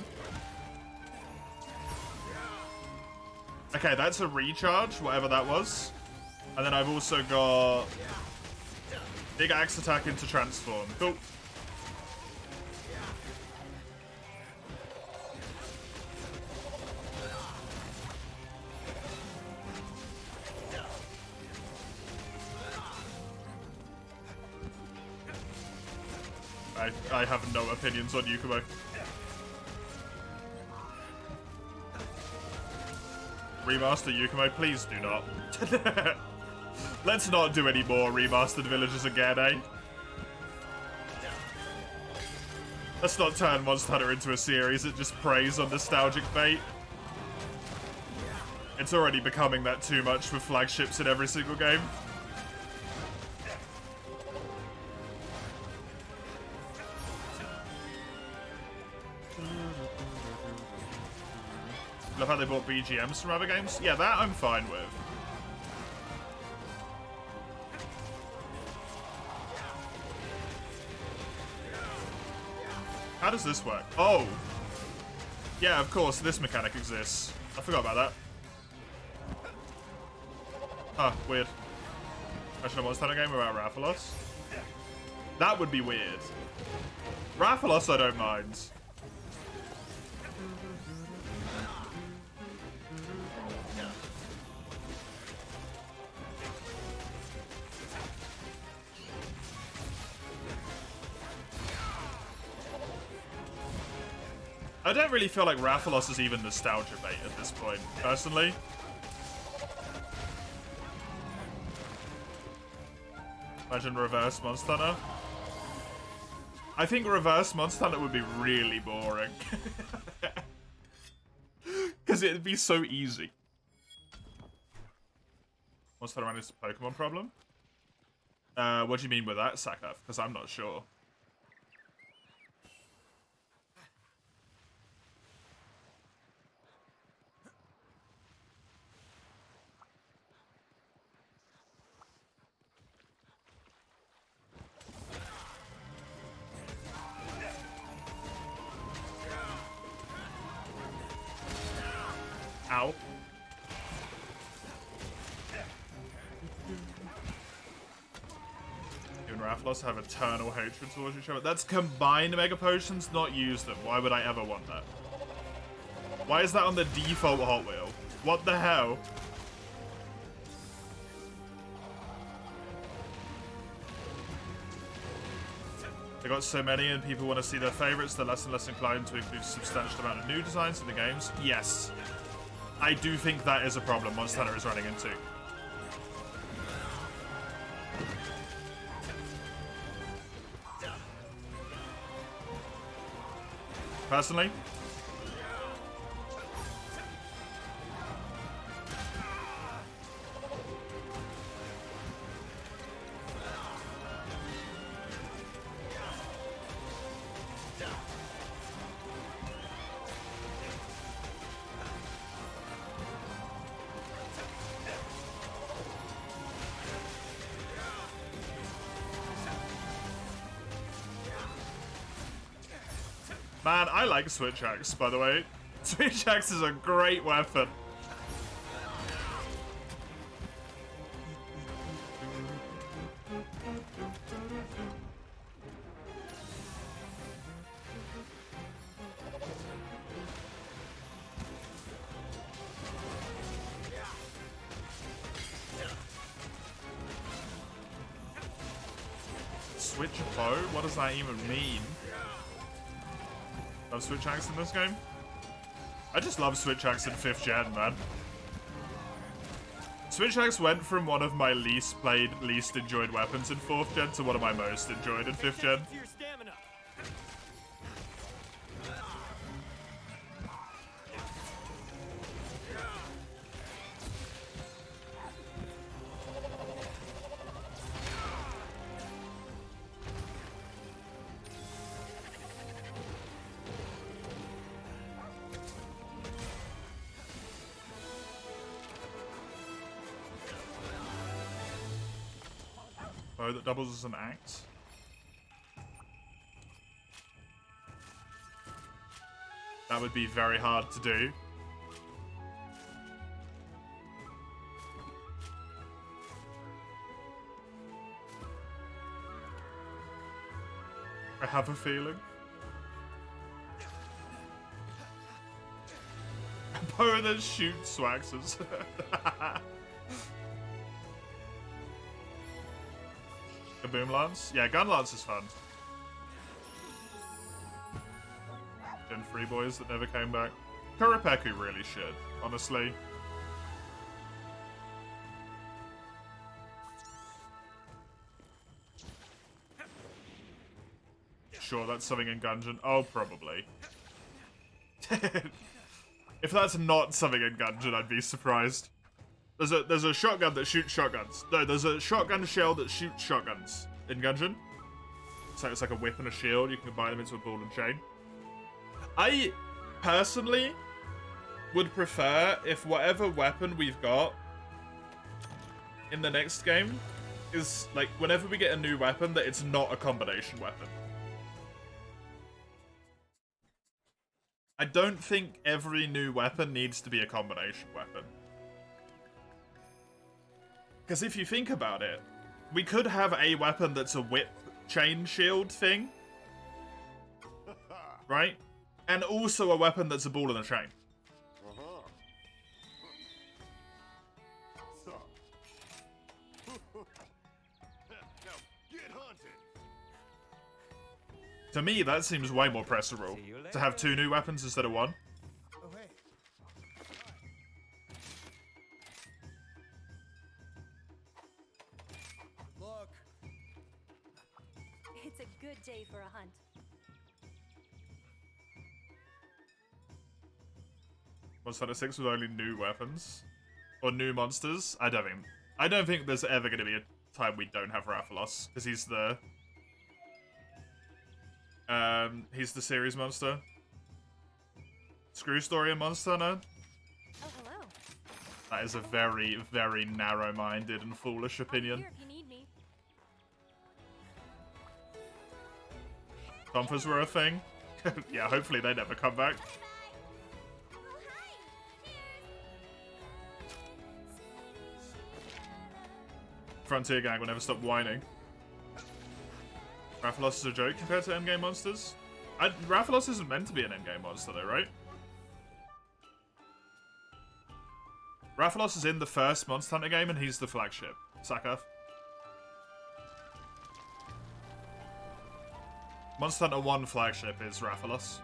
Okay, that's a recharge, whatever that was. And then I've also got big axe attack into transform. Cool. I have no opinions on Yukumo. Remaster Yukumo, please do not. Let's not do any more remastered villages again, eh? Let's not turn Monster Hunter into a series that just preys on nostalgic bait. It's already becoming that too much with flagships in every single game. Love how they bought BGMs from other games. Yeah, that I'm fine with. How does this work? Oh! Yeah, of course, this mechanic exists. I forgot about that. Huh, weird. Actually, a Monster Hunter game about Rathalos? That would be weird. Rathalos I don't mind. I don't really feel like Rathalos is even nostalgia bait at this point, personally. Imagine reverse Monster Hunter. I think reverse Monster Hunter would be really boring. Because it'd be so easy. Monster Hunter is a Pokemon problem? What do you mean with that, Sakaf? Because I'm not sure. Ow. You and Rathalos have eternal hatred towards each other. That's combined Mega Potions, not use them. Why would I ever want that? Why is that on the default Hot Wheel? What the hell? They got so many and people want to see their favorites, they're less and less inclined to include a substantial amount of new designs in the games. Yes. I do think that is a problem Monster Hunter is running into. Personally, man, I like Switch Axe, by the way. Switch Axe is a great weapon. Switch a bow? What does that even mean? Love Switch Axe in this game? I just love Switch Axe in 5th gen, man. Switch Axe went from one of my least played, least enjoyed weapons in 4th gen to one of my most enjoyed in 5th gen. Oh, that doubles as an axe. That would be very hard to do. I have a feeling. A bow that shoots Swaxes. A boom lance? Yeah, gun lance is fun. Gen 3 boys that never came back. Kurapeku really should, honestly. Sure, that's something in Gungeon. Oh, probably. If that's not something in Gungeon, I'd be surprised. There's a shotgun that shoots shotguns. No, there's a shotgun shell that shoots shotguns in Gungeon. So it's like a whip and a shield. You can combine them into a ball and chain. I personally would prefer if whatever weapon we've got in the next game is, like, whenever we get a new weapon, that it's not a combination weapon. I don't think every new weapon needs to be a combination weapon. Because if you think about it, we could have a weapon that's a whip chain shield thing. Right? And also a weapon that's a ball and a chain. To me, that seems way more preferable. To have 2 new weapons instead of 1. It's a good day for a hunt. Monster Hunter 6 with only new weapons or new monsters. I don't think there's ever going to be a time we don't have Rathalos, because he's the series monster. Screw Story and Monster Hunter. Oh, hello. That is a very, very narrow-minded and foolish opinion. Here if you need me. Thumpers were a thing. Yeah, hopefully they never come back. Frontier Gang will never stop whining. Rathalos is a joke compared to endgame monsters? Rathalos isn't meant to be an endgame monster though, right? Rathalos is in the first Monster Hunter game and he's the flagship. Sakath. Monster Hunter 1 flagship is Rathalos.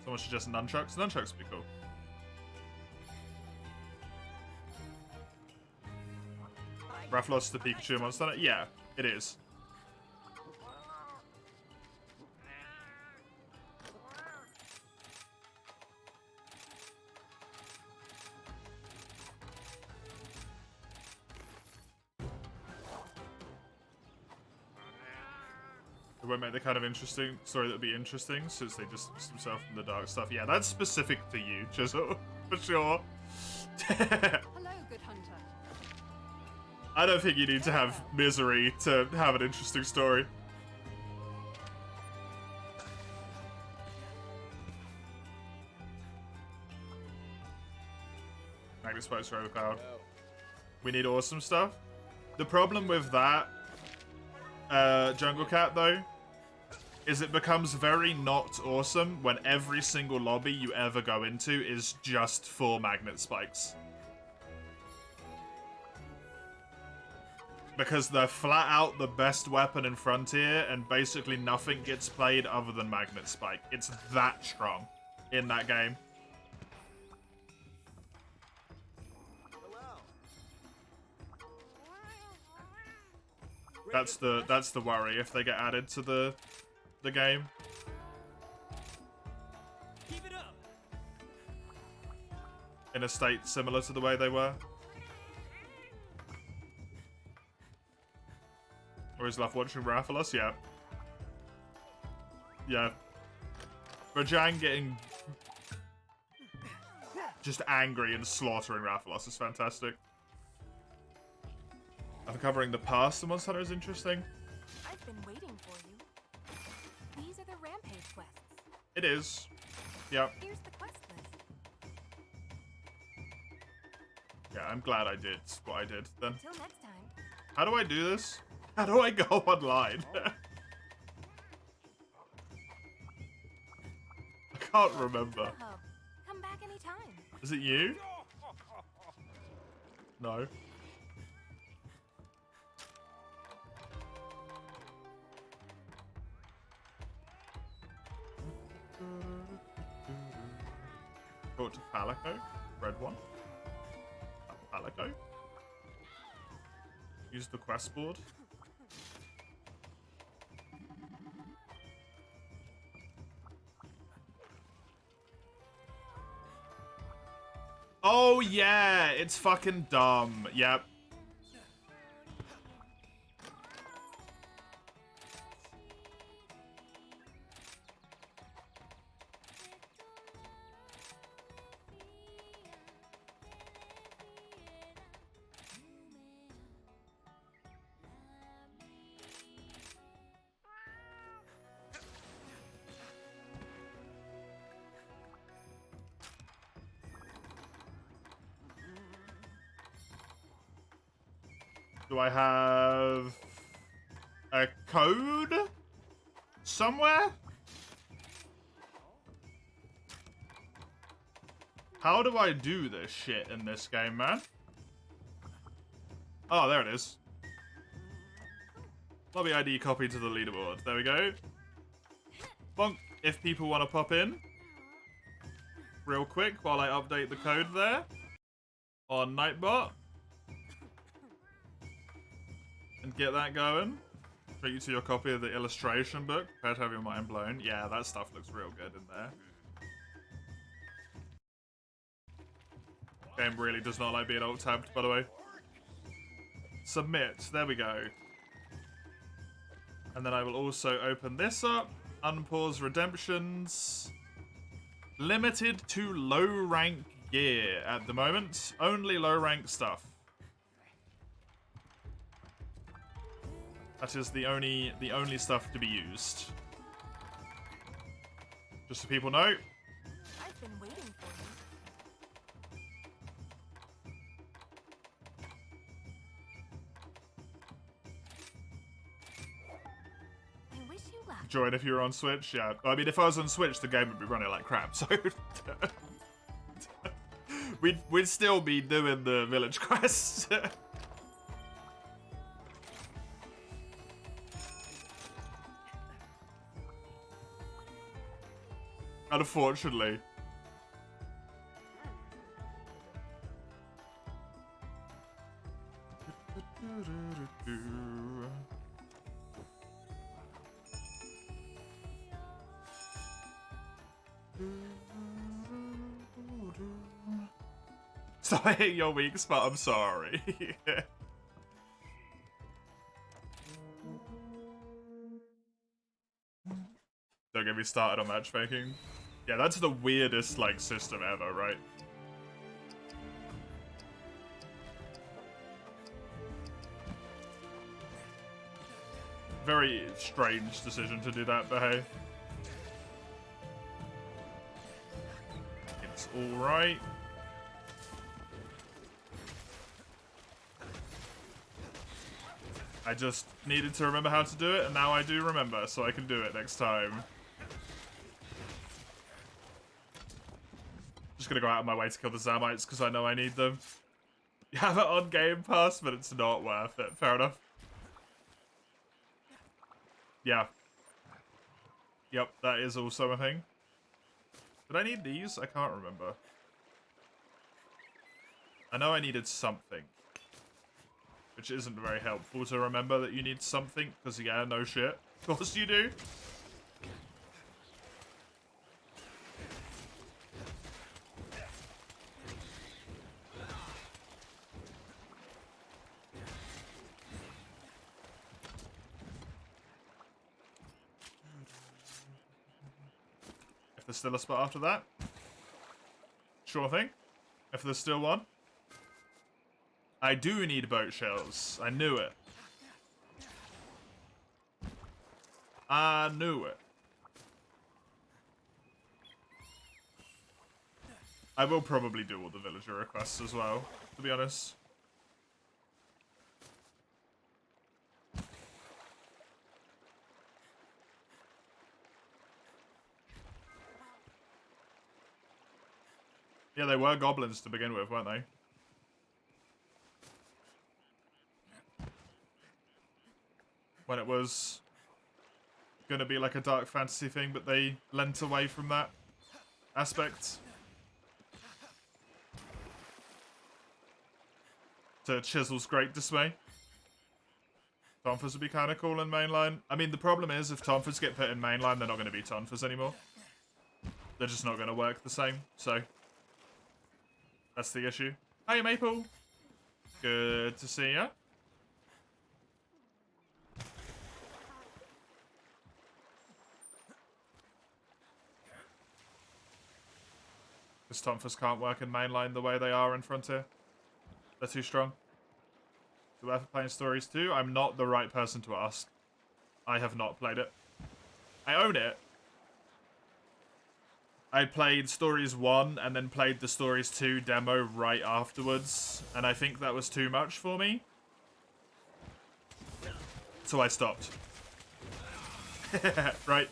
Someone suggests nunchucks. Nunchucks would be cool. Rathalos the Pikachu Monster Hunter? Yeah, it is. It won't make the kind of interesting story that would be interesting since they distance themselves from the dark stuff. Yeah, that's specific to you, Chisel, for sure. Hello, good hunter. I don't think you need to have misery to have an interesting story. Magnet Spikes are overpowered. We need awesome stuff. The problem with that, Jungle Cat, though, is it becomes very not awesome when every single lobby you ever go into is just for Magnet Spikes. Because they're flat out the best weapon in Frontier, and basically nothing gets played other than Magnet Spike. It's that strong in that game. That's the worry if they get added to the game. Keep it up. In a state similar to the way they were. Or is love watching Rathalos? Yeah. Yeah. Rajang getting just angry and slaughtering Rathalos is fantastic. Uncovering the past of Monster Hunter is interesting. I've been waiting for you. These are the rampage quests. It is. Yep. Here's the quest list. Yeah, I'm glad I did what I did then. Till next time. How do I do this? How do I go online? I can't remember. Hub. Come back anytime. Is it you? No. Go to Palico. Red one. Palico. Use the quest board. Oh yeah, it's fucking dumb. Yep. Do I have a code somewhere? How do I do this shit in this game, man? Oh, there it is. Lobby ID copy to the leaderboard. There we go. Bonk, if people want to pop in. Real quick while I update the code there. On Nightbot. And get that going. Take you to your copy of the illustration book. Prepare to have your mind blown. Yeah, that stuff looks real good in there. Game really does not like being alt-tabbed, by the way. Submit. There we go. And then I will also open this up. Unpause redemptions. Limited to low rank gear at the moment. Only low rank stuff. That is the only stuff to be used. Just so people know. I've been waiting for you. I wish you luck. Join if you were on Switch. Yeah, I mean, if I was on Switch, the game would be running like crap. So we'd still be doing the village quests. Unfortunately. Stop hitting your weak spot, I'm sorry. Don't get me started on matchmaking. Yeah, that's the weirdest, like, system ever, right? Very strange decision to do that, but hey. It's alright. I just needed to remember how to do it, and now I do remember, so I can do it next time. Just gonna go out of my way to kill the Zamites, because I know I need them. You have it on Game Pass, but it's not worth it. Fair enough. Yeah. Yep, that is also a thing. Did I need these? I can't remember. I know I needed something. Which isn't very helpful to remember that you need something, because yeah, no shit. Of course you do. If there's still a spot after that. Sure thing. If there's still one. I do need boat shells. I knew it. I knew it. I will probably do all the villager requests as well, to be honest. Yeah, they were goblins to begin with, weren't they? When it was gonna be like a dark fantasy thing, but they lent away from that aspect. To Chisel's great dismay. Tonfas would be kind of cool in mainline. I mean, the problem is, if Tonfas get put in mainline, they're not going to be Tonfas anymore. They're just not going to work the same, so... That's the issue. Hey, Maple! Good to see ya. Because Tonfas can't work in mainline the way they are in Frontier. They're too strong. Do I ever play Stories 2? I'm not the right person to ask. I have not played it. I own it. I played Stories 1 and then played the Stories 2 demo right afterwards. And I think that was too much for me. So I stopped. Right.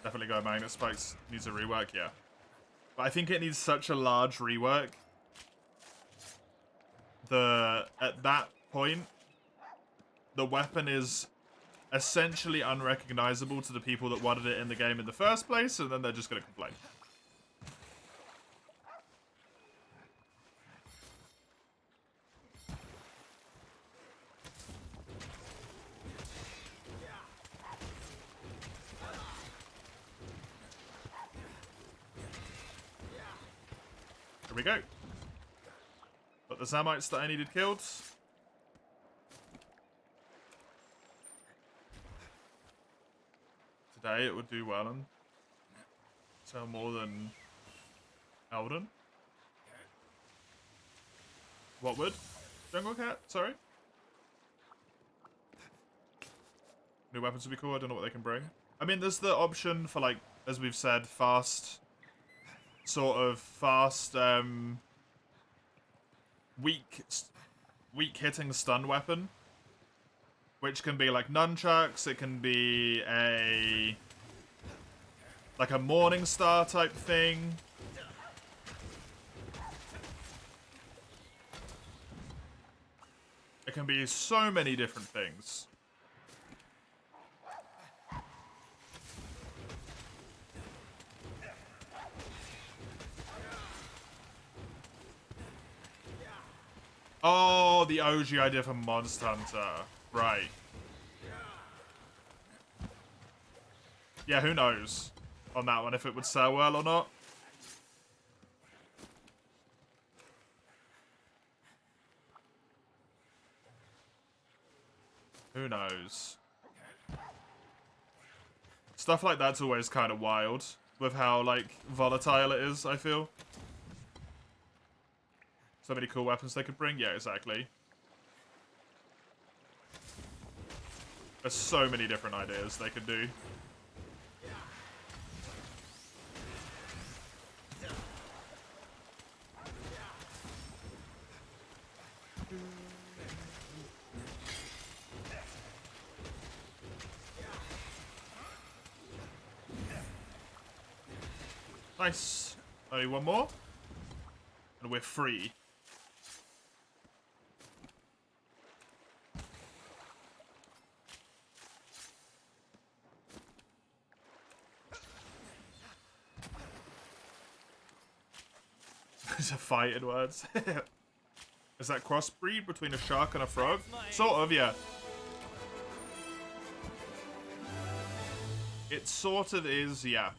Definitely go Magnet Spikes. Needs a rework, yeah. But I think it needs such a large rework. At that point, the weapon is essentially unrecognizable to the people that wanted it in the game in the first place, and then they're just going to complain. Here we go. Got the Zamites that I needed killed. Today it would do well and sell more than Elden. What would? Jungle Cat? Sorry? New weapons would be cool. I don't know what they can bring. I mean, there's the option for, like, as we've said, fast... Sort of fast, weak hitting stun weapon. Which can be like nunchucks, it can be like a Morning Star type thing. It can be so many different things. Oh, the OG idea for Monster Hunter. Right. Yeah, who knows on that one if it would sell well or not. Who knows? Stuff like that's always kind of wild with how, like, volatile it is, I feel. So many cool weapons they could bring. Yeah, exactly. There's so many different ideas they could do. Nice. Only one more. And we're free. There's a fight in words. Is that crossbreed between a shark and a frog? Sort of, yeah. It sort of is, yeah.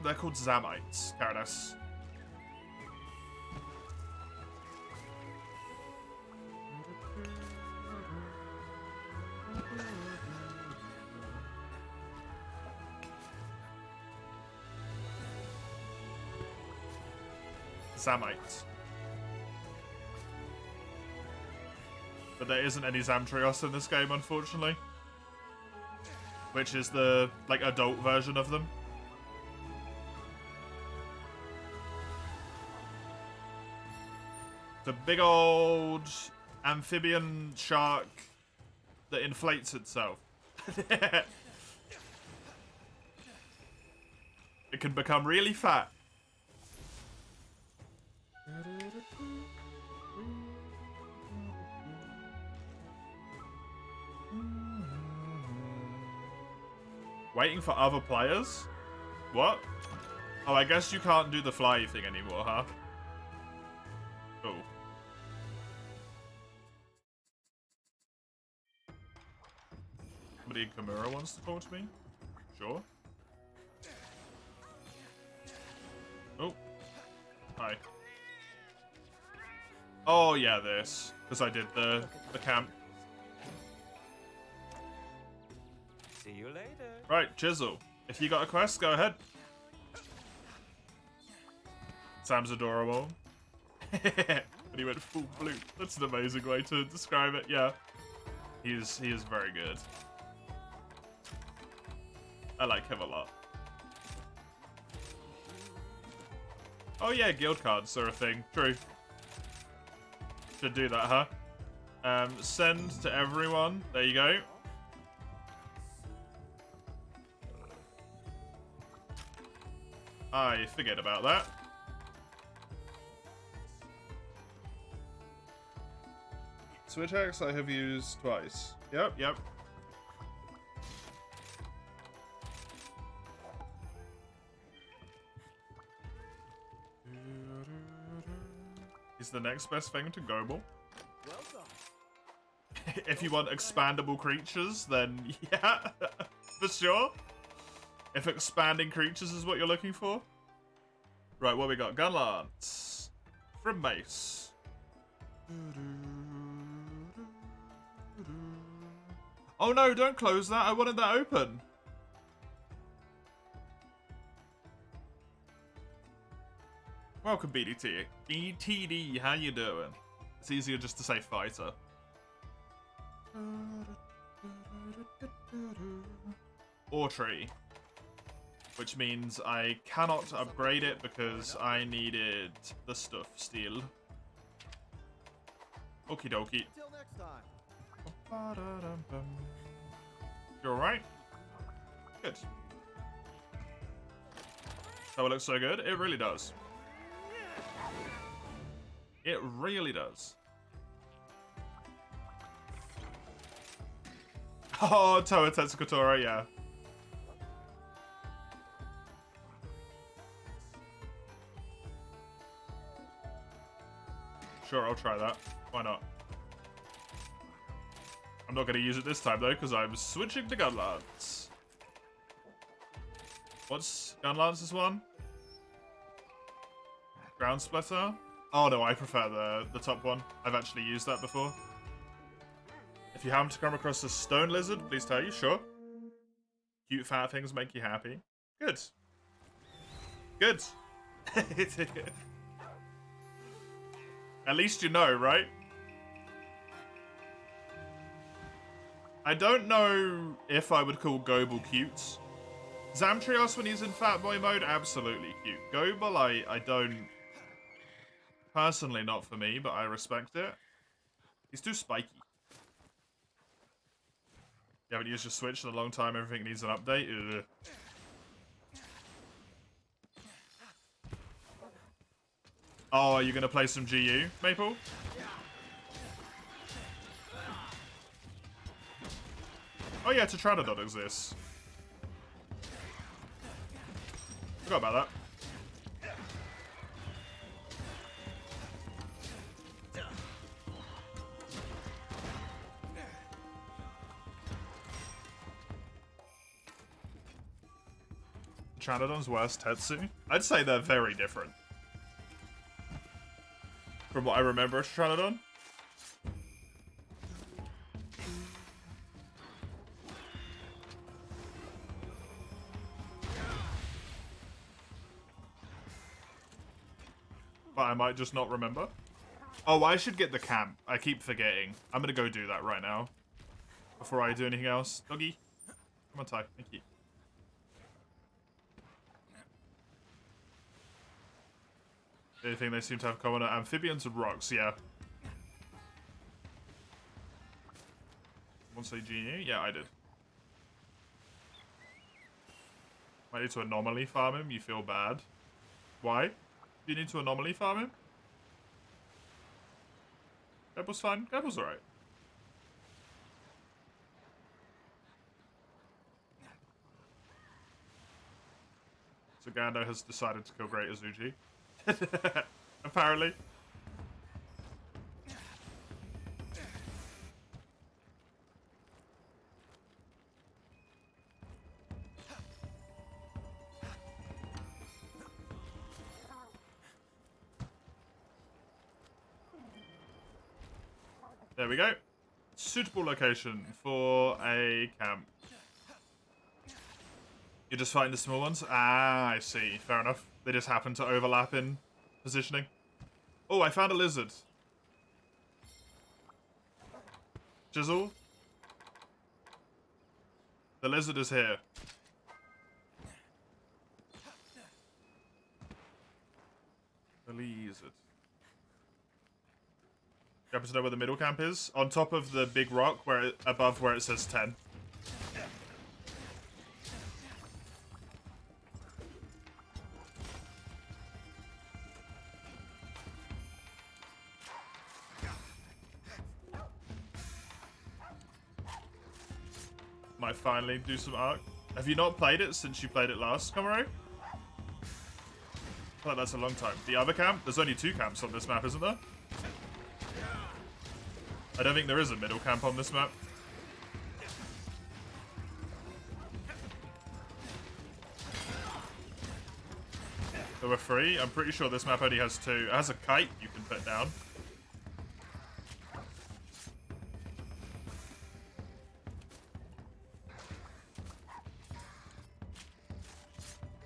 They're called Zamites, Karadas. Zamites. But there isn't any Zamtrios in this game, unfortunately. Which is the, like, adult version of them. It's a big old amphibian shark that inflates itself. It can become really fat. Waiting for other players? What? Oh, I guess you can't do the fly thing anymore, huh? Cool. Somebody in Kimura wants to talk to me? Sure. Oh. Hi. Oh, yeah, this. Because I did the camp. See you later. Right, Chisel. If you got a quest, go ahead. Sam's adorable. But he went full blue. That's an amazing way to describe it, yeah. He is very good. I like him a lot. Oh yeah, guild cards are a thing. True. Should do that, huh? Send to everyone. There you go. I forget about that. Switch Axe I have used twice. Yep. Is the next best thing to Gobel? If you want expandable creatures, then yeah, for sure. If expanding creatures is what you're looking for. Right, what we got? Gunlance. From Mace. Oh no, don't close that. I wanted that open. Welcome, BDT. BTD, how you doing? It's easier just to say fighter. Ore tree. Which means I cannot upgrade it because I needed the stuff still. Okie dokie. Till next time. You alright? Good. So it looks so good? It really does. It really does. Oh, Toa Tetsukatora, yeah. Sure, I'll try that. Why not? I'm not going to use it this time, though, because I'm switching to Gunlance. What's Gunlance's one? Ground Splitter? Oh, no, I prefer the top one. I've actually used that before. If you happen to come across a stone lizard, please tell you. Sure. Cute fat things make you happy. Good. Good. At least you know, right? I don't know if I would call Goebel cute. Zamtrios, when he's in fat boy mode, absolutely cute. Goebel, I don't... Personally, not for me, but I respect it. He's too spiky. You haven't used your Switch in a long time, everything needs an update. Ugh. Oh, are you going to play some GU, Maple? Oh yeah, Tetranodon exists. Forgot about that. Tetranodon's worse Tetsu? I'd say they're very different. From what I remember of Tetranodon. But I might just not remember. Oh, I should get the camp. I keep forgetting. I'm gonna go do that right now. Before I do anything else. Doggy. Come on, Ty. Thank you. The only thing they seem to have in common are amphibians and rocks, yeah. Someone say GU? Yeah, I did. Might need to anomaly farm him, you feel bad. Why? Do you need to anomaly farm him? Gable's fine. Gable's alright. So Gando has decided to kill Great Azuchi. Apparently. There we go. Suitable location for a camp. You're just fighting the small ones? Ah, I see. Fair enough. They just happen to overlap in positioning. Oh, I found a lizard. Jizzle. The lizard is here. The lizard. You happen to know where the middle camp is? On top of the big rock, above where it says 10. Might finally do some Ark. Have you not played it since you played it last, Komaro? I feel like that's a long time. The other camp? There's only 2 camps on this map, isn't there? I don't think there is a middle camp on this map. There were 3. I'm pretty sure this map only has 2. It has a kite you can put down.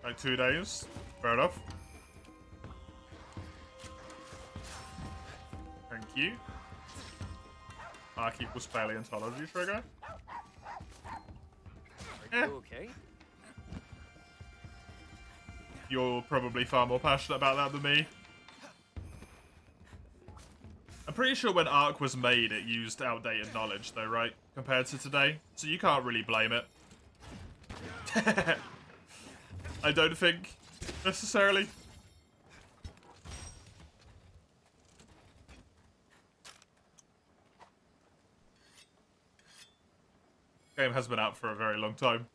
Like 2 days. Fair enough. Thank you. Ark equals paleontology trigger. Are you okay? You're probably far more passionate about that than me. I'm pretty sure when Ark was made, it used outdated knowledge, though, right? Compared to today. So you can't really blame it. I don't think, necessarily. Game has been out for a very long time.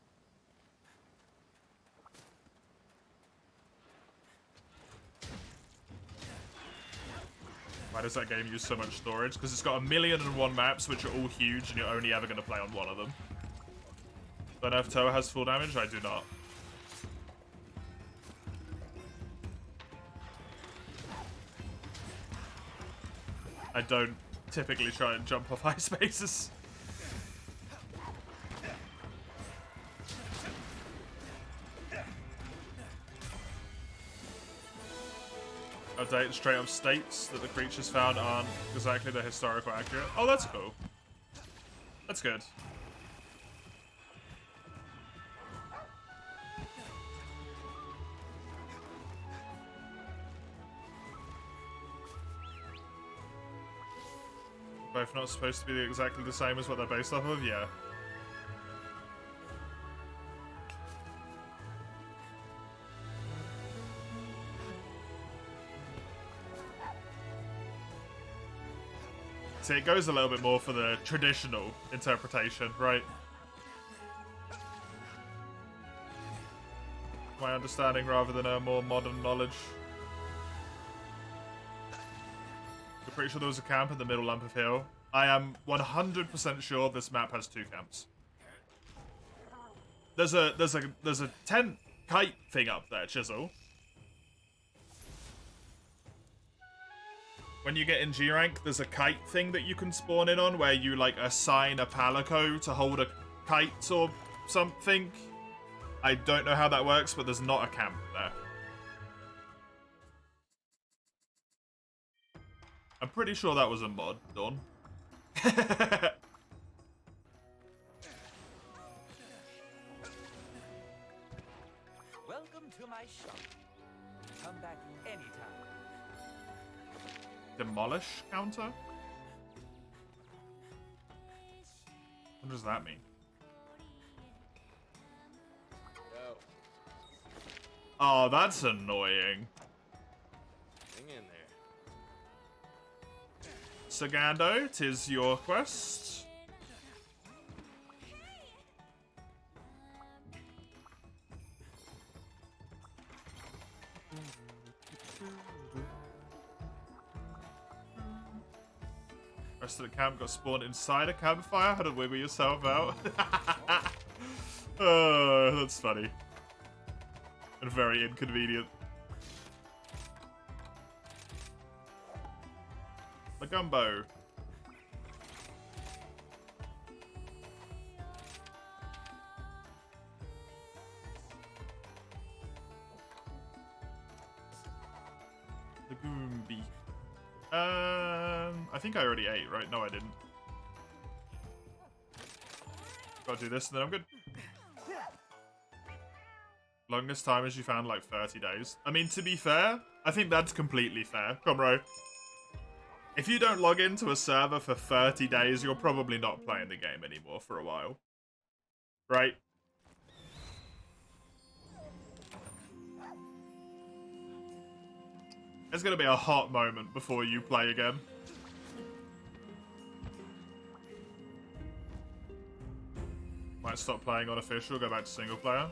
Why does that game use so much storage? Because it's got 1,000,001 maps, which are all huge, and you're only ever going to play on one of them. Don't know if Toa has full damage? I do not. I don't typically try and jump off high spaces. Update straight up states that the creatures found aren't exactly the historical accurate. Oh, that's cool. That's good. Both not supposed to be exactly the same as what they're based off of? Yeah. See, it goes a little bit more for the traditional interpretation, right? My understanding rather than a more modern knowledge. I'm pretty sure there was a camp in the middle lump of hill. I am 100% sure this map has 2 camps. There's a tent kite thing up there, Chisel. When you get in G rank, there's a kite thing that you can spawn in on where you like assign a palico to hold a kite or something. I don't know how that works, but there's not a camp there. I'm pretty sure that was a mod, Dawn. Welcome to my shop. Come back anytime. Demolish counter? What does that mean? Yo, Oh, that's annoying. hang in there. Sagando, 'tis your quest. Rest of the camp got spawned inside a campfire. How to wiggle yourself out? Oh, that's funny. And very inconvenient. The gumbo. The Goombi. I think I already ate, right? No, I didn't. Gotta do this and then I'm good. Longest time as you found like 30 days. I mean, to be fair, I think that's completely fair. Comro. If you don't log into a server for 30 days, you're probably not playing the game anymore for a while. Right? There's gonna be a hot moment before you play again. Might stop playing on official, go back to single player.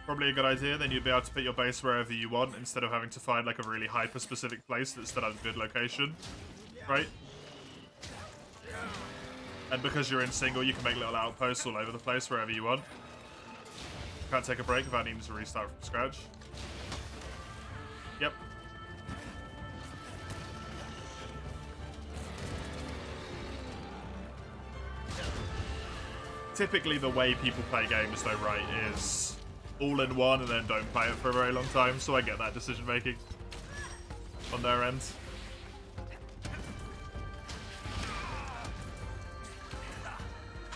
Probably a good idea, then you'd be able to put your base wherever you want instead of having to find like a really hyper-specific place that still has a good location. Right? And because you're in single, you can make little outposts all over the place wherever you want. Can't take a break without needing to restart from scratch. Yep. Typically the way people play games though, right, is all in one and then don't play it for a very long time, so I get that decision making on their end.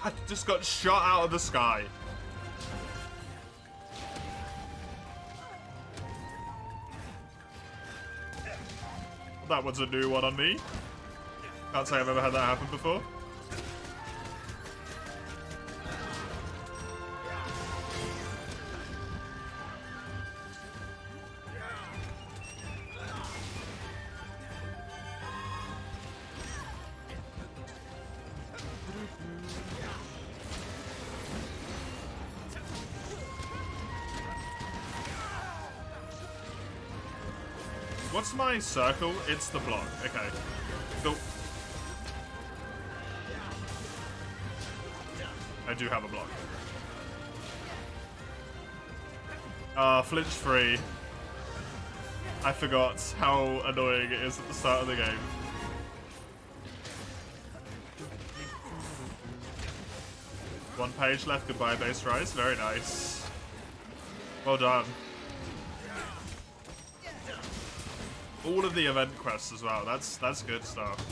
I just got shot out of the sky. That one's a new one on me. Can't say I've ever had that happen before. What's my circle? It's the block. Okay. Cool. I do have a block. Flinch free. I forgot how annoying it is at the start of the game. One page left. Goodbye, base rise. Very nice. Well done. All of the event quests as well. That's good stuff.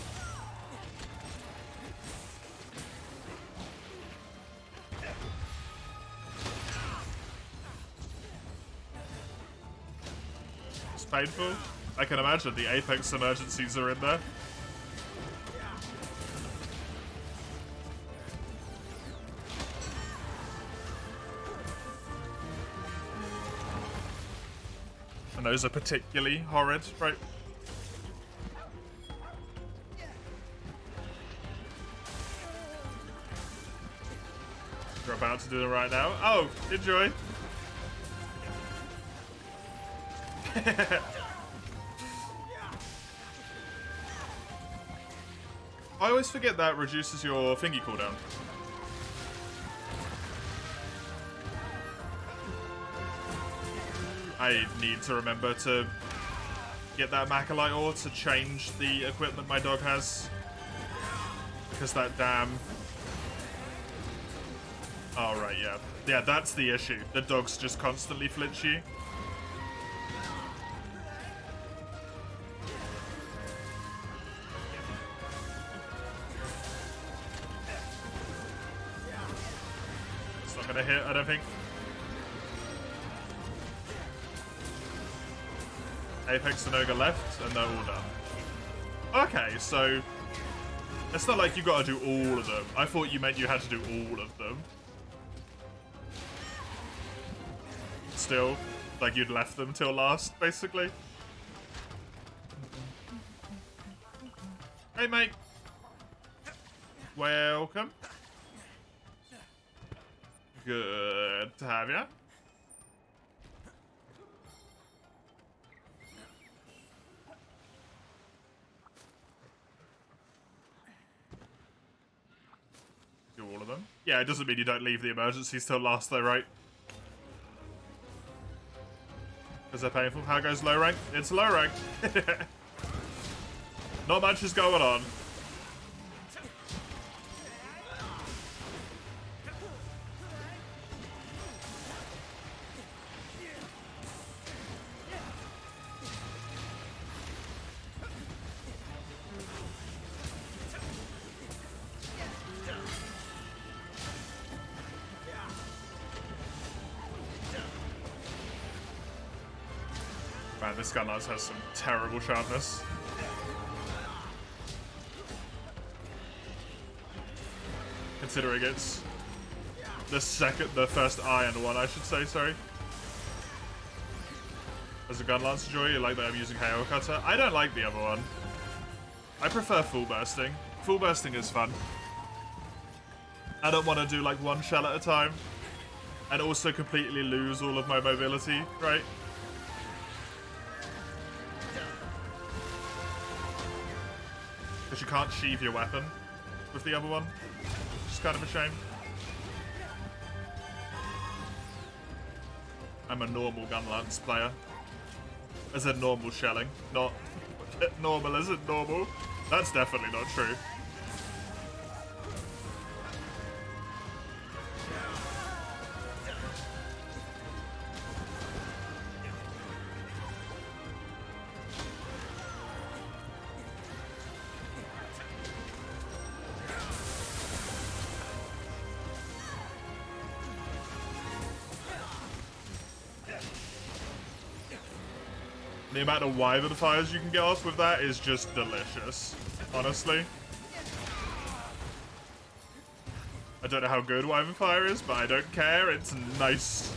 It's painful. I can imagine the Apex emergencies are in there. And those are particularly horrid, right? You're about to do them right now. Oh, enjoy. I always forget that reduces your thingy cooldown. I need to remember to get that Macalite ore to change the equipment my dog has. Because that damn... Oh, right, yeah. Yeah, that's the issue. The dogs just constantly flinch you. It's not gonna hit, I don't think. Apex and Ogre left, and they're all done. Okay, so it's not like you got to do all of them. I thought you meant you had to do all of them. Still, like you'd left them till last, basically. Hey, mate. Welcome. Good to have you. Do all of them. Yeah, it doesn't mean you don't leave the emergencies till last, though, right? Because they're painful. How goes low rank? It's low rank. Not much is going on. Man, this gun lance has some terrible sharpness. Considering it's the first iron one, I should say, sorry. As a gun lance enjoyer, you like that I'm using Hail Cutter? I don't like the other one. I prefer full bursting. Full bursting is fun. I don't want to do like one shell at a time. And also completely lose all of my mobility, right? Because you can't sheathe your weapon with the other one. Which is kind of a shame. I'm a normal gun lance player. As in normal shelling, not normal as in normal. That's definitely not true. The amount of wyvern fires you can get off with that is just delicious, honestly. I don't know how good wyvern fire is, but I don't care. It's nice.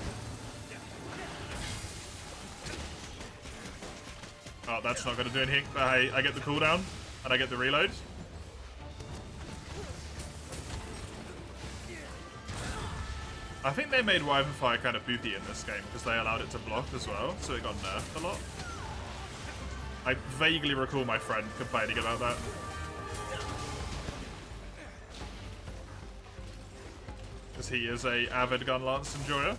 Oh, that's not going to do anything, but hey, I get the cooldown, and I get the reload. I think they made wyvern fire kind of boopy in this game, because they allowed it to block as well, so it got nerfed a lot. I vaguely recall my friend complaining about that. Because he is a avid gun lance enjoyer.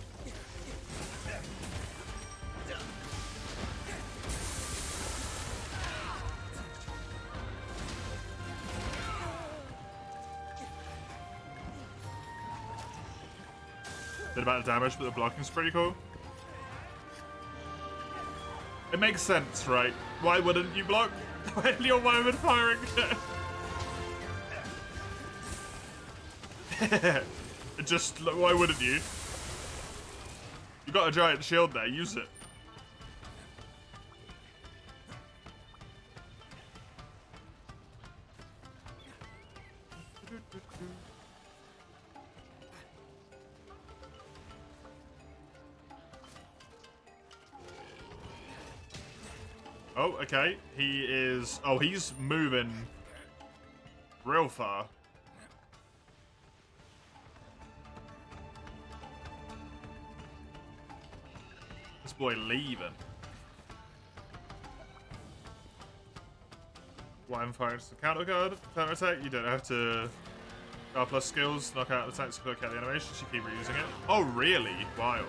Bit amount of damage, but the blocking's pretty cool. It makes sense, right? Why wouldn't you block when you're woman firing? Just, why wouldn't you? You got a giant shield there, use it. Oh, okay. He is... Oh, he's moving real far. This boy leaving. Why I'm firing the counter guard, counter attack. You don't have to R plus skills, knock out the attacks, knock out the animations. You keep reusing it. Oh, really? Wild.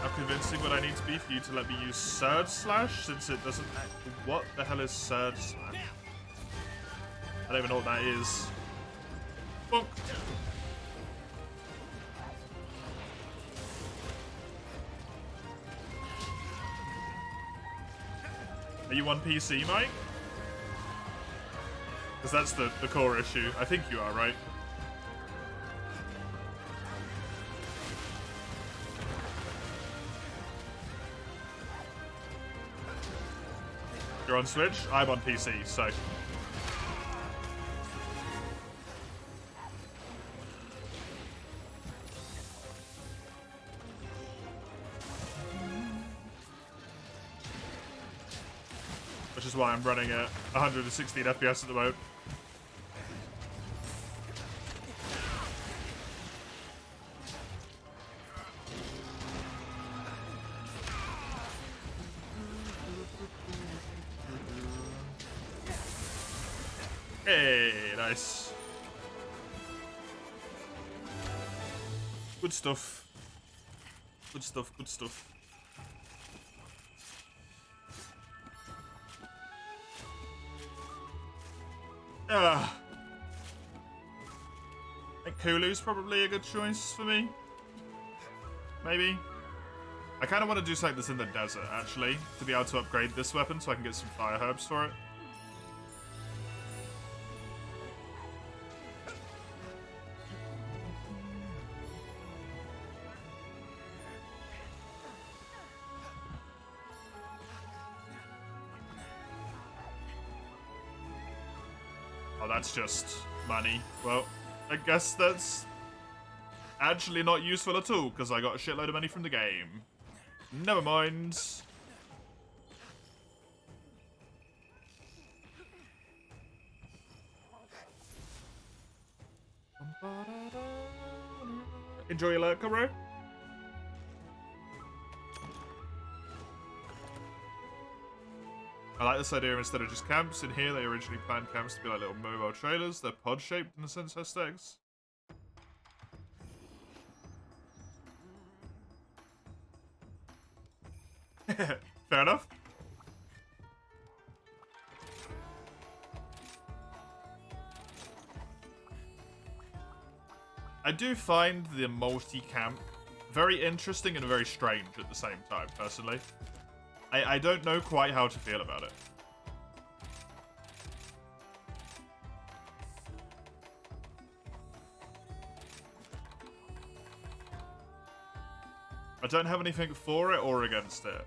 How convincing would I need to be for you to let me use Surge Slash, since it doesn't... What the hell is Surge Slash? I don't even know what that is. Bonk. Are you on PC, Mike? Because that's the core issue. I think you are, right? You're on Switch? I'm on PC, so... Which is why I'm running at 116 FPS at the moment. Hey, nice. Good stuff. Good stuff, good stuff. I think Hulu's probably a good choice for me. Maybe. I kind of want to do something that's in the desert, actually, to be able to upgrade this weapon so I can get some fire herbs for it. Oh, that's just money. Well, I guess that's actually not useful at all, because I got a shitload of money from the game. Never mind. Enjoy your lurker, bro. I like this idea. Instead of just camps in here, they originally planned camps to be like little mobile trailers. They're pod-shaped in the sense aesthetics. Fair enough. I do find the multi-camp very interesting and very strange at the same time, personally. I don't know quite how to feel about it. I don't have anything for it or against it.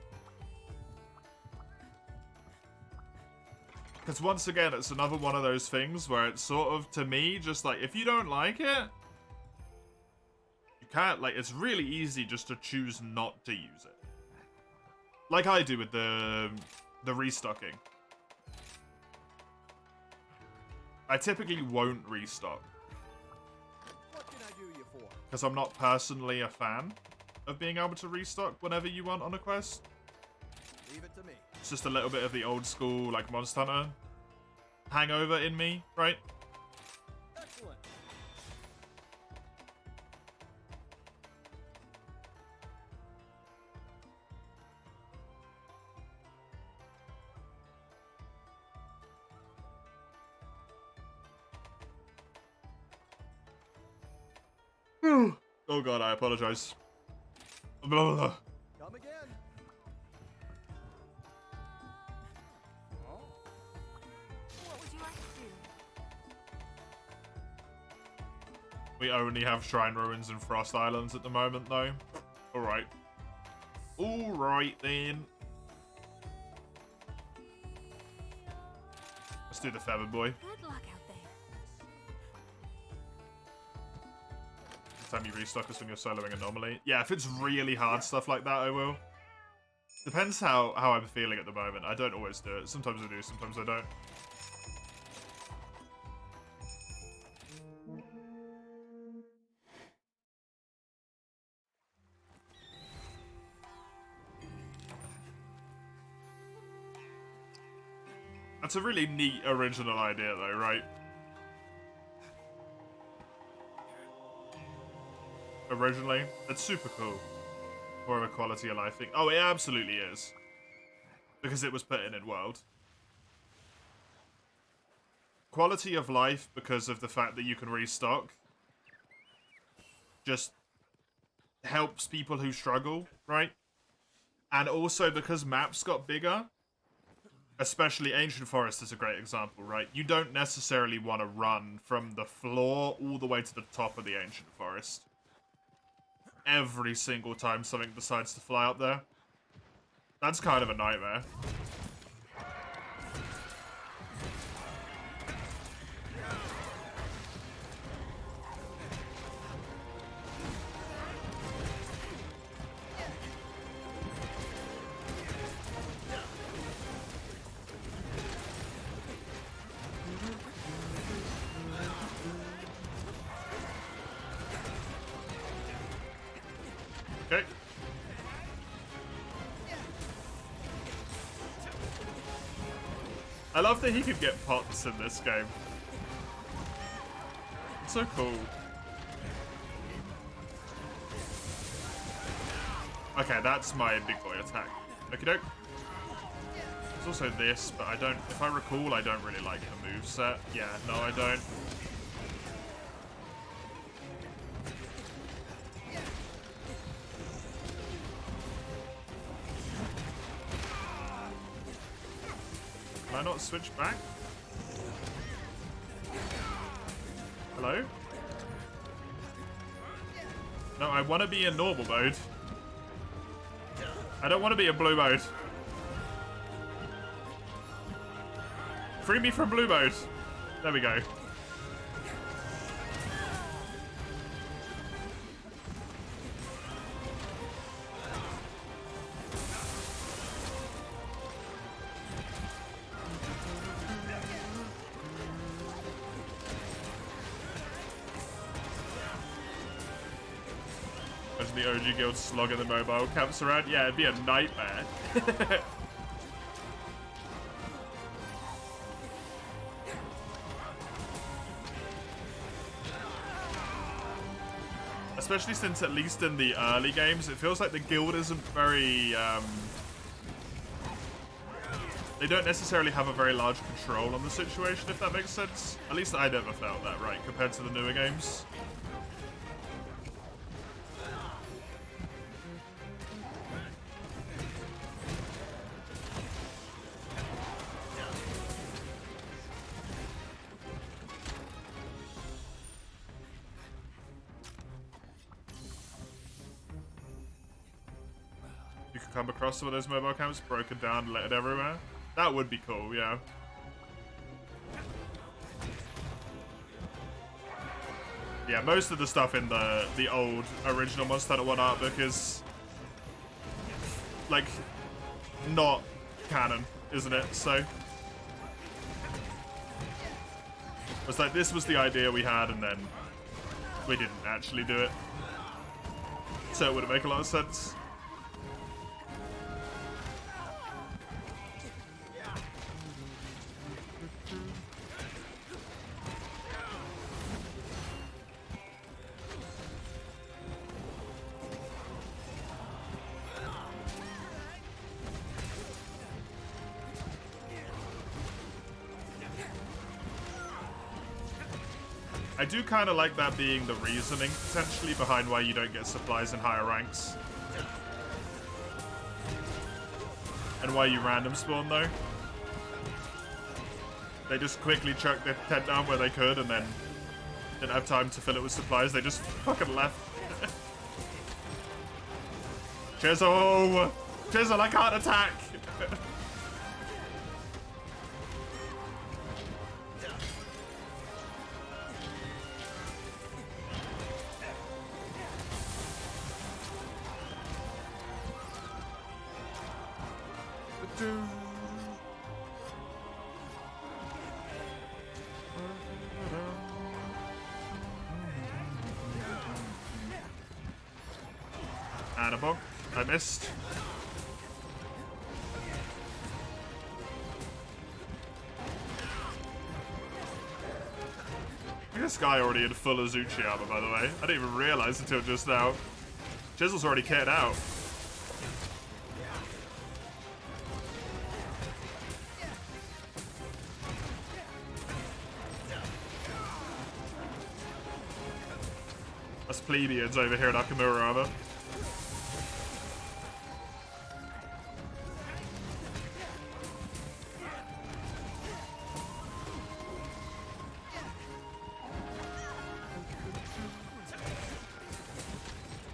Because once again, it's another one of those things where it's sort of, to me, just like, if you don't like it, you can't, like, it's really easy just to choose not to use it. Like I do with the restocking. I typically won't restock. What can I do you for? Because I'm not personally a fan of being able to restock whenever you want on a quest. Leave it to me. It's just a little bit of the old school, like, Monster Hunter hangover in me, right? Excellent. Oh god, I apologize. Blah, blah, blah. Come again. What would you like to do? We only have Shrine Ruins and Frost Islands at the moment, though. Alright. Alright, then. Let's do the Feathered Boy. Good luck out there. Time you restock us when you're soloing Anomaly. Yeah, if it's really hard stuff like that, I will. Depends how I'm feeling at the moment. I don't always do it. Sometimes I do, sometimes I don't. That's a really neat original idea though, right? Originally, it's super cool. More of a quality of life thing. Oh, it absolutely is. Because it was put in world. Quality of life because of the fact that you can restock. Just helps people who struggle, right? And also because maps got bigger. Especially Ancient Forest is a great example, right? You don't necessarily want to run from the floor all the way to the top of the Ancient Forest. Every single time something decides to fly up there. That's kind of a nightmare. Okay. I love that he could get pots in this game. It's so cool. Okay, that's my big boy attack. Okie doke. There's also this, but I don't, if I recall, I don't really like the moveset. Yeah, no, I don't. Can I not switch back? Hello? No, I want to be in normal mode. I don't want to be in blue mode. Free me from blue mode. There we go. Imagine the OG guild slogging the mobile camps around. Yeah, it'd be a nightmare. Especially since, at least in the early games, it feels like the guild isn't very, they don't necessarily have a very large control on the situation, if that makes sense. At least I never felt that, right, compared to the newer games. You could come across some of those mobile camps, broken down, littered everywhere. That would be cool, yeah. Yeah, most of the stuff in the old original Monster Hunter 1 art book is, like, not canon, isn't it? So it's like, this was the idea we had, and then we didn't actually do it. So it wouldn't make a lot of sense. I do kind of like that being the reasoning, potentially, behind why you don't get supplies in higher ranks. And why you random spawn, though. They just quickly chucked their tent down where they could and then didn't have time to fill it with supplies. They just fucking left. Chisel! Chisel, I can't attack! And a bonk. I missed. This guy already in full Azuchi armor, by the way. I didn't even realize until just now. Chisel's already kitted out. Us plebeians over here in Nakamura armor.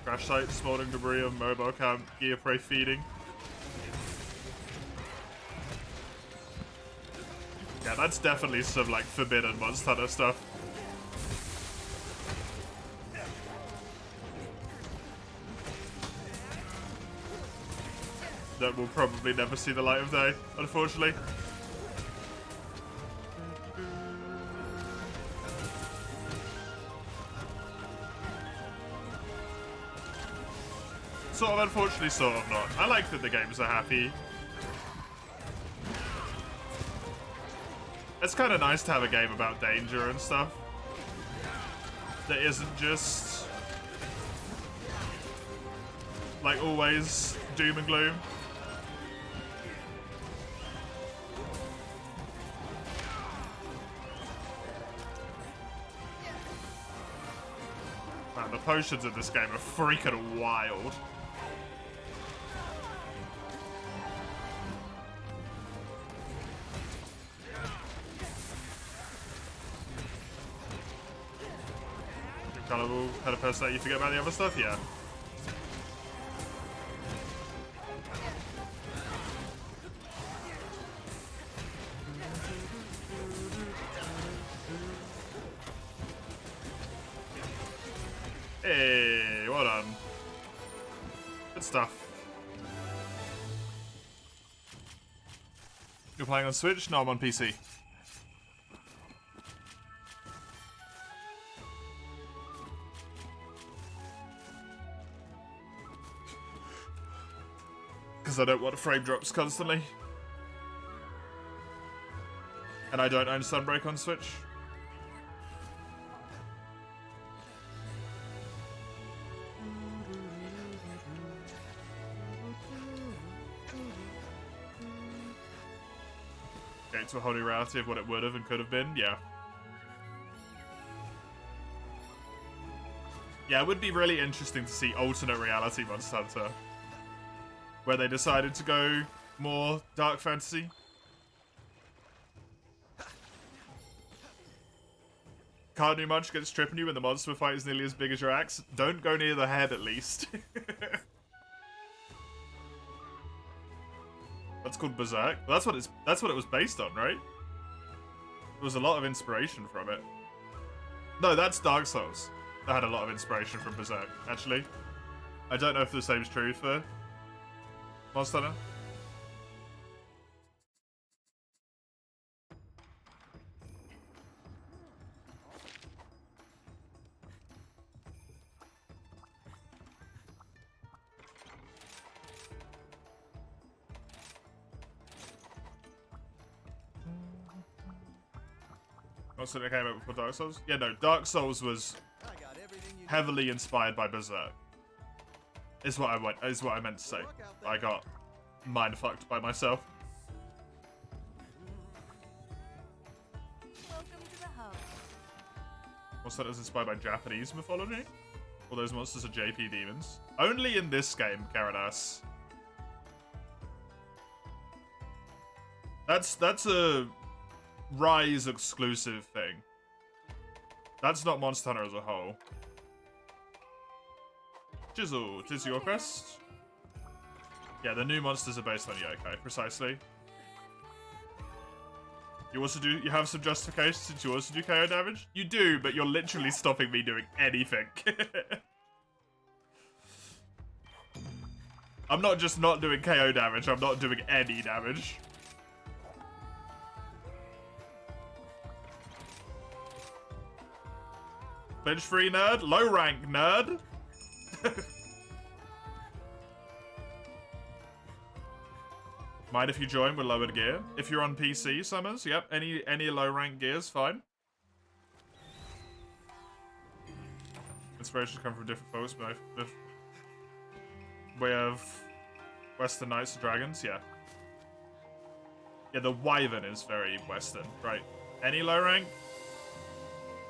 Crash site, smoldering debris of mobile camp, gear prey feeding. Yeah, that's definitely some like forbidden Monster Hunter stuff. That will probably never see the light of day, unfortunately. Sort of, unfortunately, sort of not. I like that the games are happy. It's kind of nice to have a game about danger and stuff. That isn't just like always doom and gloom. Man, the potions in this game are freaking wild. Incredible kind of person that you forget about the other stuff, yeah. Hey, well done. Good stuff. You're playing on Switch? No, I'm on PC. Because I don't want frame drops constantly. And I don't own Sunbreak on Switch. Okay, to a whole new reality of what it would have and could have been, yeah. Yeah, it would be really interesting to see alternate reality Monster Hunter. Where they decided to go more dark fantasy. Can't do much against tripping you when the monster fight is nearly as big as your axe. Don't go near the head, at least. That's called Berserk. Well, that's what it was based on, right? There was a lot of inspiration from it. No, that's Dark Souls. That had a lot of inspiration from Berserk, actually. I don't know if the same is true for Monster Hunter. Monster Hunter came out before Dark Souls? Yeah, no, Dark Souls was I got everything you heavily inspired by Berserk. Is what I meant to say. I got mind fucked by myself. Welcome to the hub. Monster Hunter is inspired by Japanese mythology? All those monsters are JP demons. Only in this game, Karadas. That's a Rise exclusive thing. That's not Monster Hunter as a whole. Jizzle, it is your quest. Yeah, the new monsters are based on yokai, precisely. You have some justification since you also do KO damage? You do, but you're literally stopping me doing anything. I'm not just not doing KO damage, I'm not doing any damage. Flinch free nerd? Low rank nerd? Mind if you join with lowered gear? If you're on PC, Summers, yep. Any low rank gears, fine. Inspirations come from different folks, but we have Western Knights and Dragons, yeah. Yeah, the Wyvern is very Western, right? Any low rank?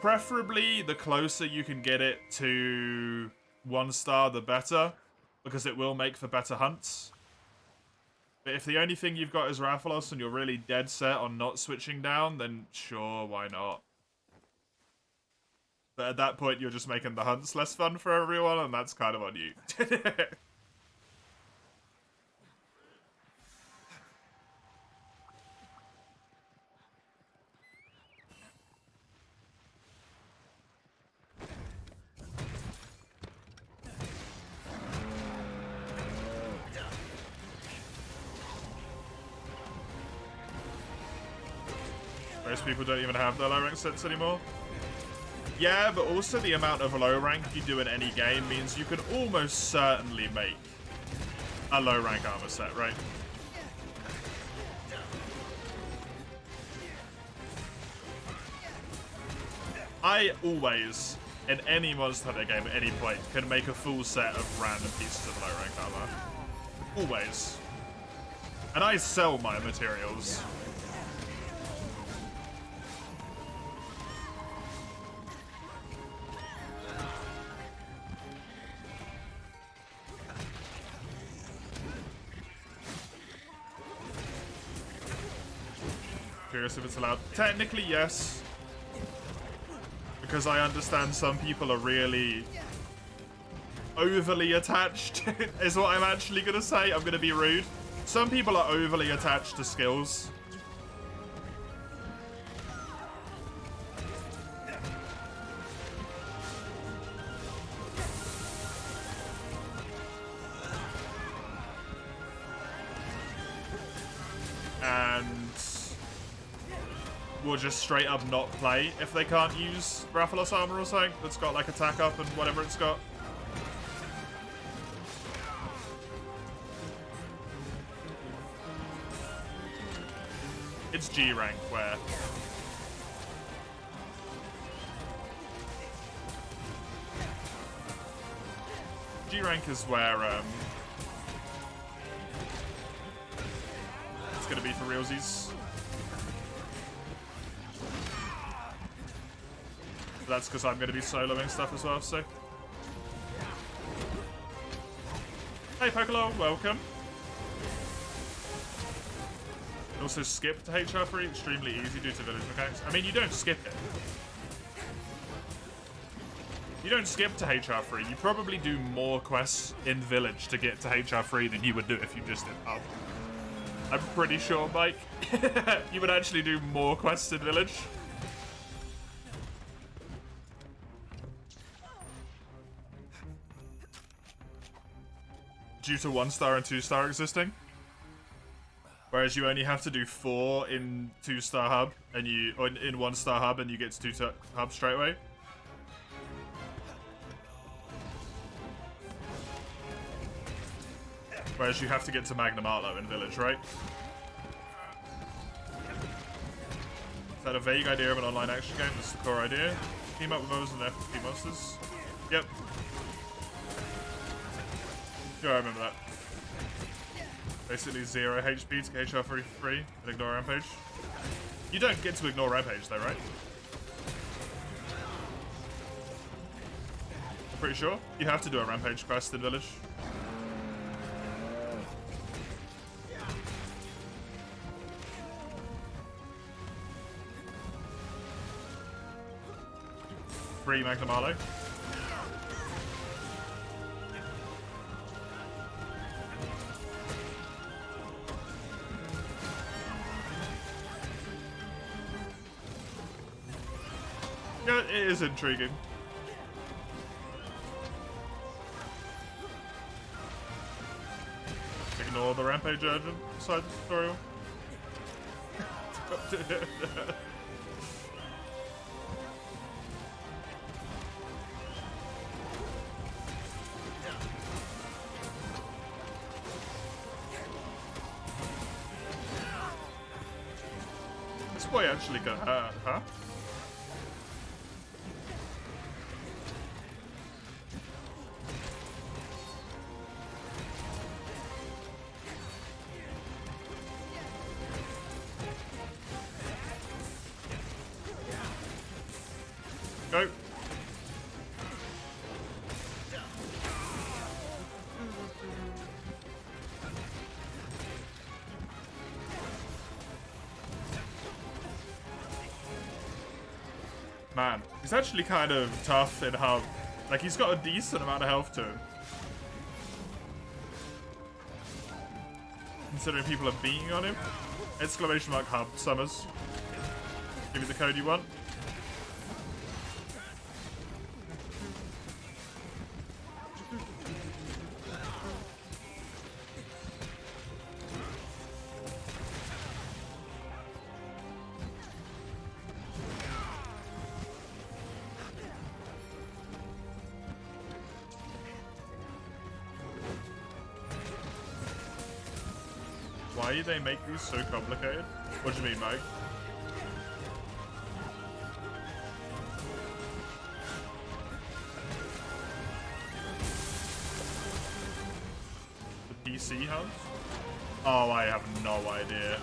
Preferably, the closer you can get it to 1 star, the better, because it will make for better hunts. But if the only thing you've got is Rathalos and you're really dead set on not switching down, then sure, why not? But at that point, you're just making the hunts less fun for everyone, and that's kind of on you. Most people don't even have their low rank sets anymore. Yeah, but also the amount of low rank you do in any game means you can almost certainly make a low rank armor set, right? I always, in any Monster Hunter game at any point, can make a full set of random pieces of low rank armor. Always. And I sell my materials. Curious if it's allowed. Technically, yes. Because I understand some people are really overly attached, is what I'm actually going to say. I'm going to be rude. Some people are overly attached to skills. And will just straight up not play if they can't use Rathalos armor or something that's got like attack up and whatever it's got. It's G rank where G rank is where it's gonna be for realsies. That's because I'm going to be soloing stuff as well, so. Hey, Pokolo, welcome. Also, skip to HR3, extremely easy due to village mechanics. I mean, you don't skip it. You don't skip to HR3. You probably do more quests in village to get to HR3 than you would do if you just did hub. I'm pretty sure, Mike. You would actually do more quests in village. Due to 1-star and 2-star existing, whereas you only have to do 4 in 2-star hub and or in 1-star hub and you get to 2-star hub straight away. Whereas you have to get to Magnum Arlo in village, right? Is that a vague idea of an online action game? That's the core idea. Team up with those and FP monsters. Yep. Yeah, I remember that. Basically 0 HP to get HR free and ignore Rampage. You don't get to ignore Rampage though, right? pretty sure. You have to do a rampage quest in Village. Free Magnum Arlo. Yeah, it is intriguing. Ignore the Rampage Urgent side tutorial. This boy actually got hurt, huh? Go. Man, he's actually kind of tough in Hub. Like, he's got a decent amount of health to him. Considering people are beating on him. Exclamation mark Hub, Summers. Give me the code you want. Why do they make these so complicated? What do you mean, Mike? The PC hubs? Oh, I have no idea.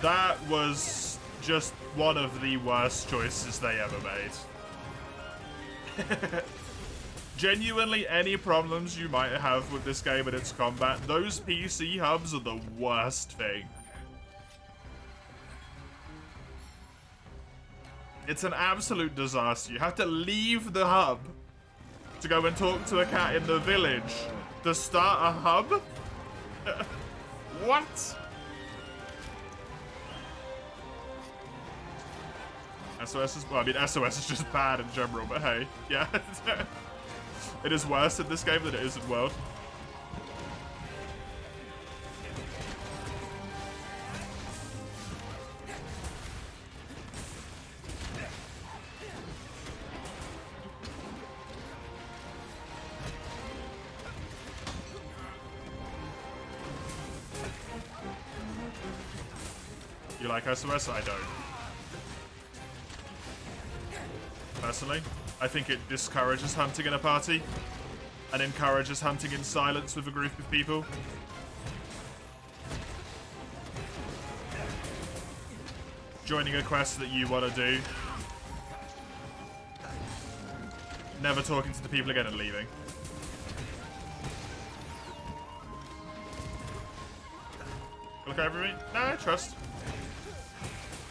That was just one of the worst choices they ever made. Genuinely, any problems you might have with this game and its combat, those PC hubs are the worst thing. It's an absolute disaster. You have to leave the hub to go and talk to a cat in the village to start a hub? What? SOS is, well, I mean, SOS is just bad in general, but hey, yeah. It is worse in this game than it is in World. You like SOS? I don't. Personally, I think it discourages hunting in a party and encourages hunting in silence with a group of people. Joining a quest that you want to do. Never talking to the people again and leaving. Look over me? No, I trust.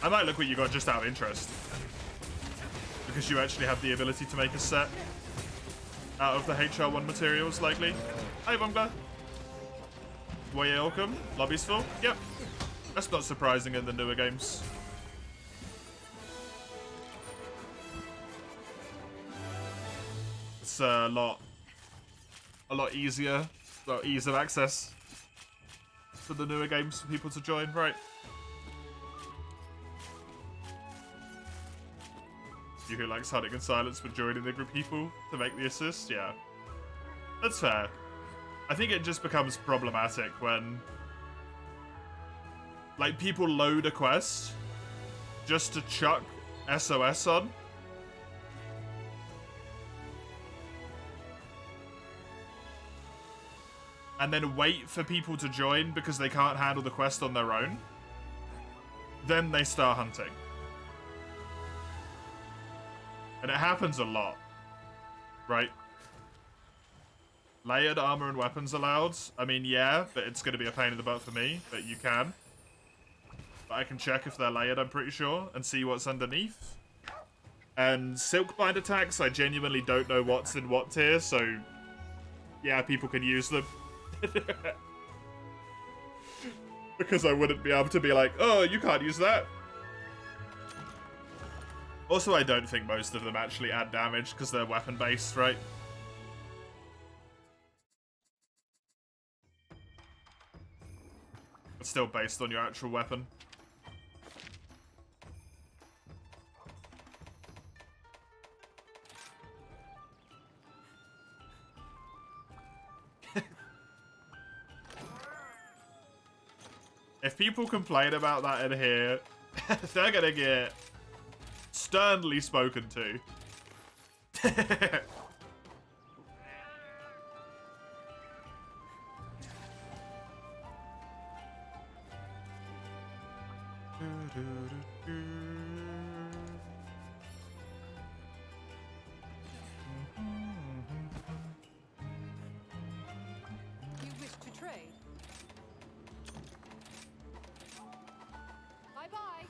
I might look what you got just out of interest. Because you actually have the ability to make a set out of the HR1 materials, likely. Hi, Bungler. Way welcome. Lobby's full. Yep. That's not surprising in the newer games. It's a lot easier, well, ease of access for the newer games for people to join, right? You who likes hunting in silence but joining the group of people to make the assist? Yeah. That's fair. I think it just becomes problematic when, like, people load a quest just to chuck SOS on. And then wait for people to join because they can't handle the quest on their own. Then they start hunting. And it happens a lot, right? Layered armor and weapons allowed. I mean, yeah, but it's going to be a pain in the butt for me, but you can. But I can check if they're layered, I'm pretty sure, and see what's underneath. And Silkbind attacks, I genuinely don't know what's in what tier, so yeah, people can use them. Because I wouldn't be able to be like, oh, you can't use that. Also, I don't think most of them actually add damage because they're weapon-based, right? It's still based on your actual weapon. If people complain about that in here, they're gonna get sternly spoken to. You wish to trade? Bye-bye.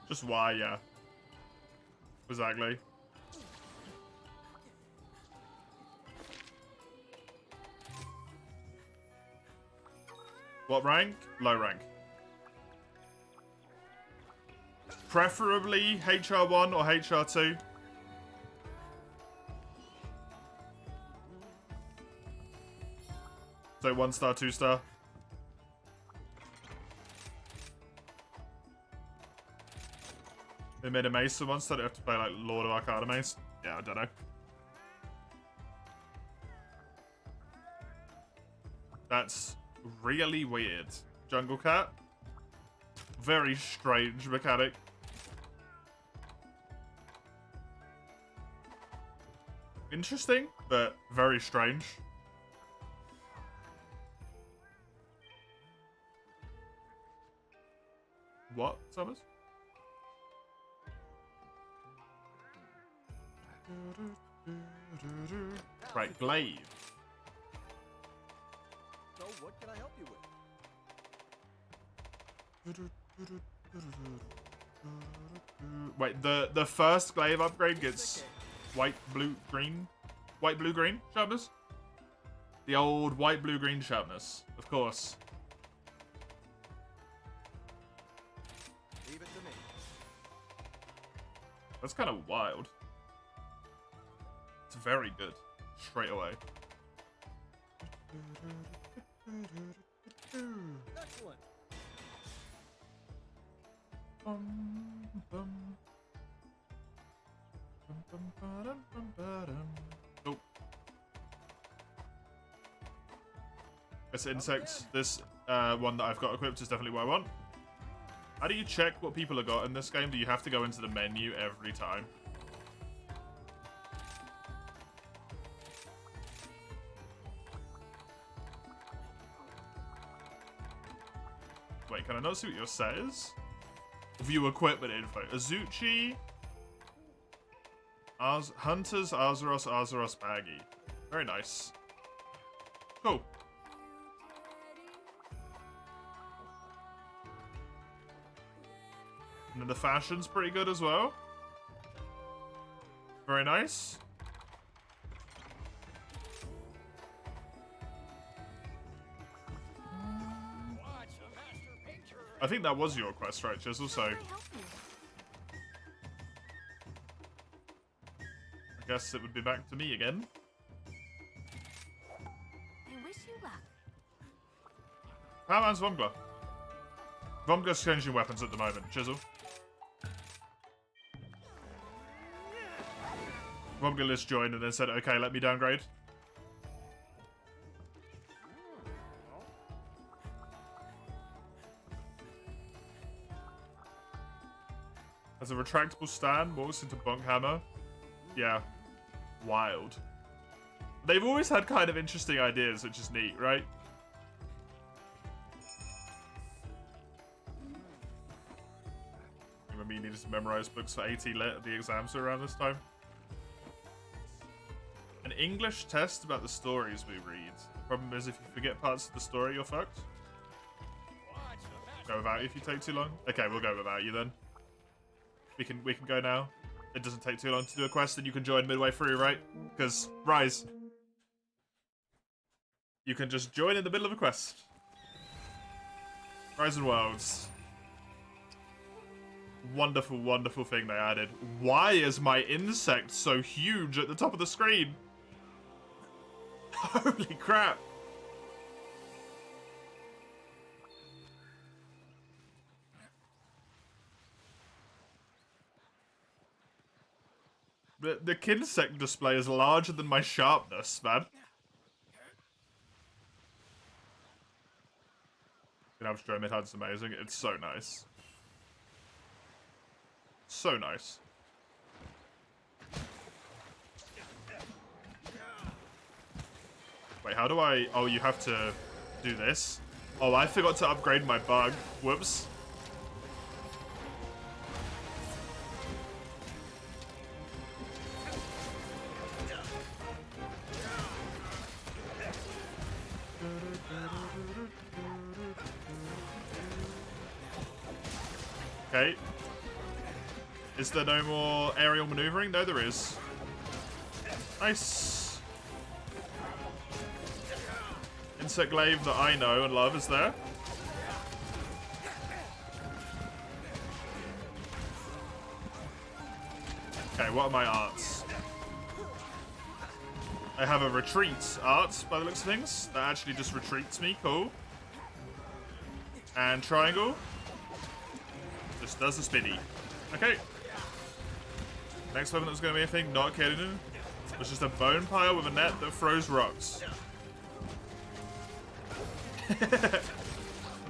Just why, yeah. Exactly. What rank? Low rank. Preferably HR1 or HR2. So 1 star, 2 star. They made a mace for once, so I don't have to play like Lord of Arcana mace. Yeah, I don't know. That's really weird. Jungle Cat. Very strange mechanic. Interesting, but very strange. What, Summers? Right, glaive. So, what can I help you with? Wait, the first glaive upgrade gets white, blue, green sharpness? The old white, blue, green sharpness, of course. Leave it to me. That's kind of wild. It's very good. Straight away. Excellent. Oh. This insect, this one that I've got equipped is definitely what I want. How do you check what people have got in this game? Do you have to go into the menu every time? Wait, can I not see what yours says? View equipment info. Azuchi. Hunters, Azeros, Baggy. Very nice. Cool. And then the fashion's pretty good as well. Very nice. I think that was your quest, right, Chisel? So Can I help you? I guess it would be back to me again. I wish you luck. How man's Vomgla? Vomgla's changing weapons at the moment, Chisel. Vomgla just joined and then said, okay, let me downgrade. As a retractable stand, morphs into Bunk Hammer. Yeah. Wild. They've always had kind of interesting ideas, which is neat, right? I'm immediately needed to memorize books for AT Lit. The exams are around this time. An English test about the stories we read. The problem is if you forget parts of the story, you're fucked. Go without you if you take too long. Okay, we'll go without you then. We can go now. It doesn't take too long to do a quest, and you can join midway through, right? Because Rise, you can just join in the middle of a quest. Rise and Worlds. Wonderful, wonderful thing they added. Why is my insect so huge at the top of the screen? Holy crap. The Kinsect display is larger than my sharpness, man. Abstro Mid-HUD's amazing. It's so nice. So nice. Wait, how do I... Oh, you have to do this? Oh, I forgot to upgrade my bug. Whoops. Okay. Is there no more aerial maneuvering? No, there is. Nice. Insect glaive that I know and love is there. Okay, what are my arts? I have a retreat art by the looks of things. That actually just retreats me. Cool. And triangle. Just does a spinny. Okay. Next weapon that was going to be a thing, not kidding. Was just a bone pile with a net that throws rocks.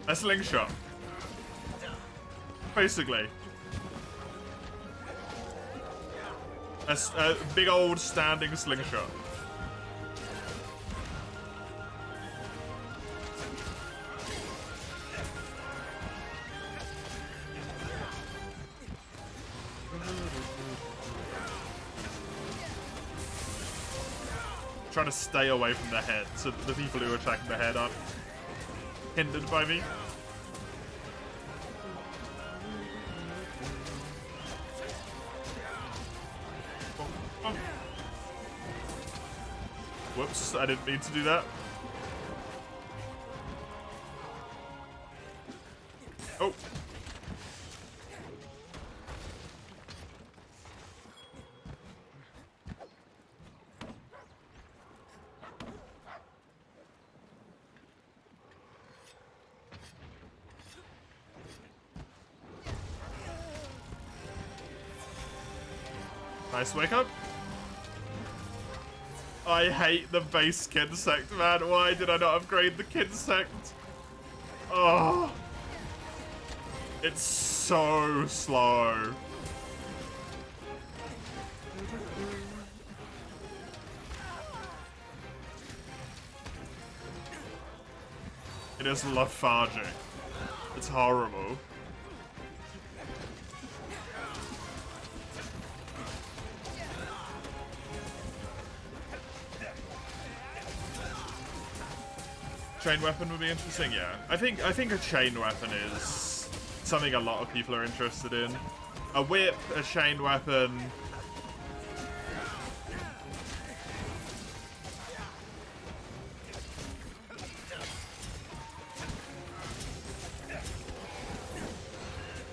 A slingshot. Basically. A big old standing slingshot. Trying to stay away from the head so that the people who are attacking the head aren't hindered by me. Oh. Whoops, I didn't mean to do that. Oh. Nice wake up. I hate the base Kinsect, man. Why did I not upgrade the Kinsect? Oh. It's so slow. It is lethargic. It's horrible. Chain weapon would be interesting, yeah. I think a chain weapon is something a lot of people are interested in. A whip, a chain weapon.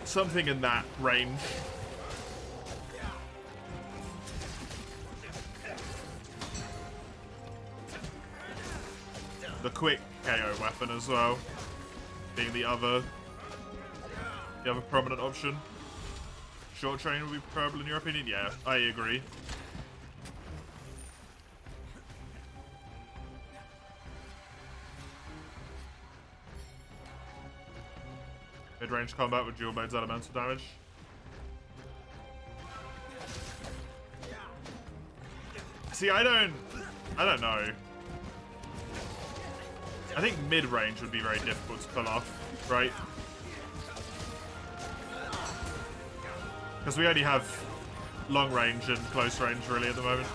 Something in that range. The quick KO weapon as well, being the other prominent option. Short train would be preferable in your opinion? Yeah, I agree. Mid-range combat with dual modes elemental damage. See, I don't know. I think mid-range would be very difficult to pull off, right? Because we only have long range and close range really at the moment.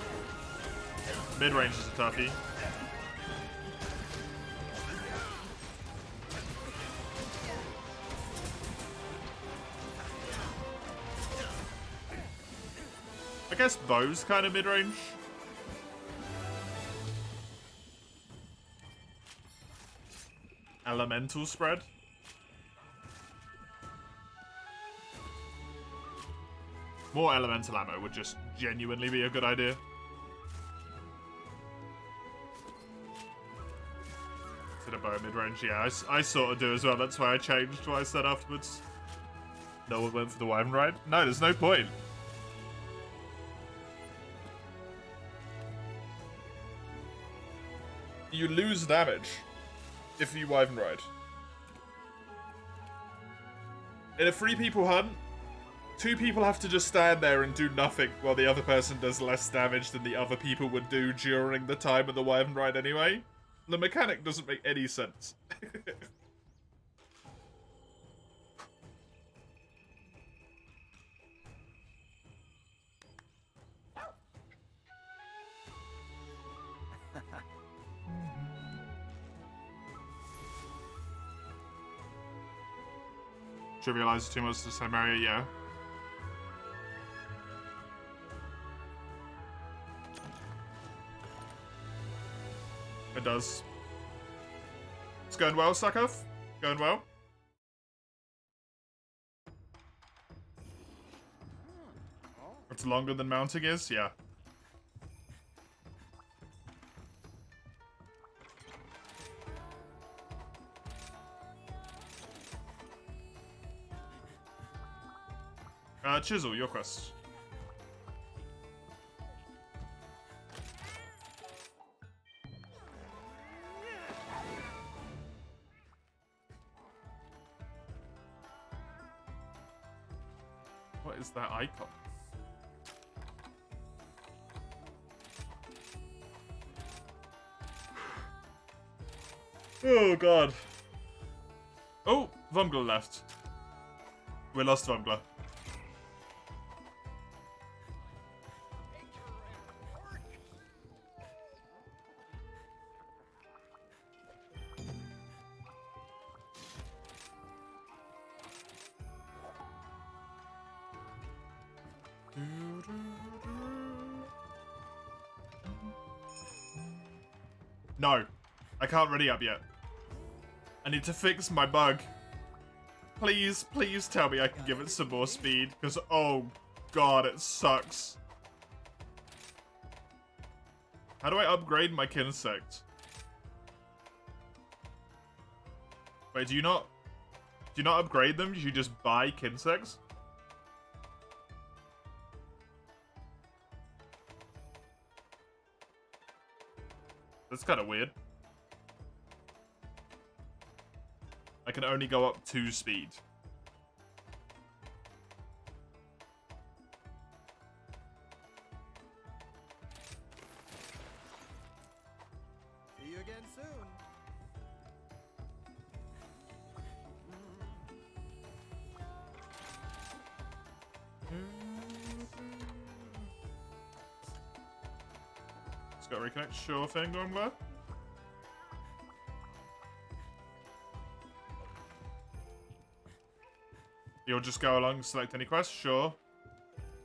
Mid range is a toughie. I guess bow's kind of mid range. Elemental spread. More elemental ammo would just genuinely be a good idea. Instead of bow mid-range, yeah, I sort of do as well. That's why I changed what I said afterwards. No one went for the Wyvern Ride? No, there's no point. You lose damage if you Wyvern Ride. In a 3-people hunt, 2 people have to just stand there and do nothing while the other person does less damage than the other people would do during the time of the Wyvern Ride anyway. The mechanic doesn't make any sense. Trivializes too much the same area, yeah. It does. It's going well, Suckov. Going well. It's longer than mounting is, yeah. Chisel, your quest. What is that icon? Oh god. Oh, Vumgla left. We lost Vumgla. No, I can't ready up yet. I need to fix my bug. Please, please tell me I can give it some more speed, because oh god, it sucks. How do I upgrade my Kinsect? Wait, do you not upgrade them? You just buy Kinsects? That's kind of weird. I can only go up 2 speed. See you again soon. It's got to reconnect. Sure thing, Gormgler. You'll just go along and select any quest? Sure.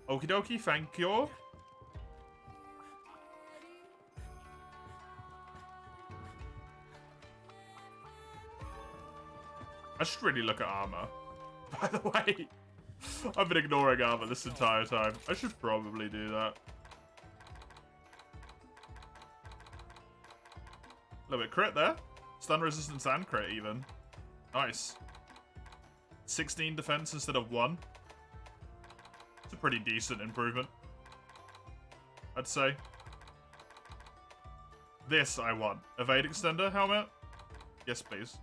Okie dokie, thank you. I should really look at armor. By the way, I've been ignoring armor this entire time. I should probably do that. A little bit crit there. Stun resistance and crit even. Nice. 16 defense instead of 1. It's a pretty decent improvement, I'd say. This I want. Evade extender helmet? Yes, please.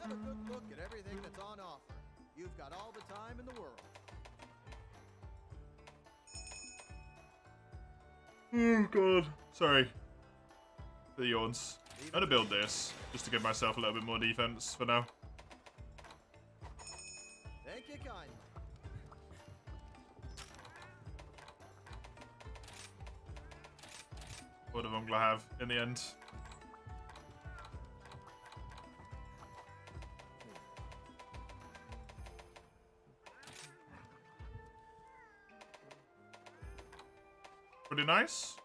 Have a good look at everything that's on offer. You've got all the time in the world. Oh god. Sorry. The yawns. I'm gonna build this just to give myself a little bit more defense for now. Thank you kindly. What do Vongla have in the end? Pretty nice.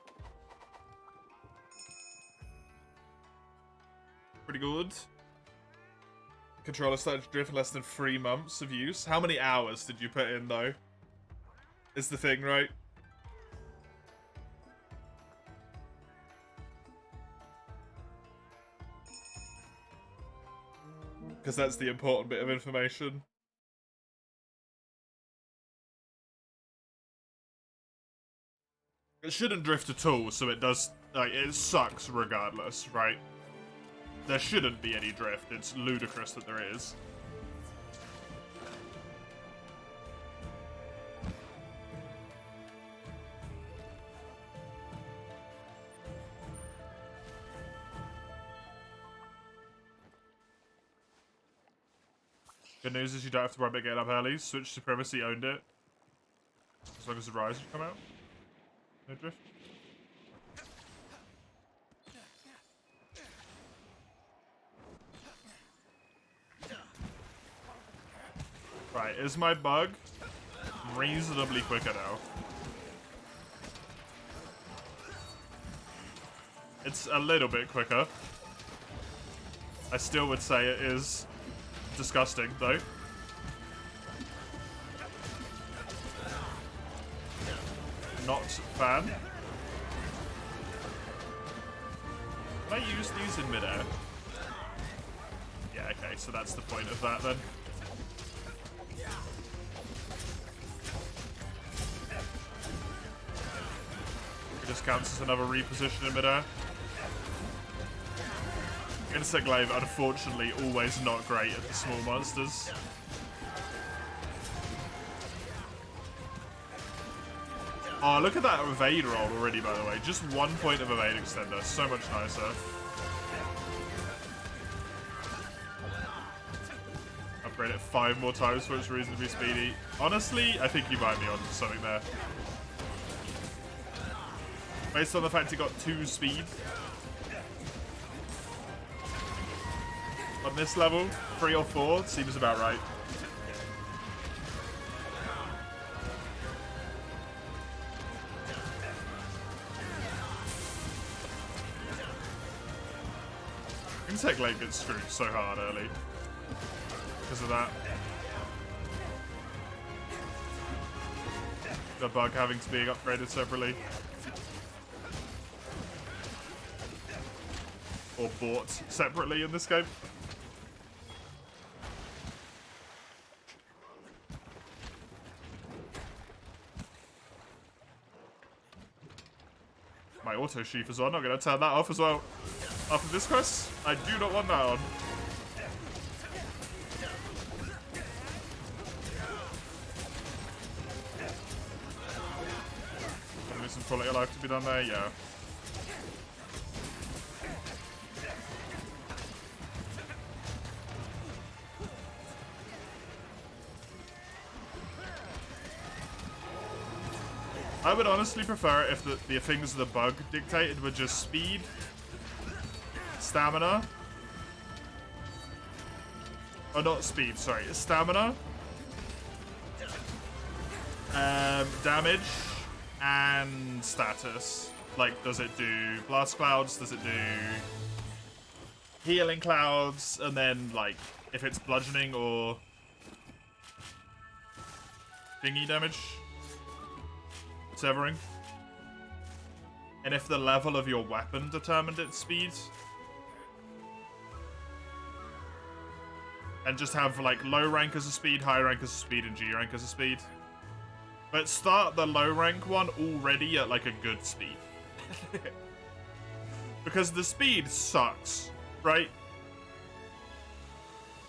Pretty good. Controller started to drift in less than 3 months of use. How many hours did you put in, though? Is the thing, right? Because that's the important bit of information. It shouldn't drift at all, so it does, like, it sucks regardless, right? There shouldn't be any drift. It's ludicrous that there is. Good news is you don't have to worry about getting up early. Switch Supremacy owned it. As long as the Rise would come out. No drift. Right, is my bug reasonably quicker now? It's a little bit quicker. I still would say it is disgusting, though. Not fan. Can I use these in midair? Yeah, okay, so that's the point of that then. It just counts as another reposition in midair. Insect Glaive, unfortunately, always not great at the small monsters. Oh, look at that evade roll already, by the way. Just 1 point of evade extender. So much nicer. Upgrade it 5 more times for its reasonably speedy. Honestly, I think you might be onto something there. Based on the fact it got 2 speed. On this level, 3 or 4 seems about right. Insect Glaive gets screwed so hard early because of that. The bug having to be upgraded separately. Or bought separately in this game. My auto sheath is on. I'm going to turn that off as well. After this quest, I do not want that on. Maybe some quality of life to be done there, yeah. I would honestly prefer if the things the bug dictated were just speed, stamina, or not speed, sorry, stamina, damage, and status. Like, does it do blast clouds? Does it do healing clouds? And then, like, if it's bludgeoning or thingy damage? Severing. And if the level of your weapon determined its speed. And just have like low rank as a speed, high rank as a speed, and G rank as a speed. But start the low rank one already at like a good speed. Because the speed sucks, right?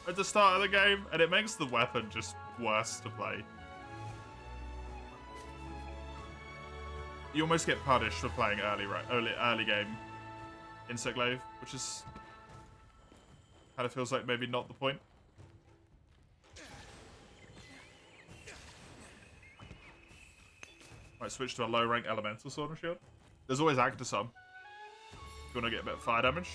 At the start of the game, and it makes the weapon just worse to play. You almost get punished for playing early game Insect Glaive, which is kind of feels like maybe not the point. Might switch to a low rank Elemental Sword and Shield. There's always Agdasum. If you want to get a bit of fire damage.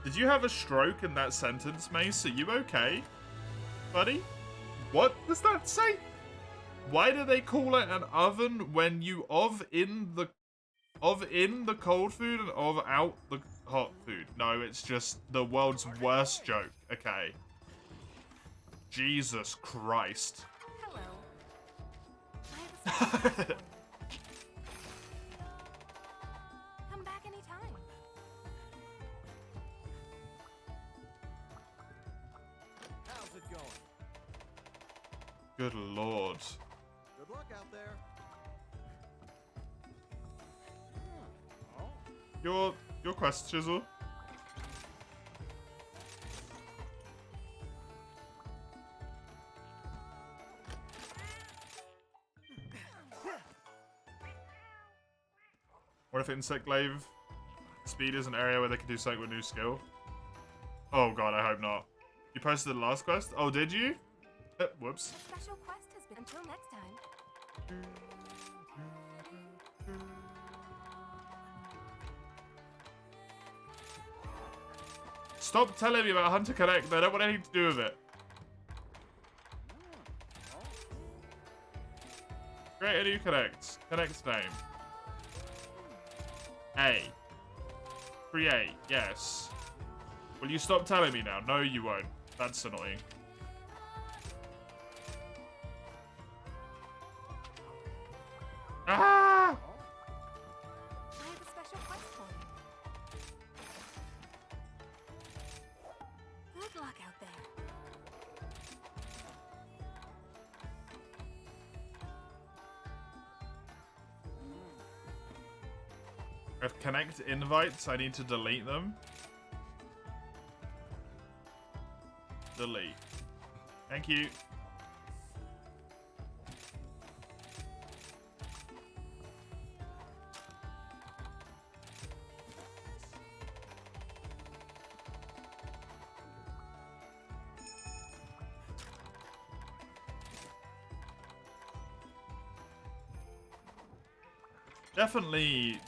Did you have a stroke in that sentence, Mace? Are you okay, buddy? What does that say? Why do they call it an oven when you in the cold food and out the hot food? No, it's just the world's worst joke. Okay. Jesus Christ. Hello. I have a special question for you. Come back anytime. How's it going? Good lord. Good luck out there. Your quest, Chisel. What if Insect Glaive speed is an area where they can do something with new skill? Oh god, I hope not. You posted the last quest? Oh, did you? Whoops. A special quest has been until next time. Stop telling me about Hunter Connect. I don't want anything to do with it. Create a new Connect. Connect name. A. Create. Yes. Will you stop telling me now? No, you won't. That's annoying. Ah! I have a special quest for you. Good luck out there. I have Connect invites. I need to delete them. Delete. Thank you.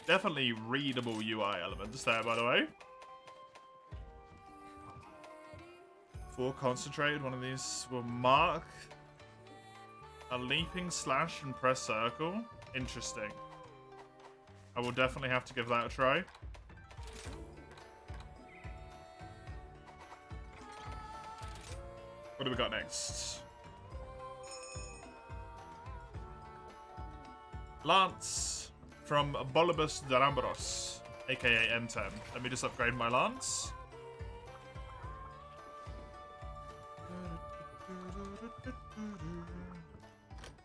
Definitely readable UI elements there, by the way. 4 concentrated. One of these will mark a leaping slash and press circle. Interesting. I will definitely have to give that a try. What do we got next? Lance from Bolibus Darambros, aka M10. Let me just upgrade my lance.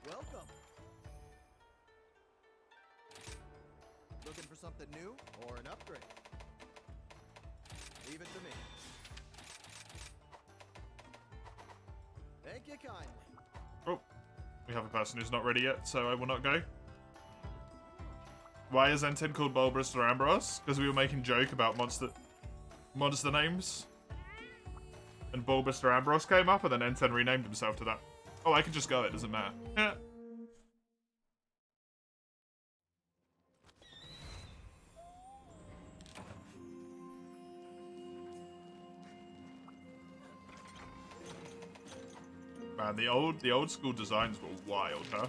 Welcome. Looking for something new or an upgrade? Leave it to me. Thank you kindly. Oh, we have a person who's not ready yet, so I will not go. Why is N10 called Bulbous Darambros? Because we were making joke about monster names. And Bulbous Darambros came up, and then N10 renamed himself to that. Oh, I can just go, it doesn't matter. Yeah. Man, the old school designs were wild, huh?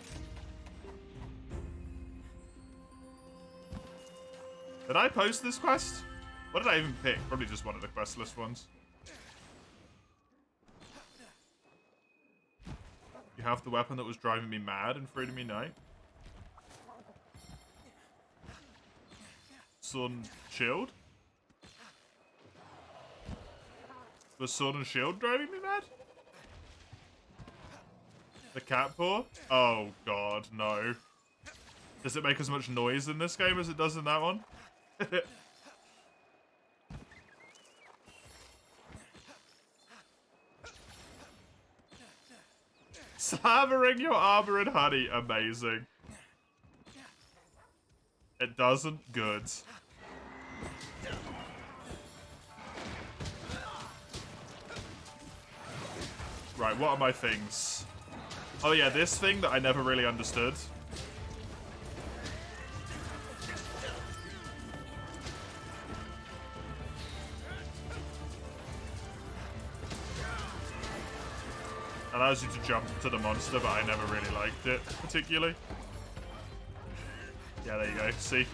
Did I post this quest? What did I even pick? Probably just one of the quest list ones. You have the weapon that was driving me mad in Freedom Unite. Sword and shield? Was sword and shield driving me mad? The cat paw? Oh god, no. Does it make as much noise in this game as it does in that one? Slathering your armor in honey. Amazing. It doesn't. Good. Right, what are my things? Oh yeah, this thing that I never really understood. Allows you to jump to the monster, but I never really liked it particularly. Yeah, there you go. See?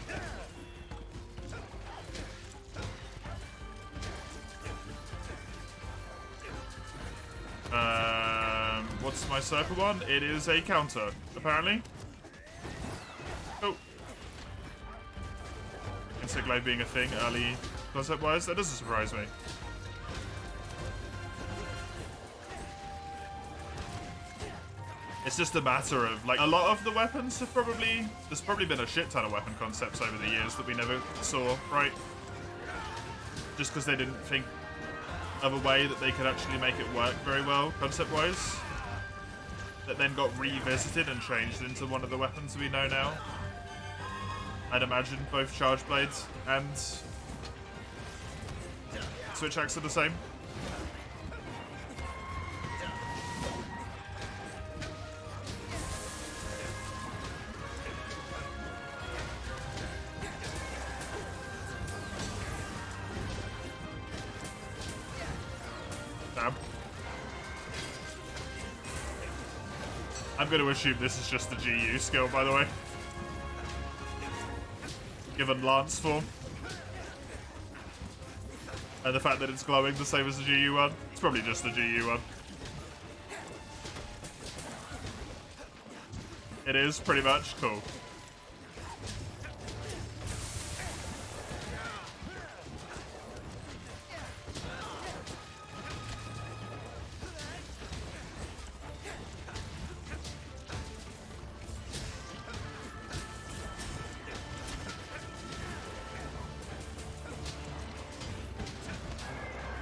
What's my circle one? It is a counter, apparently. Oh. Insect glaive being a thing early concept-wise, that doesn't surprise me. It's just a matter of, like, a lot of the weapons have probably... There's probably been a shit ton of weapon concepts over the years that we never saw, right? Just because they didn't think of a way that they could actually make it work very well, concept-wise. That then got revisited and changed into one of the weapons we know now. I'd imagine both Charge Blades and Switch Axe are the same. I'm going to assume this is just the GU skill, by the way. Given Lance form. And the fact that it's glowing the same as the GU one. It's probably just the GU one. It is, pretty much. Cool.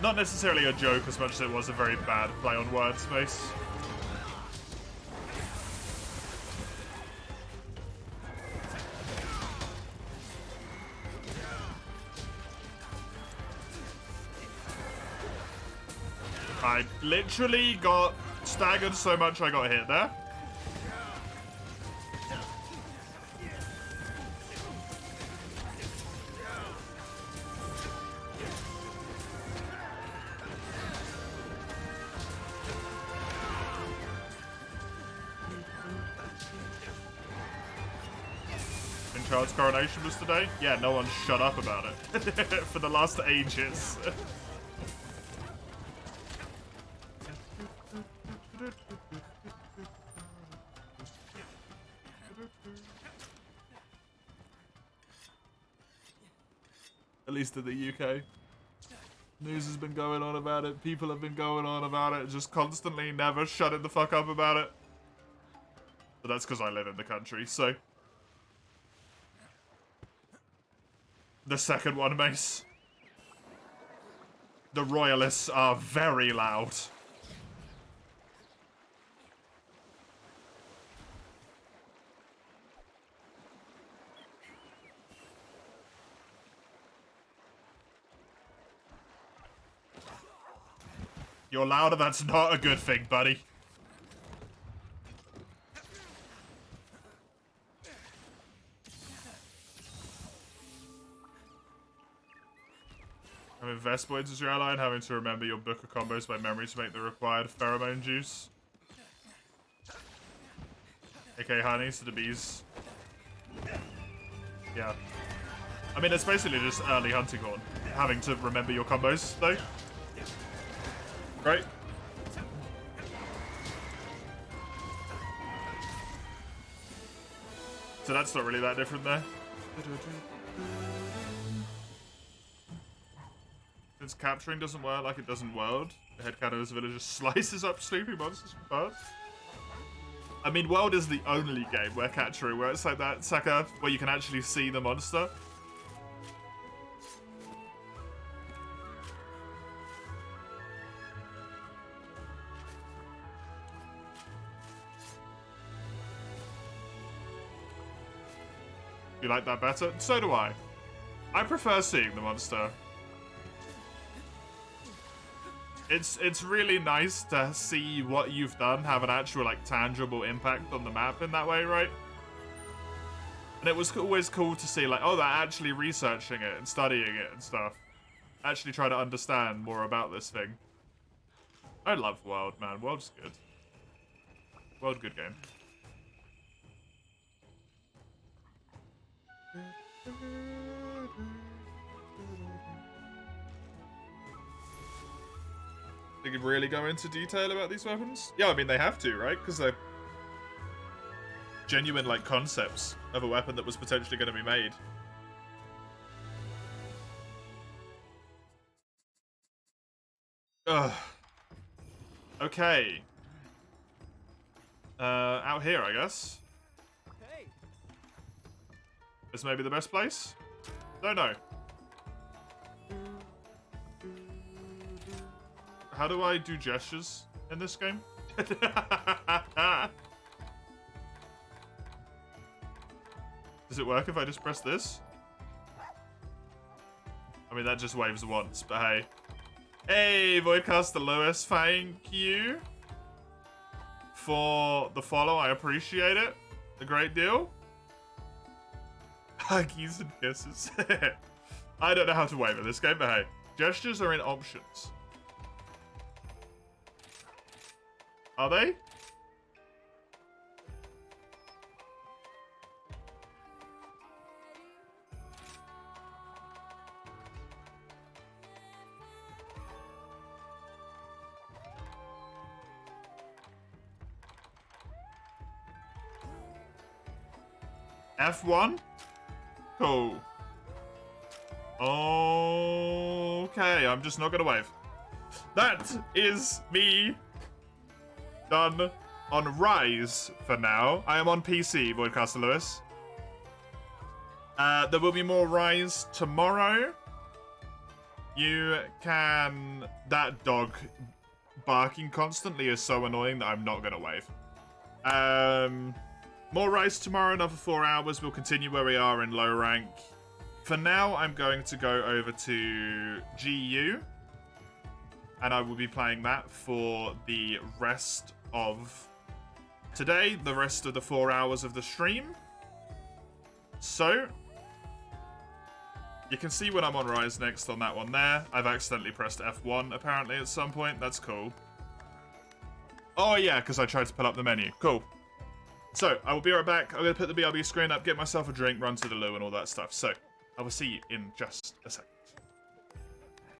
Not necessarily a joke as much as it was a very bad play on word space. I literally got staggered so much I got hit there. Child's coronation was today? Yeah, no one shut up about it for the last ages. At least in the UK. News has been going on about it. People have been going on about it. Just constantly never shutting the fuck up about it. But that's because I live in the country, so... The second one, Mace. The royalists are very loud. You're louder, that's not a good thing, buddy. Having Vespoids as your ally and having to remember your book of combos by memory to make the required pheromone juice. Okay, honey, so the bees. Yeah. I mean, it's basically just early hunting horn. Having to remember your combos, though. Right? So that's not really that different there. Since capturing doesn't work like it does in World, the head cannon of the village just slices up sleeping monsters from birth. I mean, World is the only game where capturing works like that, Saka, where you can actually see the monster. You like that better? So do I. I prefer seeing the monster. It's really nice to see what you've done have an actual, like, tangible impact on the map in that way, right? And it was always cool to see, like, oh, they're actually researching it and studying it and stuff. Actually try to understand more about this thing. I love World, man. World's good. World, good game. They could really go into detail about these weapons? Yeah, I mean, they have to, right? Because they're genuine, like, concepts of a weapon that was potentially going to be made. Ugh. Okay. Out here, I guess. Hey, This may be the best place? Don't know. How do I do gestures in this game? Does it work if I just press this? I mean, that just waves once, but hey. Hey, Voidcaster Lewis, thank you for the follow. I appreciate it a great deal. Huggies and kisses. I don't know how to wave in this game, but hey. Gestures are in options. Are they? F1? Cool. Okay, I'm just not gonna wave. That is me done on Rise for now. I am on PC, Voidcaster Lewis. There will be more Rise tomorrow. You can... That dog barking constantly is so annoying that I'm not gonna wave. More Rise tomorrow, another 4 hours. We'll continue where we are in low rank. For now, I'm going to go over to GU. And I will be playing that for the rest of today, the rest of the 4 hours of the stream. So, you can see when I'm on Rise next on that one there. I've accidentally pressed F1 apparently at some point. That's cool. Oh yeah, because I tried to pull up the menu. Cool. So, I will be right back. I'm going to put the BRB screen up, get myself a drink, run to the loo and all that stuff. So, I will see you in just a sec.